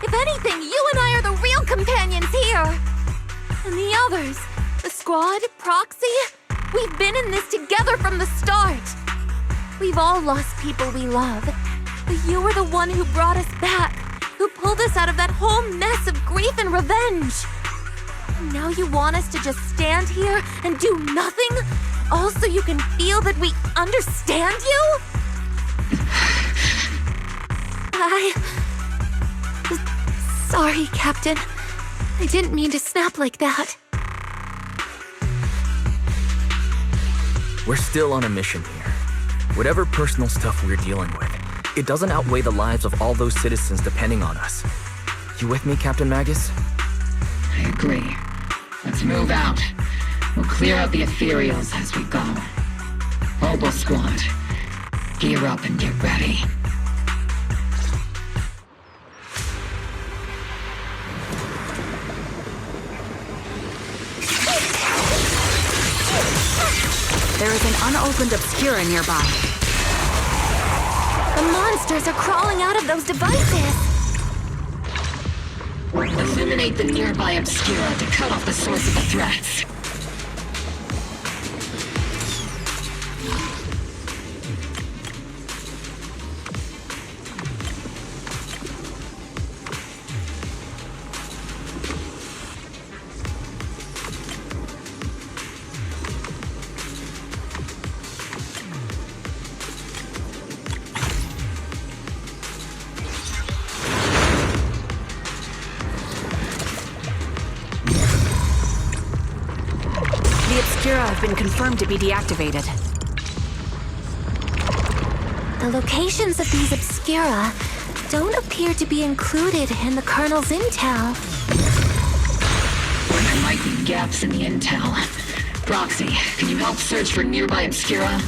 If anything, you and I are the real companions here! And the others, the squad, Proxy, we've been in this together from the start! We've all lost people we love, but you were the one who brought us back, who pulled us out of that whole mess of grief and revenge! And now you want us to just stand here and do nothing? All so you can feel that we understand you? Sorry, Captain. I didn't mean to snap like that. We're still on a mission here. Whatever personal stuff we're dealing with, it doesn't outweigh the lives of all those citizens depending on us. You with me, Captain Magus? I agree. Let's move out. We'll clear out the ethereals as we go. Mobile Squad, gear up and get ready. There is an unopened Obscura nearby. The monsters are crawling out of those devices! Eliminate the nearby Obscura to cut off the source of the threats. The Obscura have been confirmed to be deactivated. The locations of these Obscura don't appear to be included in the Colonel's intel. There might be gaps in the intel. Proxy, can you help search for nearby Obscura?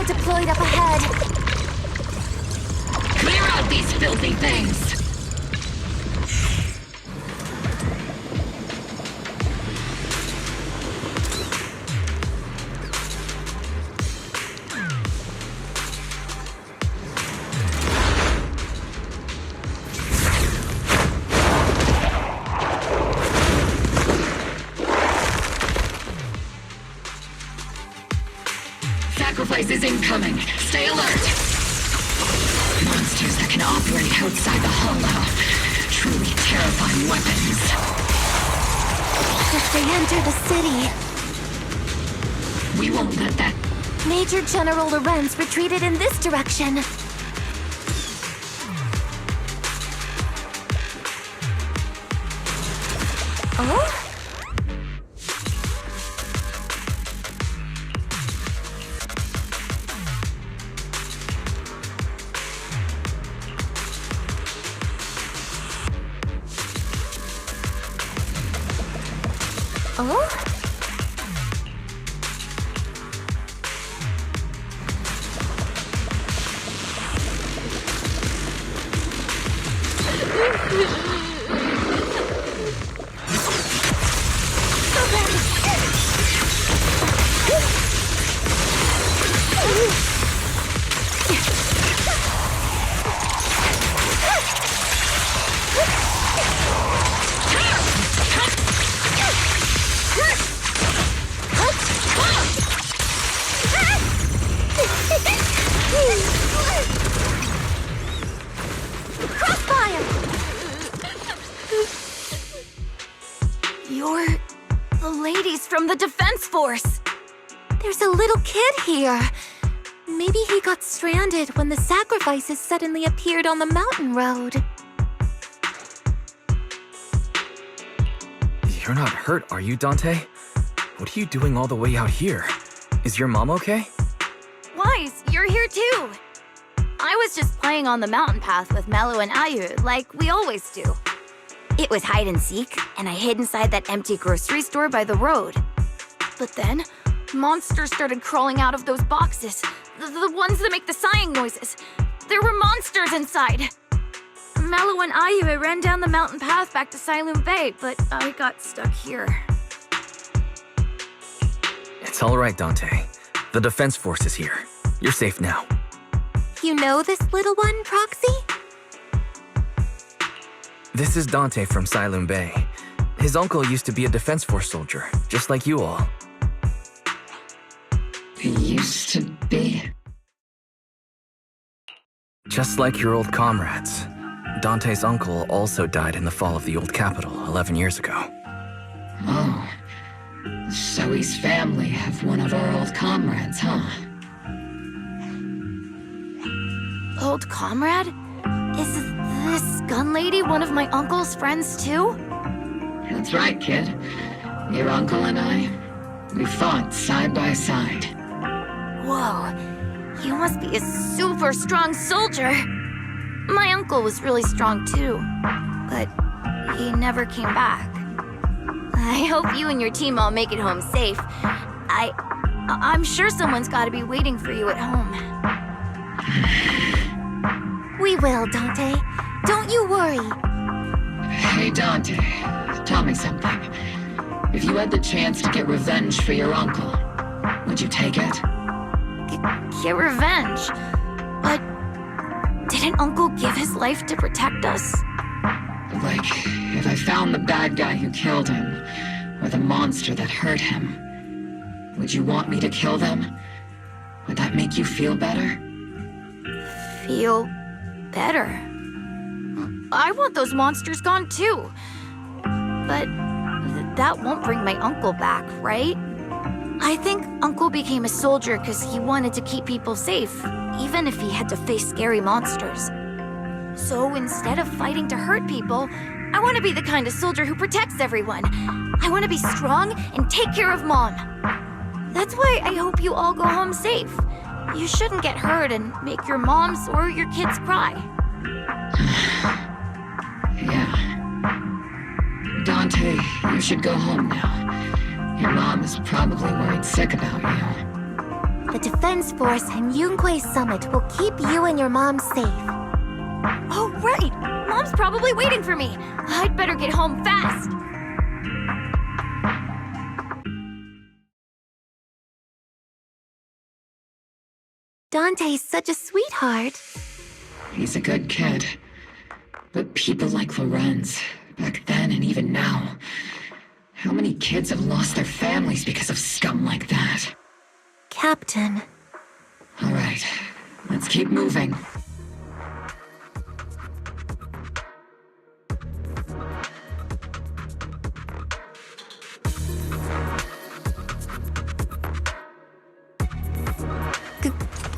Deployed up ahead. Clear out these filthy things! Sacrifice is incoming. Stay alert. Monsters that can operate outside the hollow. Truly terrifying weapons. If they enter the city, we won't let that. Major General Lorenz retreated in this direction. Oh? Oh? You're the ladies from the Defense Force. There's a little kid here. Maybe he got stranded when the sacrifices suddenly appeared on the mountain road. You're not hurt, are you, Dante? What are you doing all the way out here? Is your mom okay? surprise! You're here too! I was just playing on the mountain path with Mello and Ayu, like we always do. It was hide and seek, and I hid inside that empty grocery store by the road. But then, monsters started crawling out of those boxes. The ones that make the sighing noises. There were monsters inside! Mello and Ayu ran down the mountain path back to Siloon Bay, but I got stuck here. It's all right, Dante. The Defense Force is here. You're safe now. You know this little one, Proxy? This is Dante from Siloon Bay. His uncle used to be a Defense Force soldier, just like you all. He used to be? Just like your old comrades. Dante's uncle also died in the fall of the old capital 11 years ago. Oh. So his family have one of our old comrades, huh? Old comrade? Is this gun lady one of my uncle's friends too? That's right, kid. Your uncle and I, we fought side by side. Whoa, you must be a super strong soldier. My uncle was really strong too, but he never came back. I hope you and your team all make it home safe. I'm sure someone's gotta be waiting for you at home. We will, Dante. Don't you worry. Hey, Dante, tell me something. If you had the chance to get revenge for your uncle, would you take it? Get revenge? But didn't Uncle give his life to protect us? Like, if I found the bad guy who killed him, or the monster that hurt him, would you want me to kill them? Would that make you feel better? Feel better? I want those monsters gone too. But that won't bring my uncle back, right? I think Uncle became a soldier because he wanted to keep people safe, even if he had to face scary monsters. So instead of fighting to hurt people, I want to be the kind of soldier who protects everyone. I want to be strong and take care of Mom. That's why I hope you all go home safe. You shouldn't get hurt and make your moms or your kids cry. Yeah. Dante, you should go home now. Your mom is probably worried sick about you. The Defense Force and Yunque Summit will keep you and your mom safe. Oh, right! Mom's probably waiting for me. I'd better get home fast. Dante's such a sweetheart. He's a good kid. But people like Lorenz, back then and even now, how many kids have lost their families because of scum like that? Captain. All right, let's keep moving.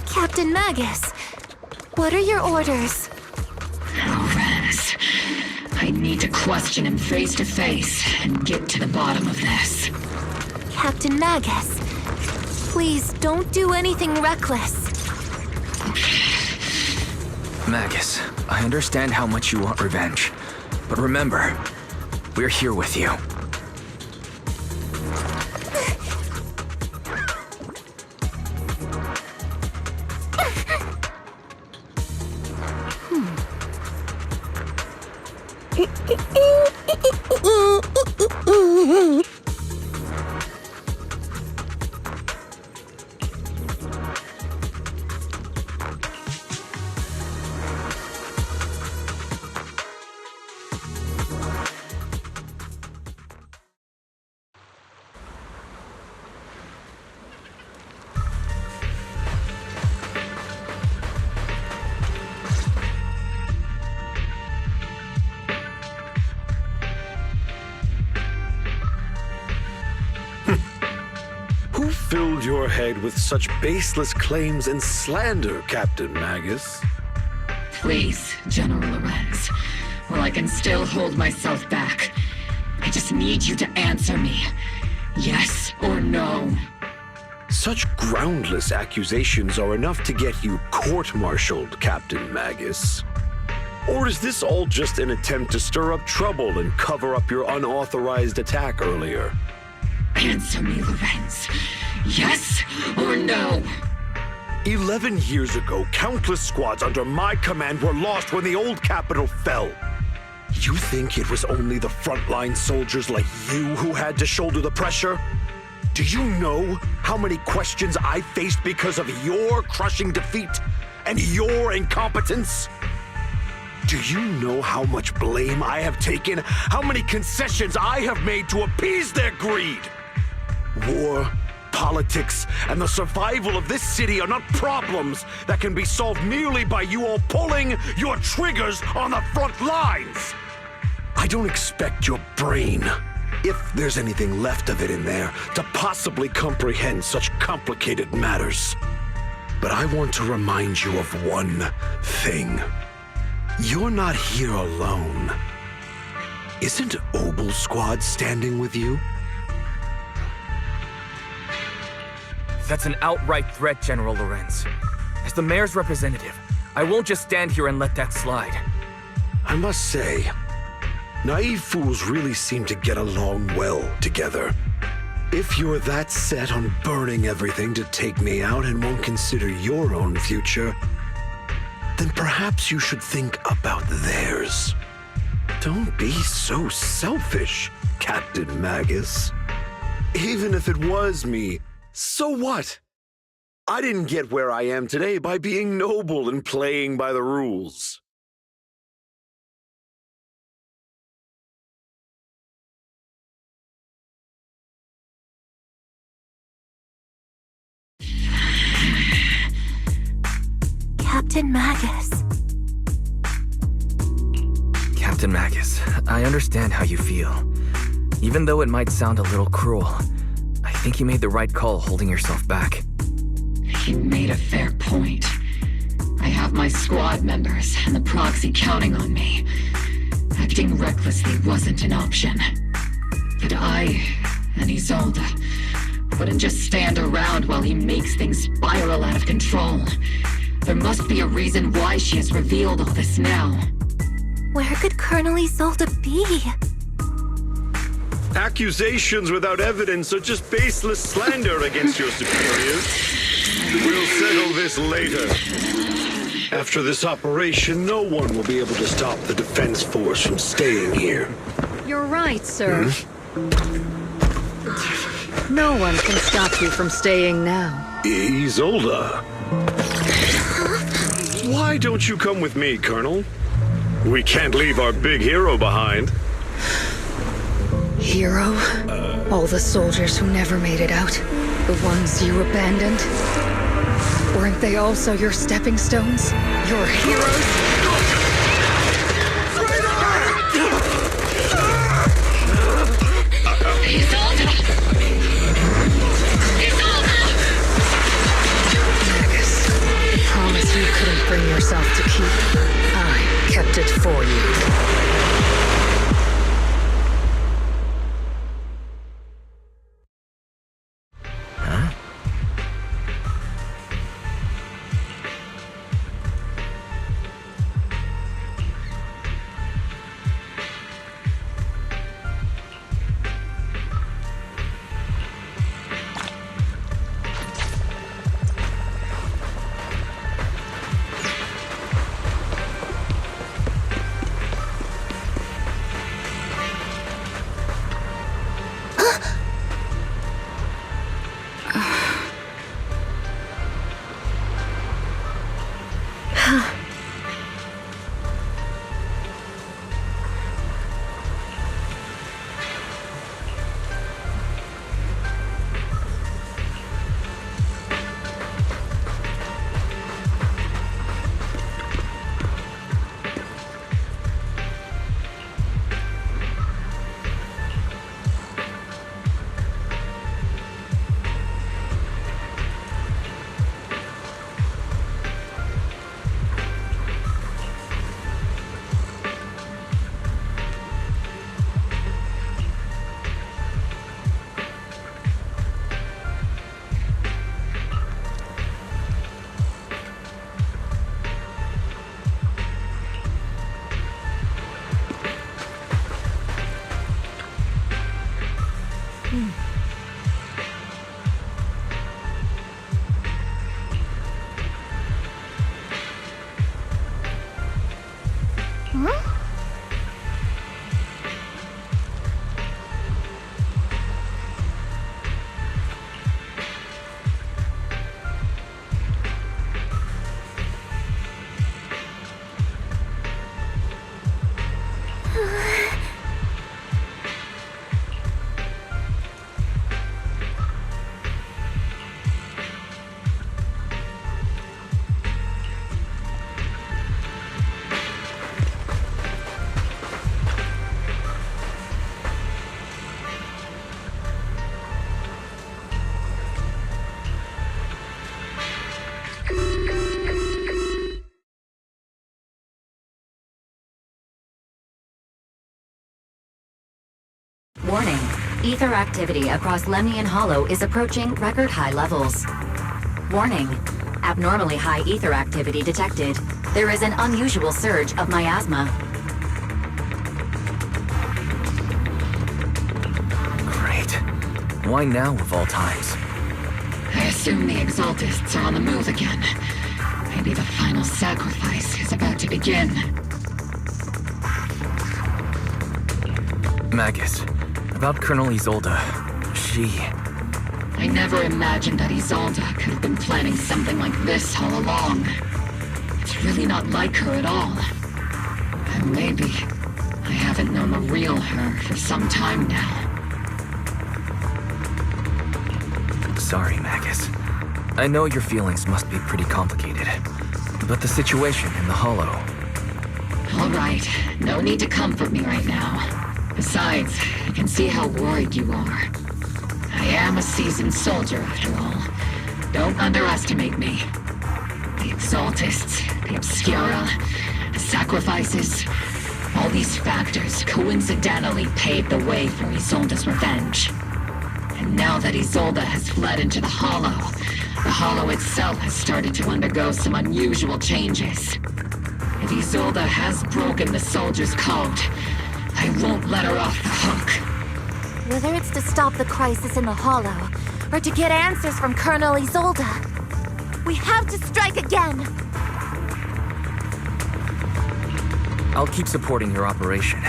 Captain Magus, what are your orders? Lorenz, I need to question him face to face and get to the bottom of this. Captain Magus, please don't do anything reckless. Magus, I understand how much you want revenge. But remember, we're here with you. Who filled your head with such baseless claims and slander, Captain Magus? Please, General Lorenz, while I can still hold myself back, I just need you to answer me. Yes or no? Such groundless accusations are enough to get you court-martialed, Captain Magus. Or is this all just an attempt to stir up trouble and cover up your unauthorized attack earlier? Answer me, Lorenz. Yes or no? 11 years ago, countless squads under my command were lost when the old capital fell. You think it was only the frontline soldiers like you who had to shoulder the pressure? Do you know how many questions I faced because of your crushing defeat and your incompetence? Do you know how much blame I have taken? How many concessions I have made to appease their greed? War, politics, and the survival of this city are not problems that can be solved merely by you all pulling your triggers on the front lines. I don't expect your brain, if there's anything left of it in there, to possibly comprehend such complicated matters. But I want to remind you of one thing. You're not here alone. Isn't Obel's squad standing with you? That's an outright threat, General Lorenz. As the mayor's representative, I won't just stand here and let that slide. I must say, naive fools really seem to get along well together. If you're that set on burning everything to take me out and won't consider your own future, then perhaps you should think about theirs. Don't be so selfish, Captain Magus. Even if it was me, so what? I didn't get where I am today by being noble and playing by the rules. Captain Magus. Captain Magus, I understand how you feel. Even though it might sound a little cruel, I think you made the right call holding yourself back. You made a fair point. I have my squad members and the proxy counting on me. Acting recklessly wasn't an option. But I and Isolde wouldn't just stand around while he makes things spiral out of control. There must be a reason why she has revealed all this now. Where could Colonel Isolde be? Accusations without evidence are just baseless slander against your superiors. We'll settle this later. After this operation, no one will be able to stop the defense force from staying here. You're right, sir. No one can stop you from staying now. Isolde. Why don't you come with me, Colonel? We can't leave our big hero behind. Hero? All the soldiers who never made it out? The ones you abandoned? Weren't they also your stepping stones? Your heroes? Magus, the promise you couldn't bring yourself to keep. I kept it for you. Warning. Ether activity across Lemnian Hollow is approaching record high levels. Warning. Abnormally high ether activity detected. There is an unusual surge of miasma. Great. Why now of all times? I assume the Exaltists are on the move again. Maybe the final sacrifice is about to begin. Magus, about Colonel Isolde. She... I never imagined that Isolde could have been planning something like this all along. It's really not like her at all. And maybe I haven't known the real her for some time now. Sorry, Magus. I know your feelings must be pretty complicated. But the situation in the Hollow... All right, no need to comfort me right now. Besides, I can see how worried you are. I am a seasoned soldier, after all. Don't underestimate me. The Exaltists, the Obscura, the sacrifices, all these factors coincidentally paved the way for Isolde's revenge. And now that Isolde has fled into the Hollow itself has started to undergo some unusual changes. If Isolde has broken the soldier's code, I won't let her off the hook. Whether it's to stop the crisis in the Hollow, or to get answers from Colonel Isolde, we have to strike again! I'll keep supporting your operation.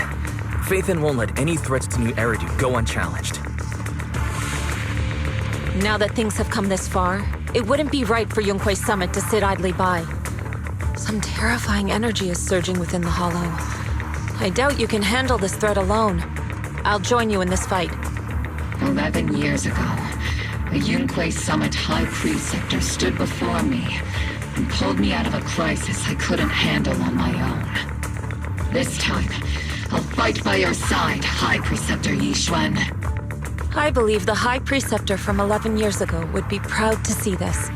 Phaethon won't let any threats to New Eridu go unchallenged. Now that things have come this far, it wouldn't be right for Yunque's summit to sit idly by. Some terrifying energy is surging within the Hollow. I doubt you can handle this threat alone. I'll join you in this fight. 11 years ago, a Yunque Summit High Preceptor stood before me and pulled me out of a crisis I couldn't handle on my own. This time, I'll fight by your side, High Preceptor Yixuan. I believe the High Preceptor from 11 years ago would be proud to see this.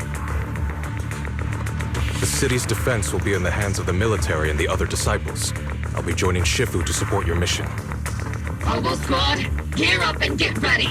The city's defense will be in the hands of the military and the other disciples. I'll be joining Shifu to support your mission. Oboe Squad, gear up and get ready!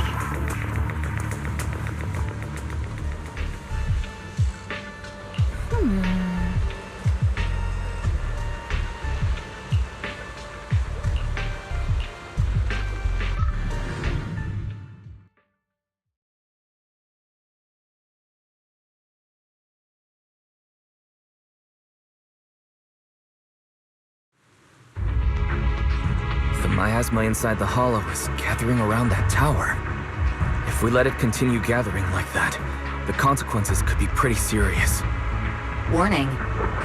Miasma inside the Hollow is gathering around that tower. If we let it continue gathering like that, the consequences could be pretty serious. Warning.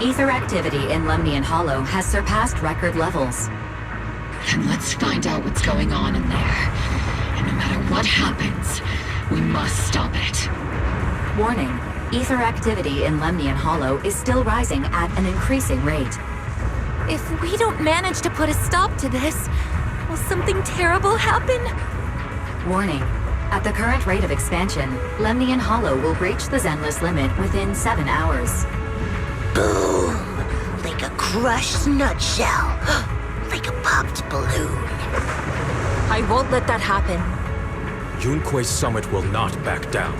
Ether activity in Lemnian Hollow has surpassed record levels. Then let's find out what's going on in there. And no matter what happens, we must stop it. Warning. Ether activity in Lemnian Hollow is still rising at an increasing rate. If we don't manage to put a stop to this, will something terrible happen? Warning. At the current rate of expansion, Lemnian Hollow will reach the Zenless limit within 7 hours. Boom! Like a crushed nutshell. Like a popped balloon. I won't let that happen. Yunque's summit will not back down.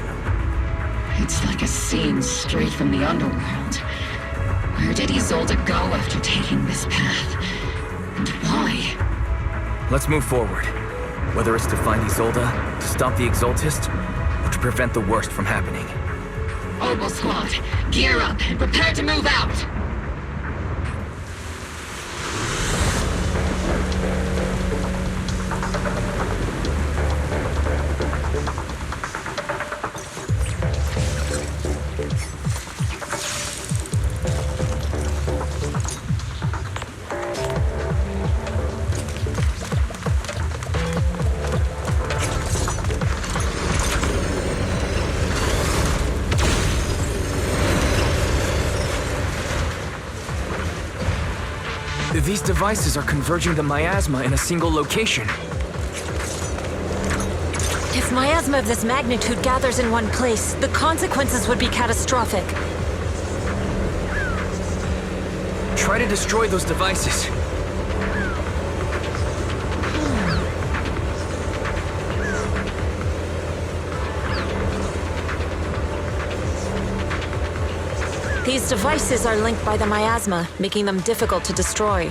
It's like a scene straight from the underworld. Where did Isolde go after taking this path? And why? Let's move forward. Whether it's to find Isolde, to stop the Exaltists, or to prevent the worst from happening. Oboe Squad, gear up and prepare to move out! These devices are converging the miasma in a single location. If miasma of this magnitude gathers in one place, the consequences would be catastrophic. Try to destroy those devices. These devices are linked by the miasma, making them difficult to destroy.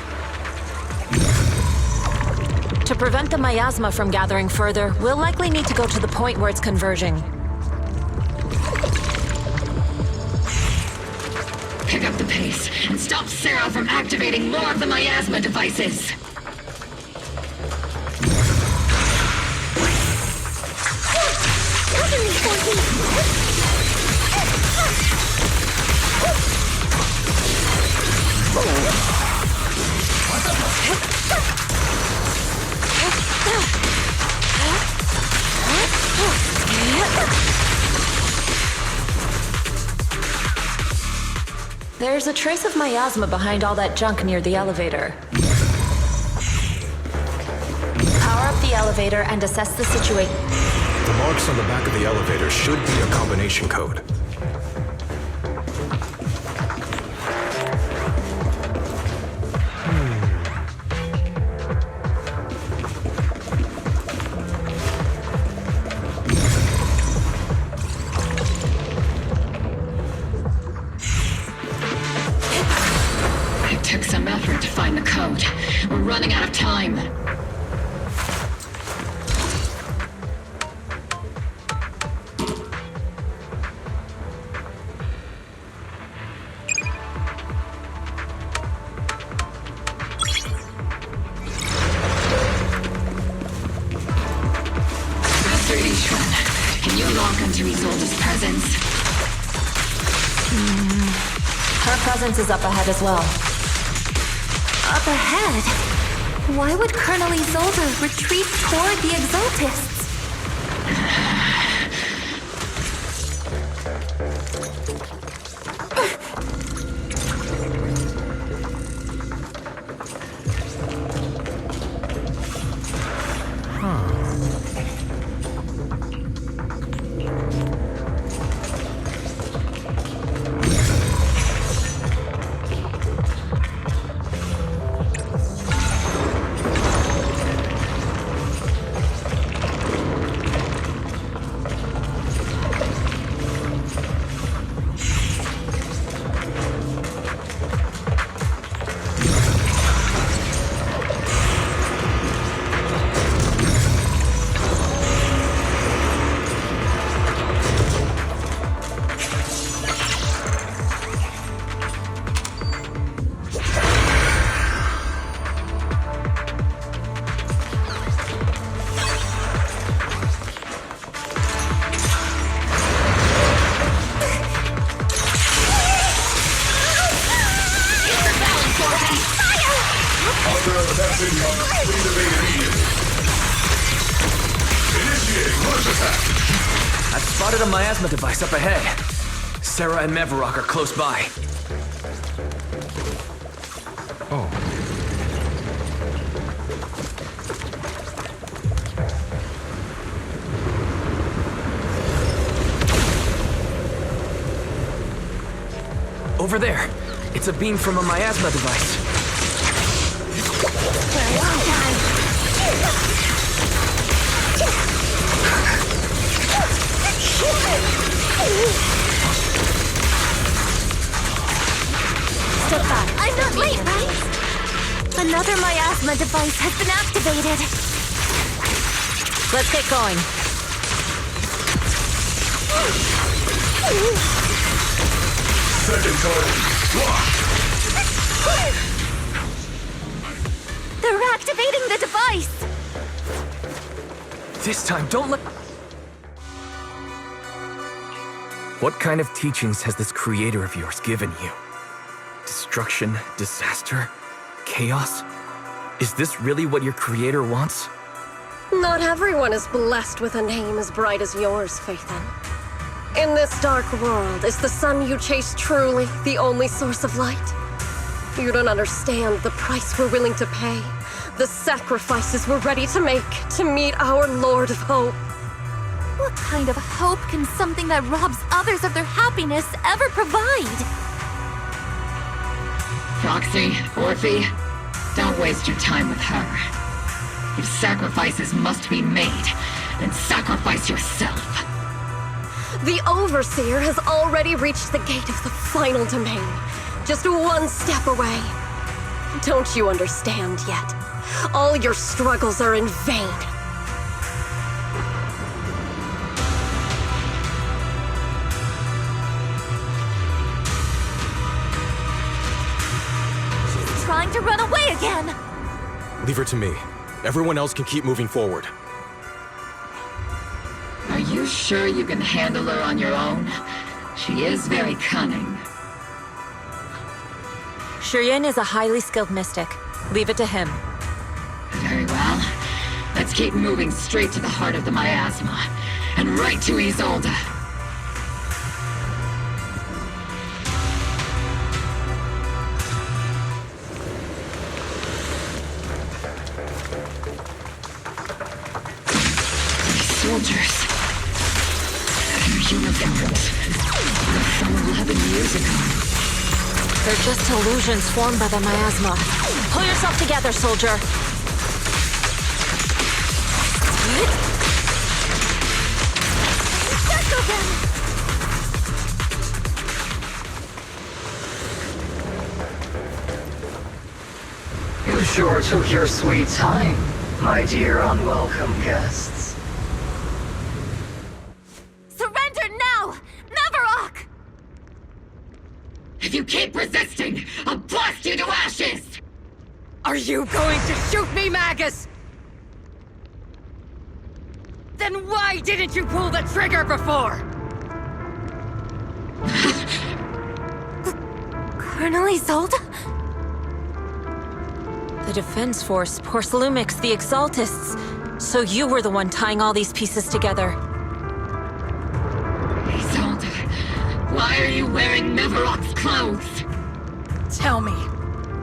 To prevent the miasma from gathering further, we'll likely need to go to the point where it's converging. Pick up the pace and stop Sarah from activating more of the miasma devices. There's a trace of miasma behind all that junk near the elevator. Power up the elevator and assess the situation. The marks on the back of the elevator should be a combination code. It took some effort to find the code. We're running out of time. Can you lock onto Isolde's presence? Her presence is up ahead as well. Up ahead? Why would Colonel Isolde retreat toward the Exaltists? I've spotted a miasma device up ahead. Sarah and Mevarok are close by. Oh. Over there. It's a beam from a miasma device. Step back. I'm not late, right? Another miasma device has been activated. Let's get going. Second target. They're activating the device. This time, don't let... What kind of teachings has this creator of yours given you? Destruction, disaster, chaos? Is this really what your creator wants? Not everyone is blessed with a name as bright as yours, Phaethon. In this dark world, is the sun you chase truly the only source of light? You don't understand the price we're willing to pay, the sacrifices we're ready to make to meet our Lord of Hope. What kind of hope can something that robs others of their happiness ever provide? Foxy, Orphe, don't waste your time with her. If sacrifices must be made, then sacrifice yourself. The Overseer has already reached the gate of the final domain, just one step away. Don't you understand yet? All your struggles are in vain. She's trying to run away again! Leave her to me. Everyone else can keep moving forward. Are you sure you can handle her on your own? She is very cunning. Shiryen is a highly skilled mystic. Leave it to him. Very well. Let's keep moving straight to the heart of the miasma, and right to Isolde. Soldiers. They're uniformed. From 11 years ago. They're just illusions formed by the miasma. Pull yourself together, soldier. You sure took your sweet time, my dear unwelcome guests. Surrender now! Mavarok! If you keep resisting, I'll blast you to ashes! Are you going to shoot me, Magus? Then why didn't you pull the trigger before? Colonel Isolde? The Defense Force, Porcelumix, the Exaltists. So you were the one tying all these pieces together. Isolde, why are you wearing Mavarok's clothes? Tell me,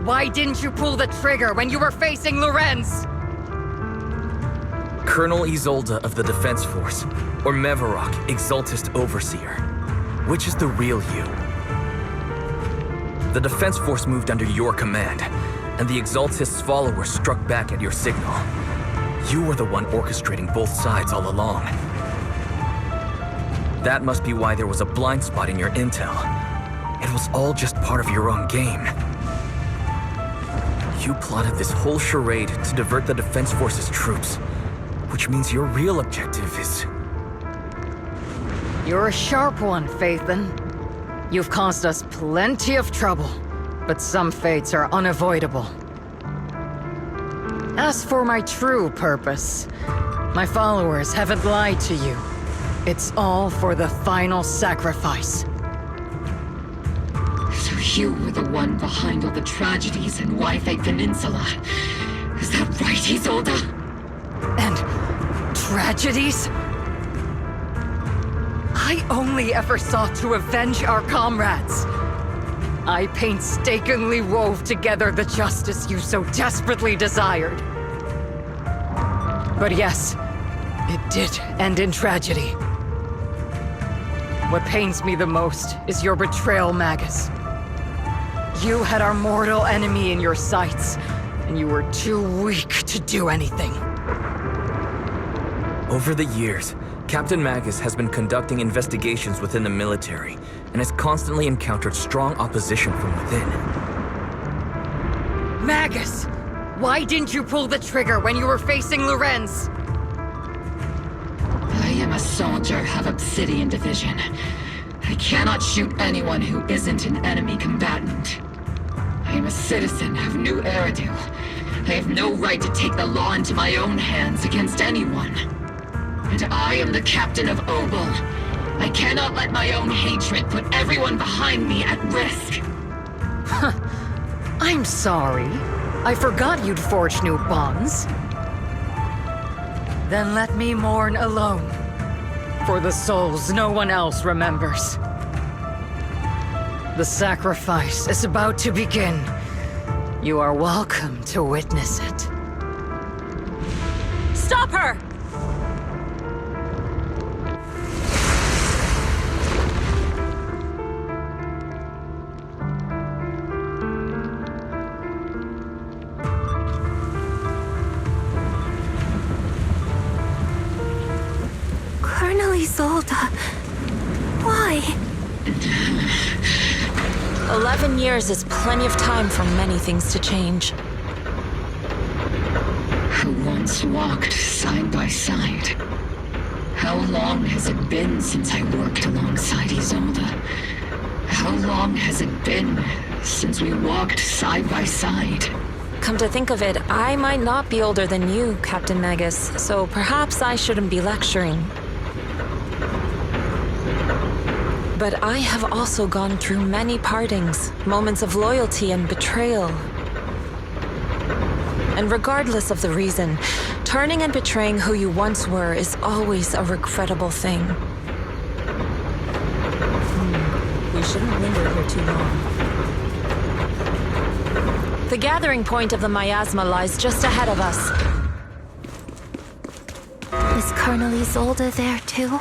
why didn't you pull the trigger when you were facing Lorenz? Colonel Isolde of the Defense Force, or Mavarok, Exaltist Overseer. Which is the real you? The Defense Force moved under your command, and the Exaltist's followers struck back at your signal. You were the one orchestrating both sides all along. That must be why there was a blind spot in your intel. It was all just part of your own game. You plotted this whole charade to divert the Defense Force's troops, which means your real objective is... You're a sharp one, Phaethon. You've caused us plenty of trouble, but some fates are unavoidable. As for my true purpose, my followers haven't lied to you. It's all for the final sacrifice. So you were the one behind all the tragedies in Wi-Fi Peninsula. Is that right, Isolde? And tragedies? I only ever sought to avenge our comrades. I painstakingly wove together the justice you so desperately desired. But yes, it did end in tragedy. What pains me the most is your betrayal, Magus. You had our mortal enemy in your sights, and you were too weak to do anything. Over the years, Captain Magus has been conducting investigations within the military and has constantly encountered strong opposition from within. Magus! Why didn't you pull the trigger when you were facing Lorenz? I am a soldier of Obsidian Division. I cannot shoot anyone who isn't an enemy combatant. I am a citizen of New Eridu. I have no right to take the law into my own hands against anyone. And I am the captain of Obel. I cannot let my own hatred put everyone behind me at risk. I'm sorry. I forgot you'd forged new bonds. Then let me mourn alone. For the souls no one else remembers. The sacrifice is about to begin. You are welcome to witness it. Stop her! Colonel Isolde, I... 11 years is plenty of time for many things to change. Who once walked side by side. How long has it been since I worked alongside Isolde? How long has it been since we walked side by side? Come to think of it, I might not be older than you, Captain Magus, so perhaps I shouldn't be lecturing. But I have also gone through many partings, moments of loyalty and betrayal. And regardless of the reason, turning and betraying who you once were is always a regrettable thing. We shouldn't linger here too long. The gathering point of the miasma lies just ahead of us. Is Colonel Isolde there too?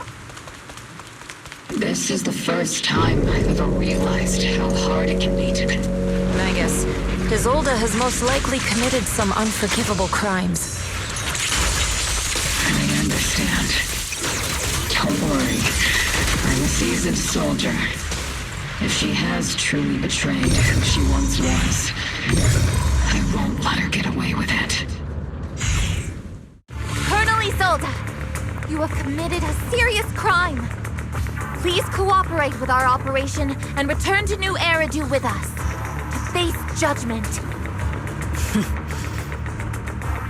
This is the first time I've ever realized how hard it can be to Magus, Isolde has most likely committed some unforgivable crimes. I understand. Don't worry. I'm a seasoned soldier. If she has truly betrayed who she once was, I won't let her get away with it. Colonel Isolde! You have committed a serious crime! Please cooperate with our operation and return to New Eridu with us. To face judgment.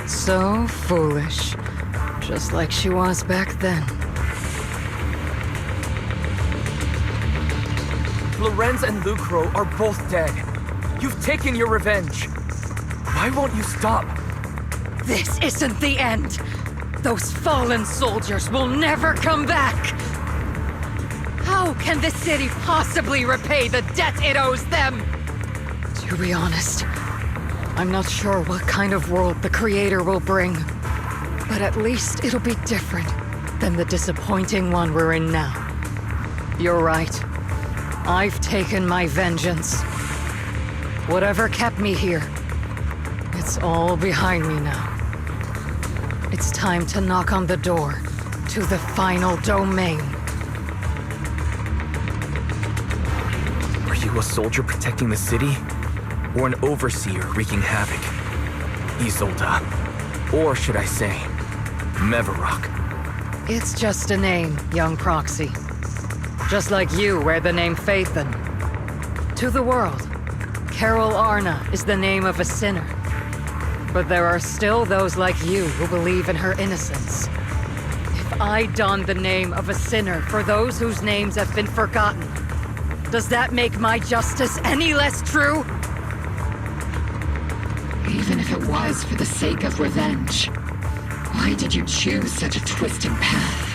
So foolish. Just like she was back then. Lorenz and Lucro are both dead. You've taken your revenge. Why won't you stop? This isn't the end. Those fallen soldiers will never come back. How can the city possibly repay the debt it owes them? To be honest, I'm not sure what kind of world the Creator will bring. But at least it'll be different than the disappointing one we're in now. You're right. I've taken my vengeance. Whatever kept me here, it's all behind me now. It's time to knock on the door to the final domain. Are you a soldier protecting the city? Or an overseer wreaking havoc? Isolde. Or should I say, Mevarok? It's just a name, young proxy. Just like you wear the name Phaethon. To the world, Carol Arna is the name of a sinner. But there are still those like you who believe in her innocence. If I don the name of a sinner for those whose names have been forgotten, does that make my justice any less true? Even if it was for the sake of revenge, why did you choose such a twisted path?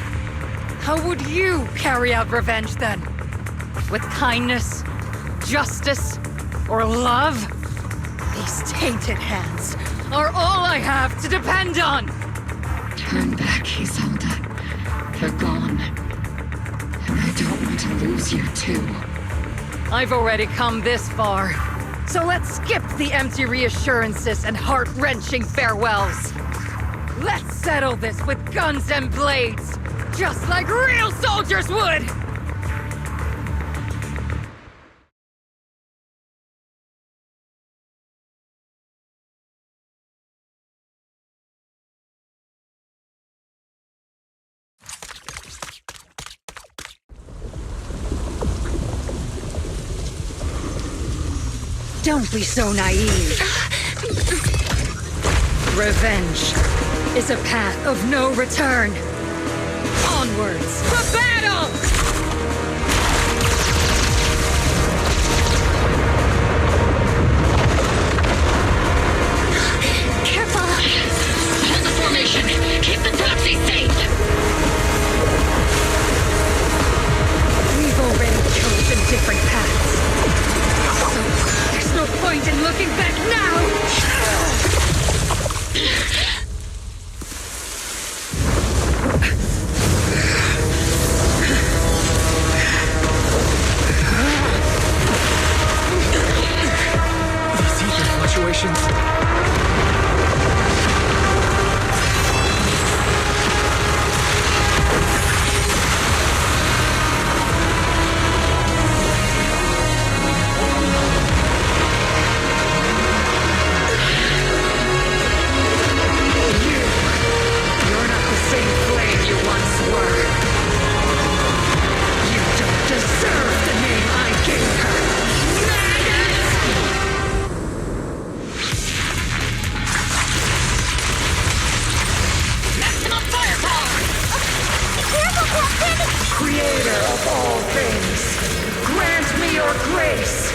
How would you carry out revenge then? With kindness, justice, or love? These tainted hands are all I have to depend on! Turn back, Isolde. They're gone. And I don't want to lose you too. I've already come this far. So let's skip the empty reassurances and heart-wrenching farewells. Let's settle this with guns and blades, just like real soldiers would! Don't be so naive. Revenge is a path of no return. Onwards to battle! Careful! Hold the formation! Keep the proxy safe! We've already chosen different paths. So there's no point in looking back now! creator of all things, grant me your grace.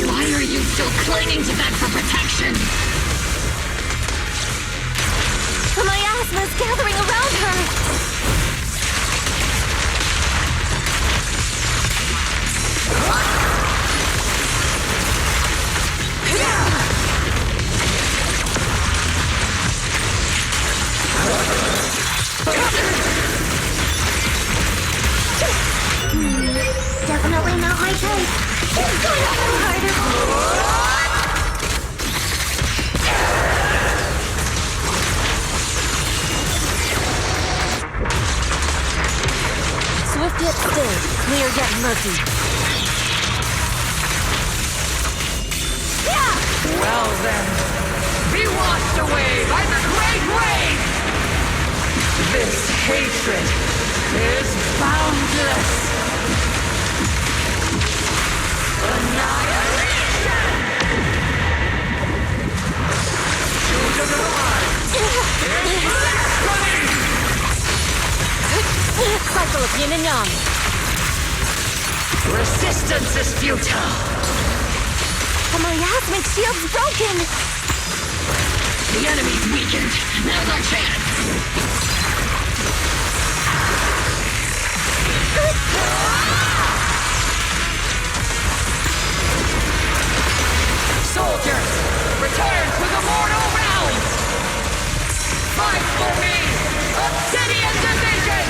Why are you still clinging to that for protection? The miasma's gathering around her! Definitely not my type. It's going a little harder. Swift yet still, clear yet murky. Well then, be washed away by the great rain! This hatred is boundless! Annihilation! Children of light! Cycle of yin and yang. Resistance is futile! The miasmic shield's broken! The enemy's weakened. Now's our chance. Soldiers, return to the mortal realms! Fight for me! Obsidian Division!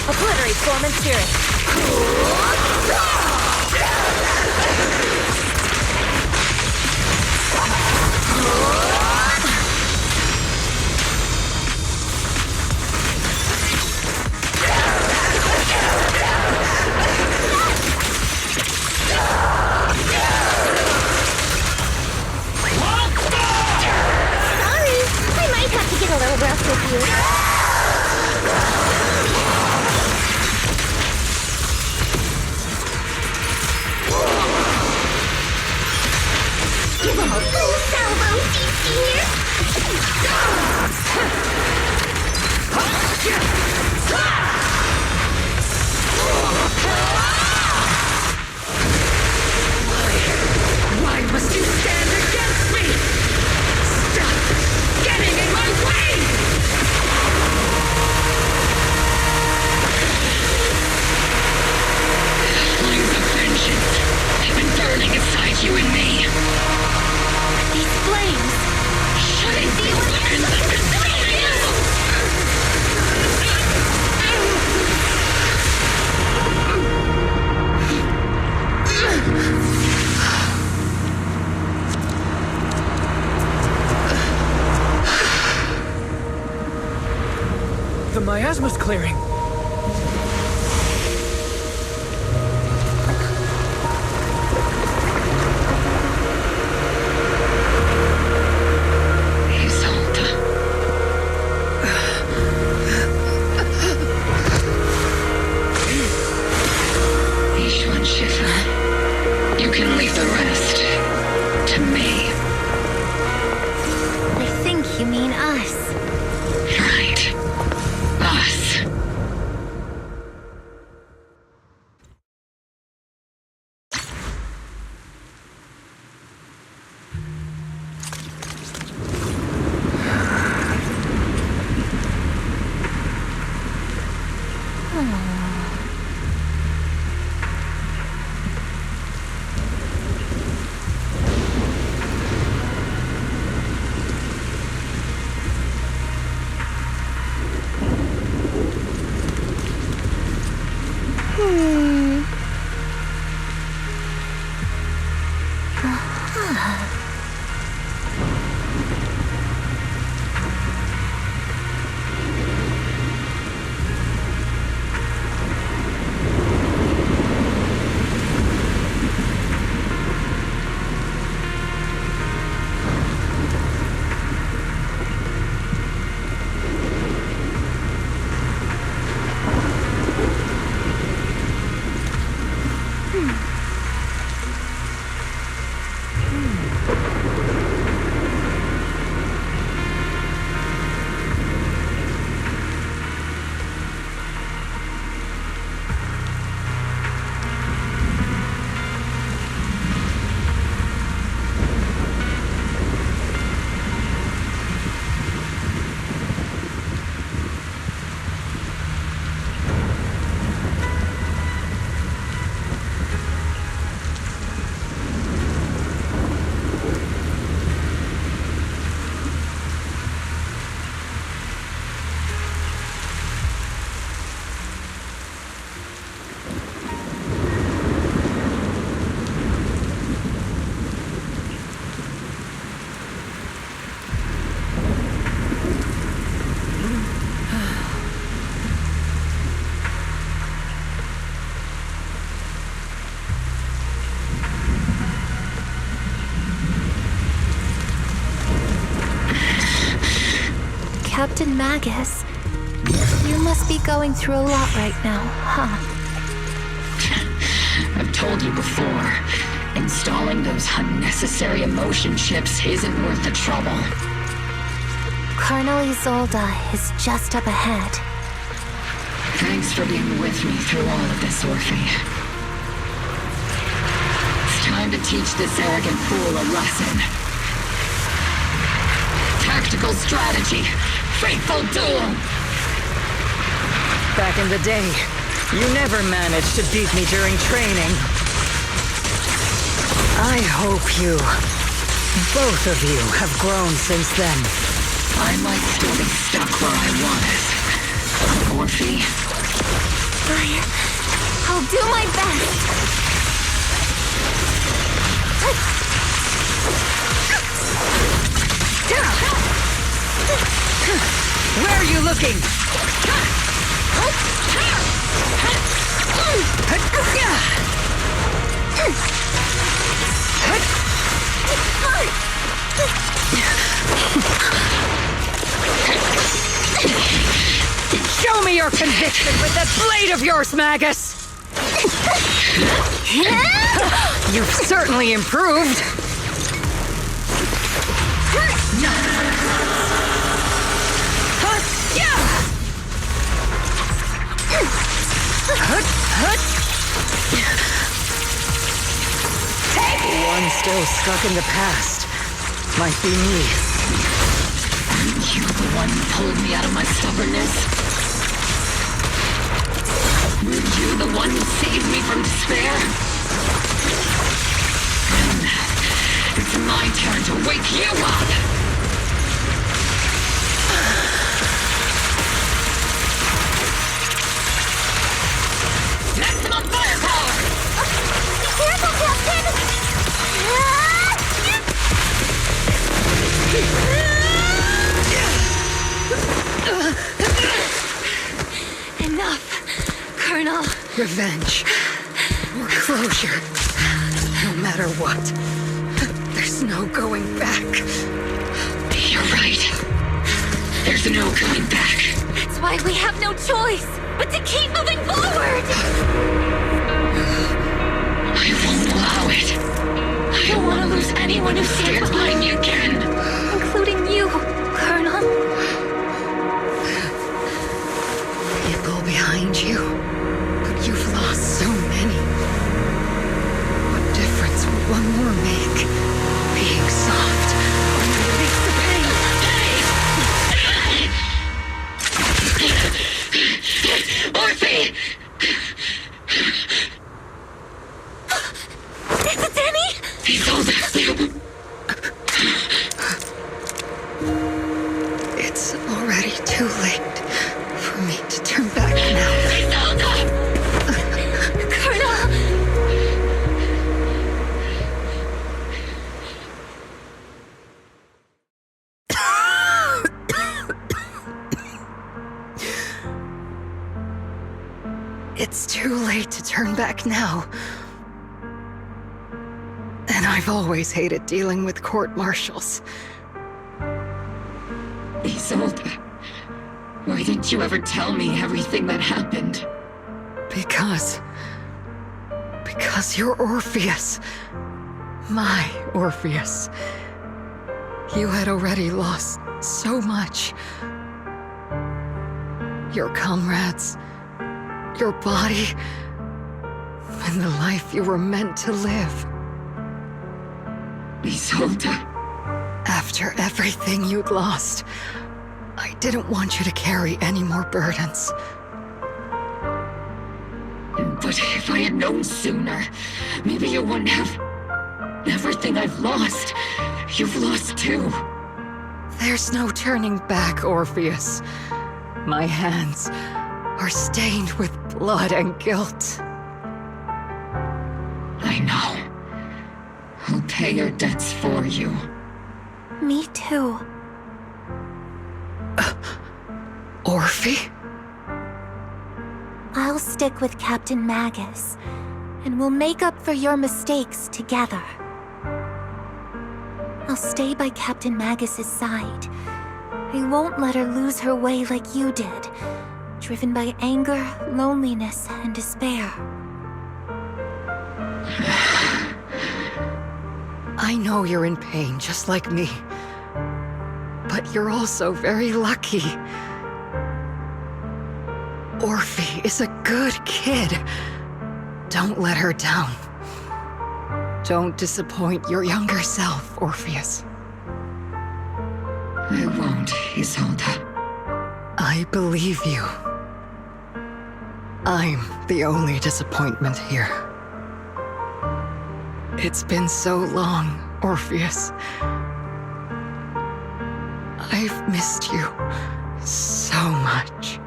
Obliterate form and spirit. Sorry, I might have to get a little rough with you. Give him a full salvo, Senior! Why must you stand against me? Stop getting in my way! Flames of vengeance have been burning inside you and me. These flames! Shutting these weapons up inside you! The miasma's clearing. You can leave the rest to me. I think you mean us. Right. Us. Captain Magus, you must be going through a lot right now, huh? I've told you before, installing those unnecessary emotion chips isn't worth the trouble. Colonel Isolde is just up ahead. Thanks for being with me through all of this, Orphe. It's time to teach this arrogant fool a lesson. Tactical strategy. Fateful duel! Back in the day, you never managed to beat me during training. I hope both of you, have grown since then. I might still be stuck where I was. Orphe? I'll do my best. Where are you looking? Show me your conviction with that blade of yours, Magus! You've certainly improved. One still stuck in the past. Might be me. Aren't you the one who pulled me out of my stubbornness? Were you the one who saved me from despair? Then it's my turn to wake you up! Maximum firepower! Careful, Captain! Enough, Colonel. Revenge. Or closure. No matter what. There's no going back. You're right. There's no going back. That's why we have no choice but to keep moving forward! I won't allow it. I don't want to lose anyone who stands by me again. Including you, Colonel. People behind you, but you've lost so many. What difference would one more make? Being soft only makes the pain. Orphe! Is it Danny? He's older. It's already too late for me to turn back now. Colonel! It's too late to turn back now. And I've always hated dealing with court-martials. Isolde, why didn't you ever tell me everything that happened? Because Because you're Orpheus. My Orpheus. You had already lost so much. Your comrades, your body, and the life you were meant to live. Isolde. After everything you'd lost, I didn't want you to carry any more burdens. But if I had known sooner, maybe you wouldn't have... Everything I've lost, you've lost too. There's no turning back, Orpheus. My hands are stained with blood and guilt. I know. I'll pay your debts for you. Me too. Orphe? I'll stick with Captain Magus, and we'll make up for your mistakes together. I'll stay by Captain Magus's side. I won't let her lose her way like you did, driven by anger, loneliness, and despair. I know you're in pain, just like me. But you're also very lucky. Orphe is a good kid. Don't let her down. Don't disappoint your younger self, Orpheus. I won't, Isolde. I believe you. I'm the only disappointment here. It's been so long, Orpheus. I've missed you so much.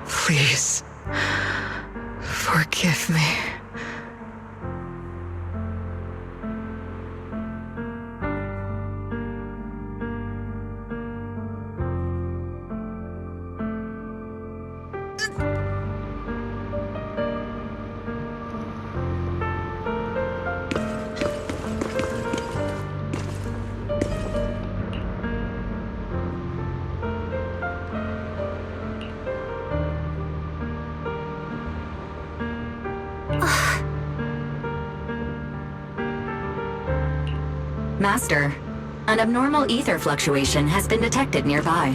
Please, forgive me. Master, an abnormal ether fluctuation has been detected nearby.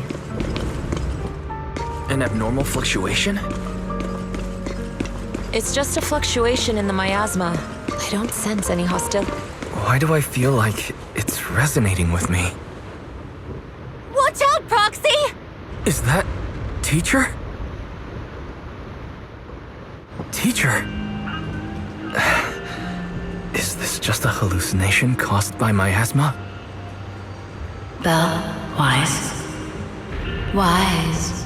An abnormal fluctuation? It's just a fluctuation in the miasma. I don't sense any hostility. Why do I feel like it's resonating with me? Watch out, Proxy! Is that... Teacher? Teacher? Is this just a hallucination caused by miasma? Belle, Wise. Wise.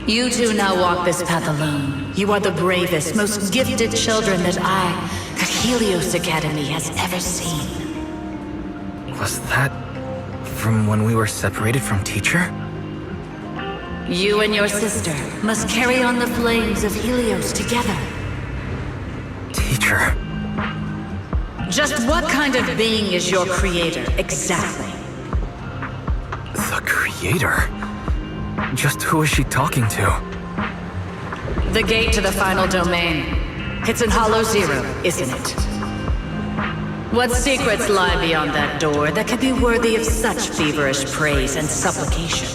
You two now walk this path alone. You are the bravest, most gifted children that Helios Academy has ever seen. Was that from when we were separated from Teacher? You and your sister must carry on the flames of Helios together. Teacher. Just what kind of being is your creator, exactly? The creator? Just who is she talking to? The gate to the final domain. It's in Hollow Zero, isn't it? What secrets lie beyond that door that could be worthy of such feverish praise and supplication?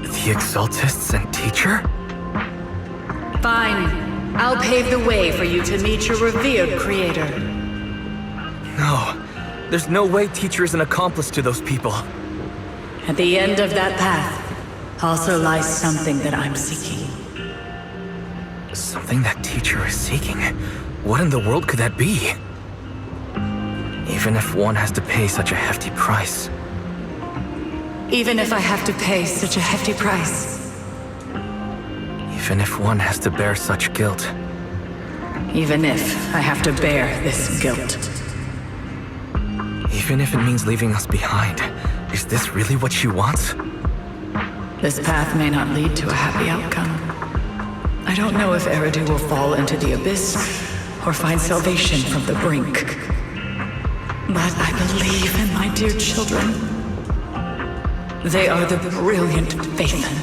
The Exaltists and Teacher? Fine. I'll pave the way for you to meet your revered creator. No. There's no way Teacher is an accomplice to those people. At the end of that path also lies something that I'm seeking. Something that Teacher is seeking? What in the world could that be? Even if one has to pay such a hefty price. Even if I have to pay such a hefty price. Even if one has to bear such guilt. Even if I have to bear this guilt. Even if it means leaving us behind. Is this really what she wants? This path may not lead to a happy outcome. I don't know if Eridu will fall into the abyss or find salvation from the brink. But I believe in my dear children. They are the brilliant Phaethon.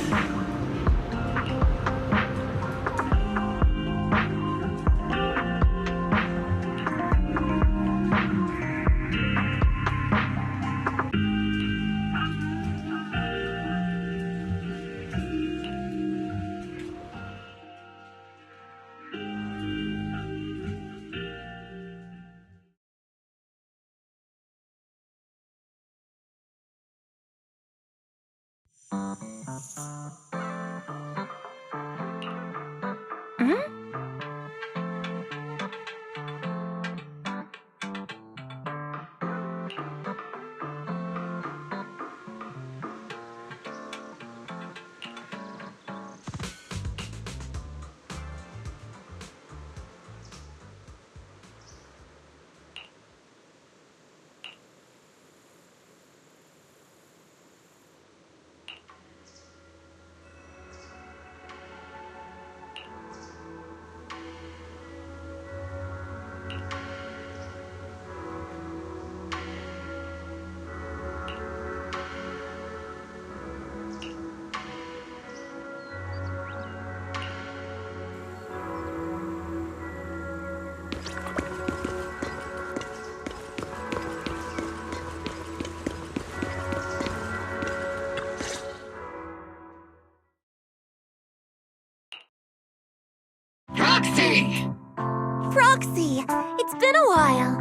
Proxy! It's been a while.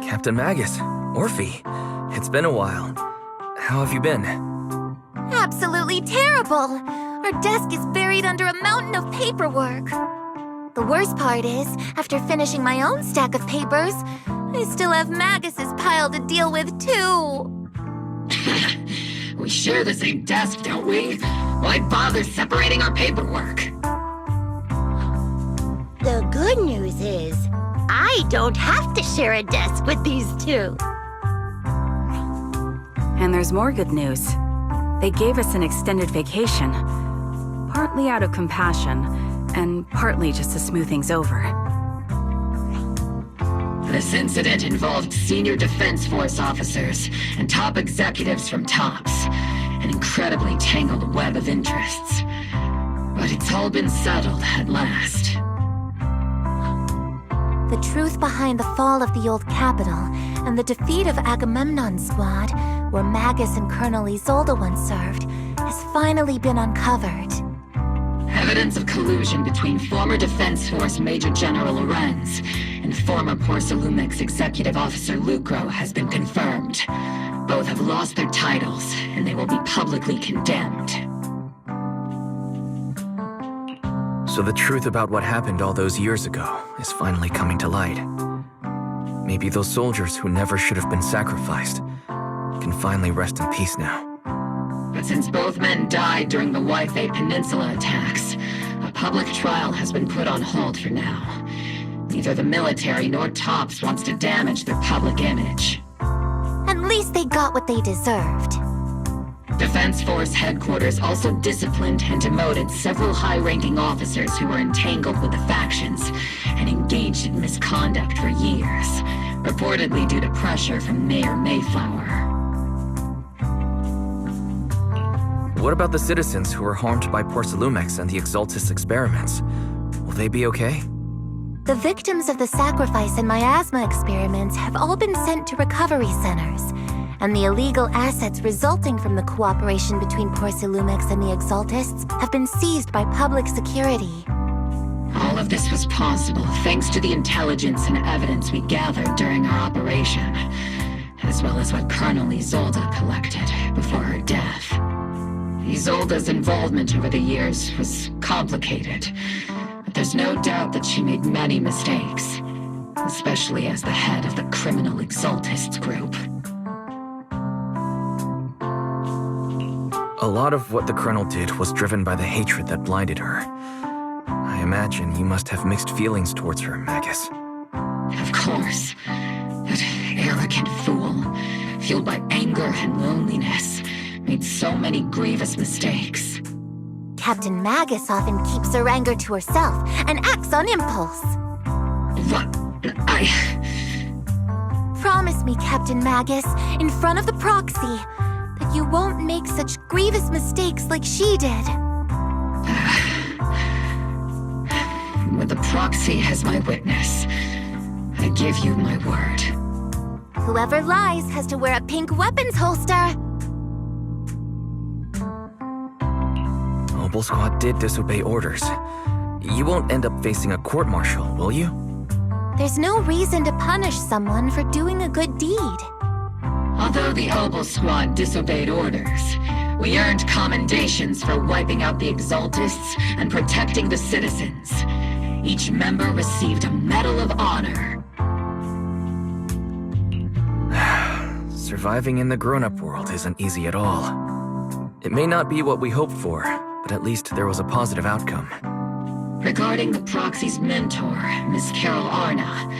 Captain Magus, Orphe, it's been a while. How have you been? Absolutely terrible! Our desk is buried under a mountain of paperwork. The worst part is, after finishing my own stack of papers, I still have Magus's pile to deal with, too. We share the same desk, don't we? Why bother separating our paperwork? The good news is, I don't have to share a desk with these two. And there's more good news. They gave us an extended vacation. Partly out of compassion, and partly just to smooth things over. This incident involved senior Defense Force officers and top executives from TOPS. An incredibly tangled web of interests. But it's all been settled at last. The truth behind the fall of the old capital and the defeat of Agamemnon's squad, where Magus and Colonel Isolde once served, has finally been uncovered. Evidence of collusion between former Defense Force Major General Lorenz and former Porcelumex Executive Officer Lucro has been confirmed. Both have lost their titles, and they will be publicly condemned. So the truth about what happened all those years ago is finally coming to light. Maybe those soldiers who never should have been sacrificed can finally rest in peace now. But since both men died during the Waifei Peninsula attacks, a public trial has been put on hold for now. Neither the military nor TOPS wants to damage their public image. At least they got what they deserved. Defense Force headquarters also disciplined and demoted several high-ranking officers who were entangled with the factions and engaged in misconduct for years, reportedly due to pressure from Mayor Mayflower. What about the citizens who were harmed by Porcelumex and the LXXX experiments? Will they be okay? The victims of the sacrifice and miasma experiments have all been sent to recovery centers, and the illegal assets resulting from the cooperation between Porcelumex and the LXXXists have been seized by public security. All of this was possible thanks to the intelligence and evidence we gathered during our operation, as well as what Colonel Isolde collected before her death. Isolde's involvement over the years was complicated, but there's no doubt that she made many mistakes, especially as the head of the criminal LXXXists group. A lot of what the Colonel did was driven by the hatred that blinded her. I imagine you must have mixed feelings towards her, Magus. Of course. That arrogant fool, fueled by anger and loneliness, made so many grievous mistakes. Captain Magus often keeps her anger to herself and acts on impulse. What? Promise me, Captain Magus, in front of the proxy, that you won't make such grievous mistakes like she did. With the proxy as my witness, I give you my word. Whoever lies has to wear a pink weapons holster. Mobile Squad did disobey orders. You won't end up facing a court-martial, will you? There's no reason to punish someone for doing a good deed. Although the Opal Squad disobeyed orders, we earned commendations for wiping out the Exaltists and protecting the citizens. Each member received a Medal of Honor. Surviving in the grown-up world isn't easy at all. It may not be what we hoped for, but at least there was a positive outcome. Regarding the Proxy's mentor, Miss Carol Arna,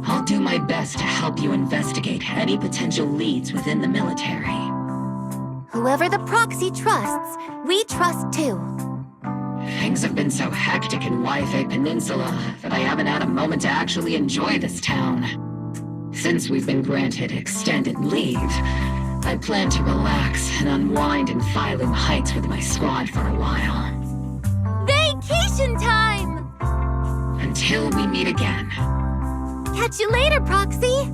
I'll do my best to help you investigate any potential leads within the military. Whoever the Proxy trusts, we trust too. Things have been so hectic in Wi-Fi Peninsula that I haven't had a moment to actually enjoy this town. Since we've been granted extended leave, I plan to relax and unwind in Phylum Heights with my squad for a while. Vacation time! Until we meet again. Catch you later, Proxy!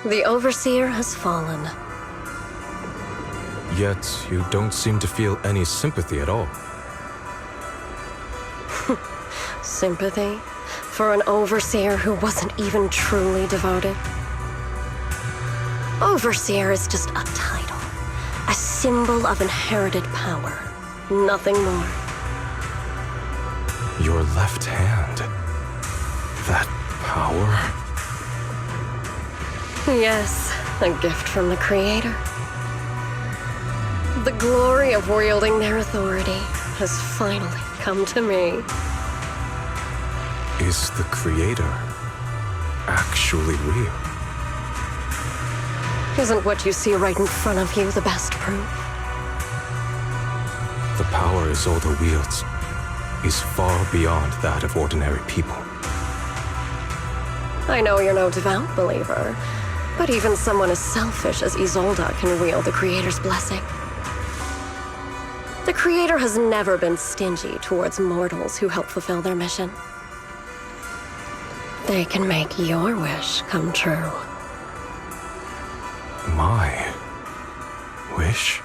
The Overseer has fallen. Yet, you don't seem to feel any sympathy at all. Sympathy? For an Overseer who wasn't even truly devoted? Overseer is just a title. A symbol of inherited power. Nothing more. Your left hand. That power? Yes, a gift from the Creator. The glory of wielding their authority has finally come to me. Is the Creator actually real? Isn't what you see right in front of you the best proof? The power Isolde wields is far beyond that of ordinary people. I know you're no devout believer, but even someone as selfish as Isolde can wield the Creator's blessing. The Creator has never been stingy towards mortals who help fulfill their mission. They can make your wish come true. My wish?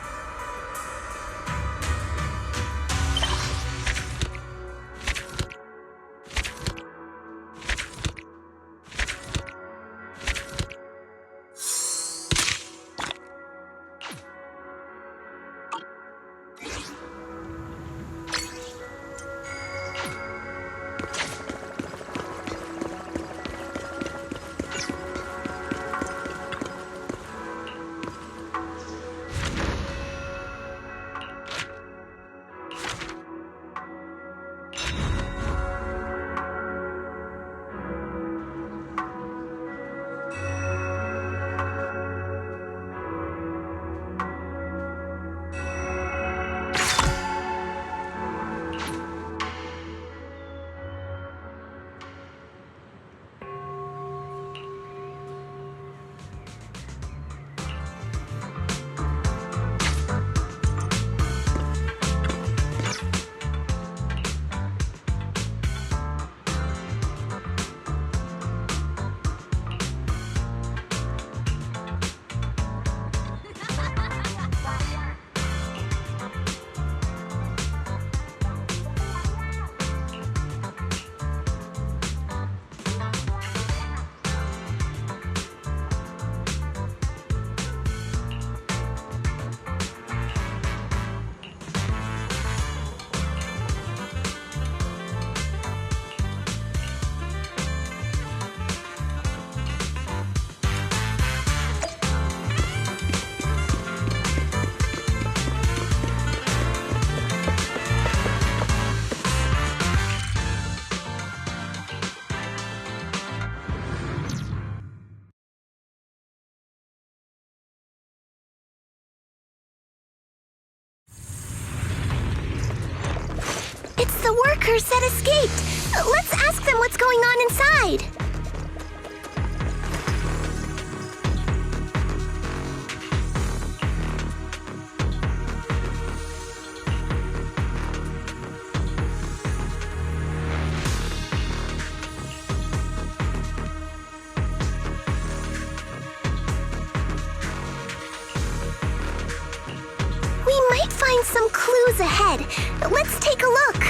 It's the workers that escaped. Let's ask them what's going on inside. We might find some clues ahead. Let's take a look.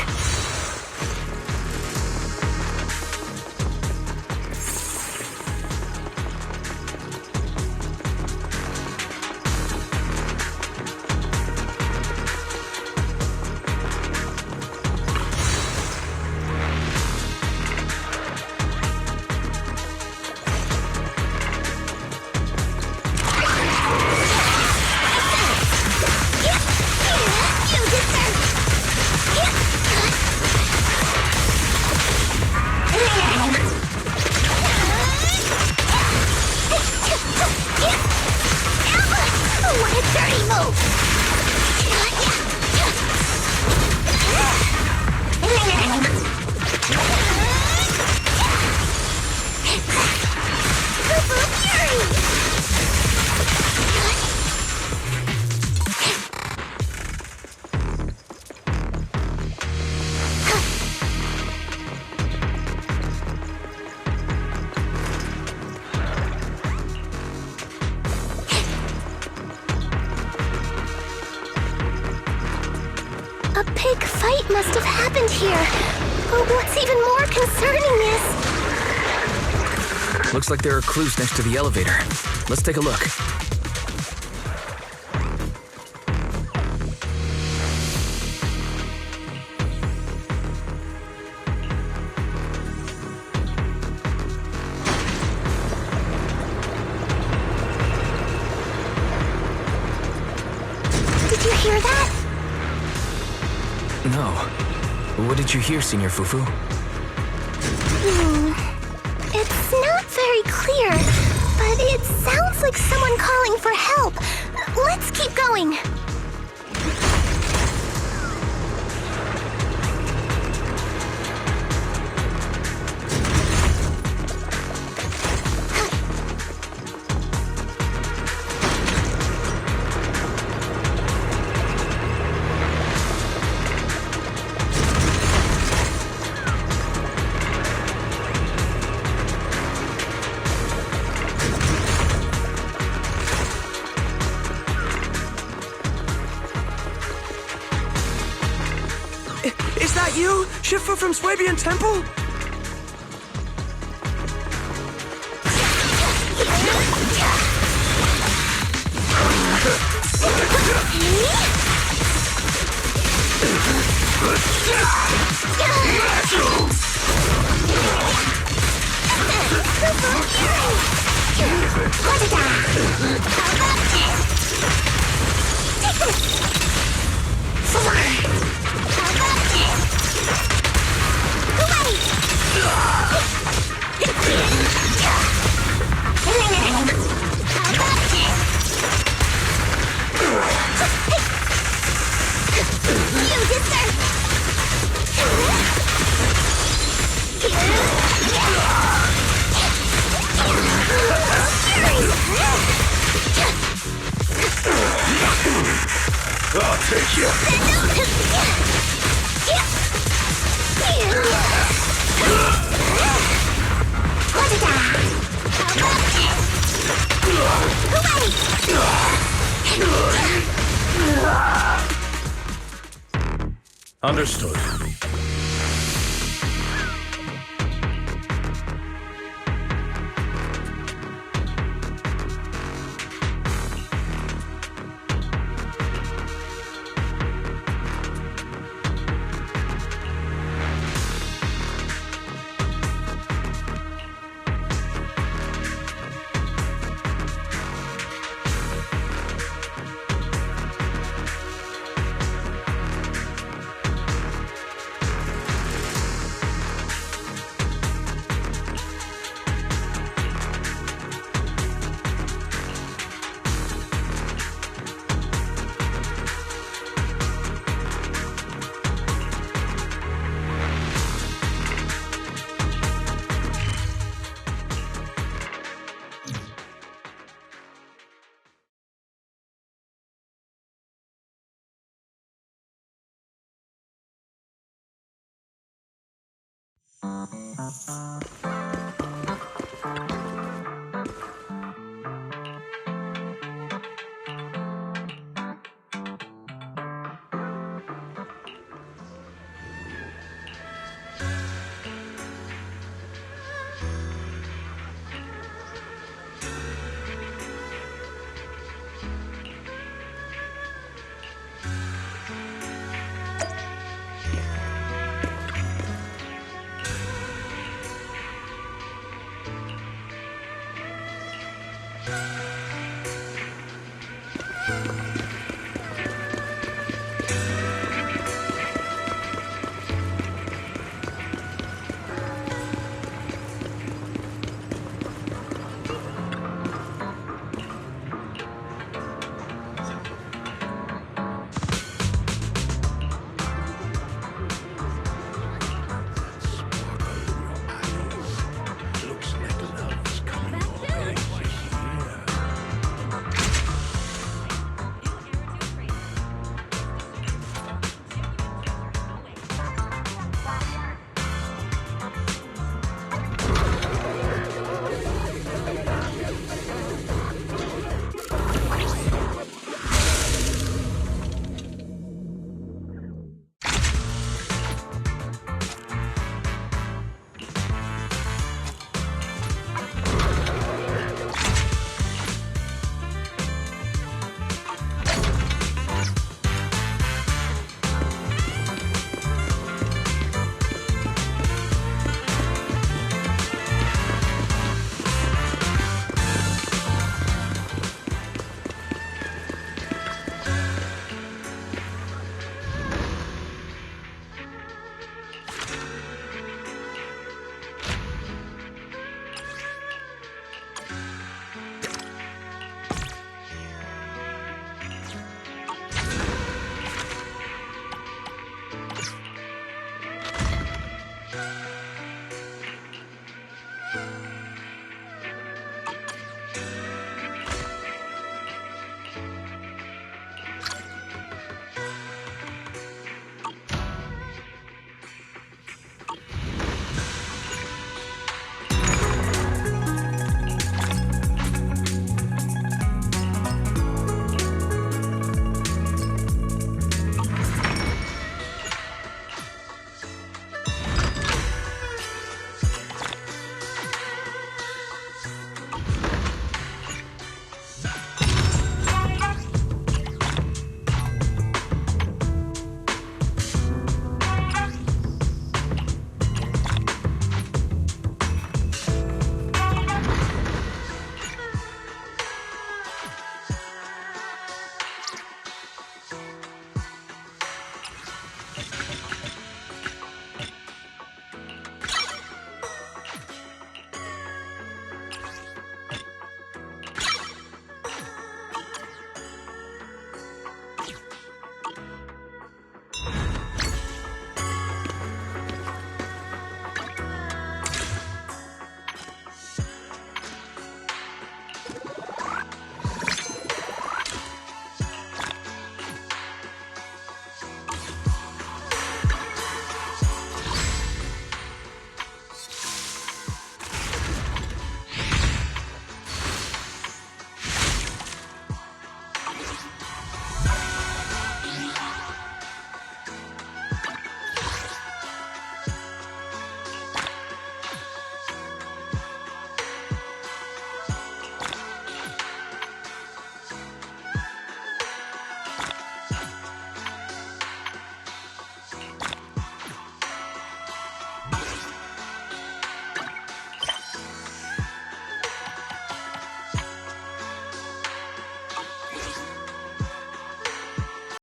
What a dirty move! A big fight must have happened here. But what's even more concerning is... Looks like there are clues next to the elevator. Let's take a look. Did you hear that? No. What did you hear, Senior Fufu? It's not very clear, but it sounds like someone calling for help. Let's keep going. Is that you, Shifu from Swabian Temple? I'll take you. Understood.